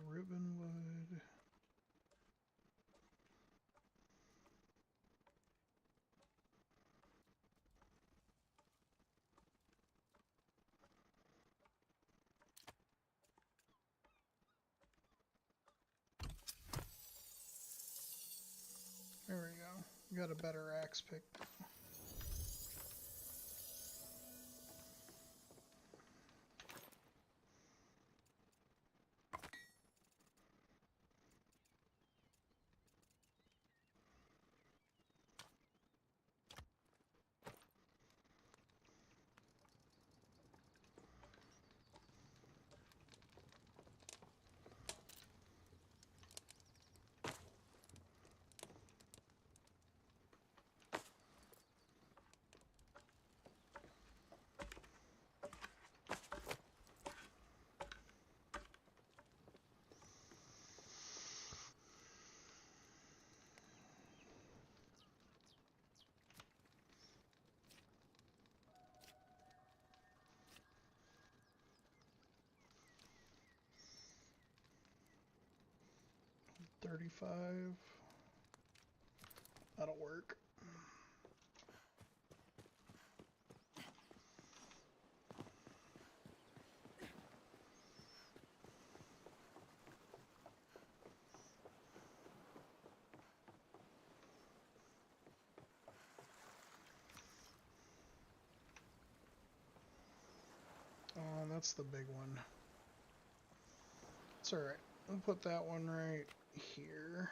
A: ribbon wood. There we go. Got a better axe pick. $35. That'll work. Oh, that's the big one. It's alright. We'll put that one right here.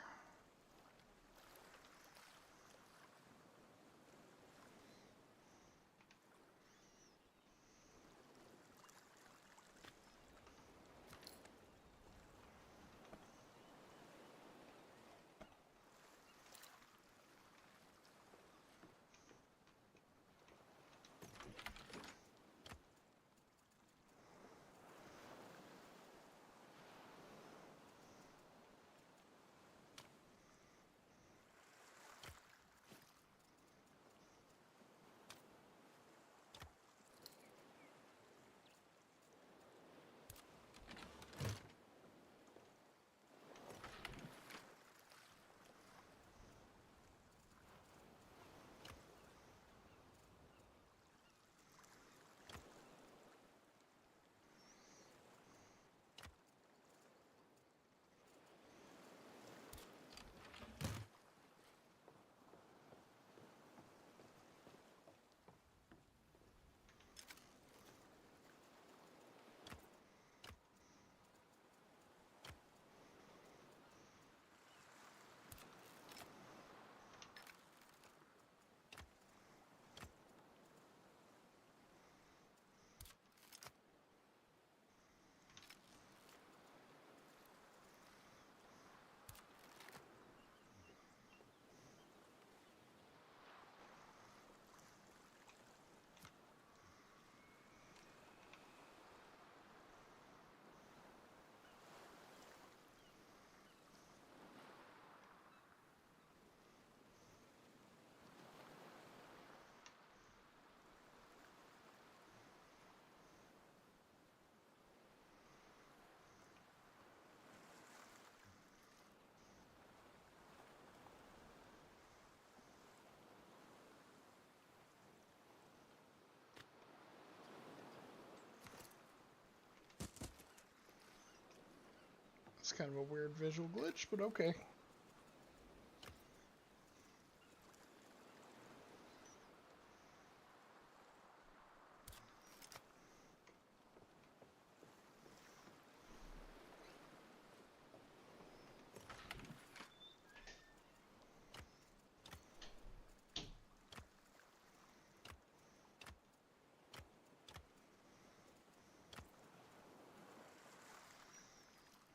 A: It's kind of a weird visual glitch, but okay.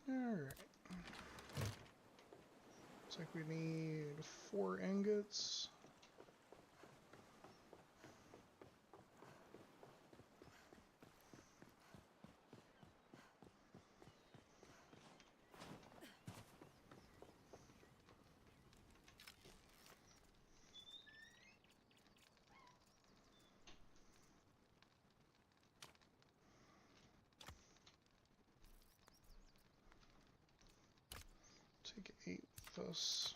A: Alright. Looks like we need 4 ingots. take 8 with us.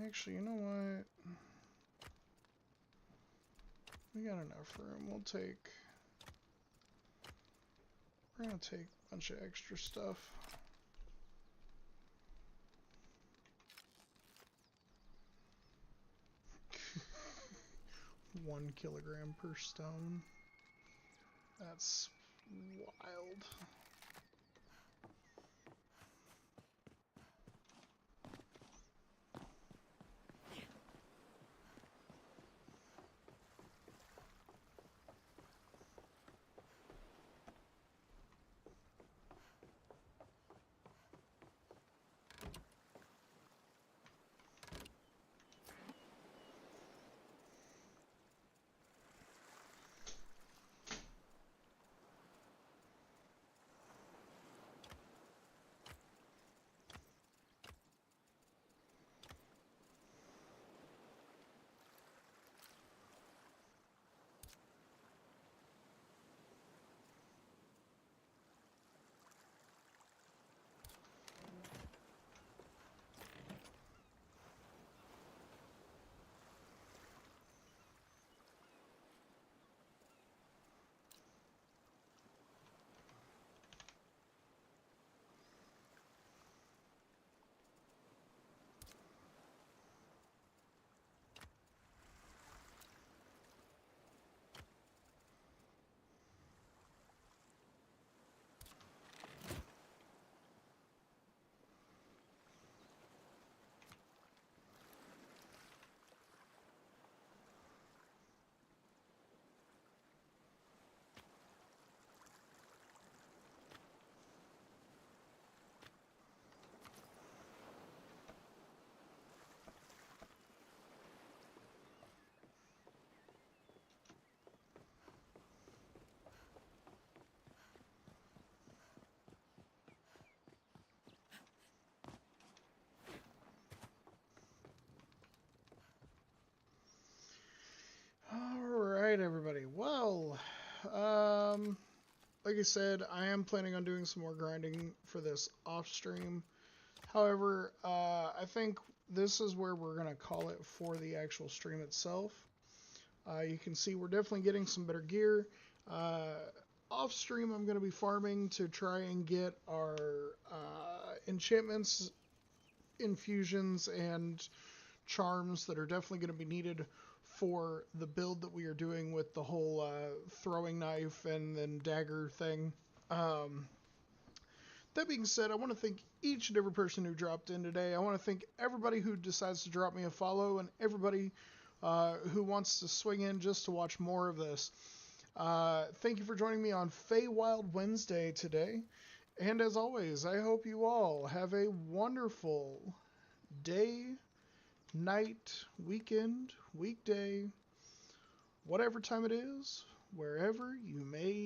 A: Actually, you know what? We got enough room. We're gonna take a bunch of extra stuff. One kilogram per stone. That's wild. Alright, everybody. Well, like I said, I am planning on doing some more grinding for this off stream. However, I think this is where we're going to call it for the actual stream itself. You can see we're definitely getting some better gear. Off stream, I'm going to be farming to try and get our enchantments, infusions, and charms that are definitely going to be needed for the build that we are doing with the whole throwing knife and then dagger thing. That being said, I want to thank each and every person who dropped in today. I want to thank everybody who decides to drop me a follow and everybody who wants to swing in just to watch more of this. Thank you for joining me on Feywild Wednesday today. And as always, I hope you all have a wonderful day, night, weekend, weekday, whatever time it is, wherever you may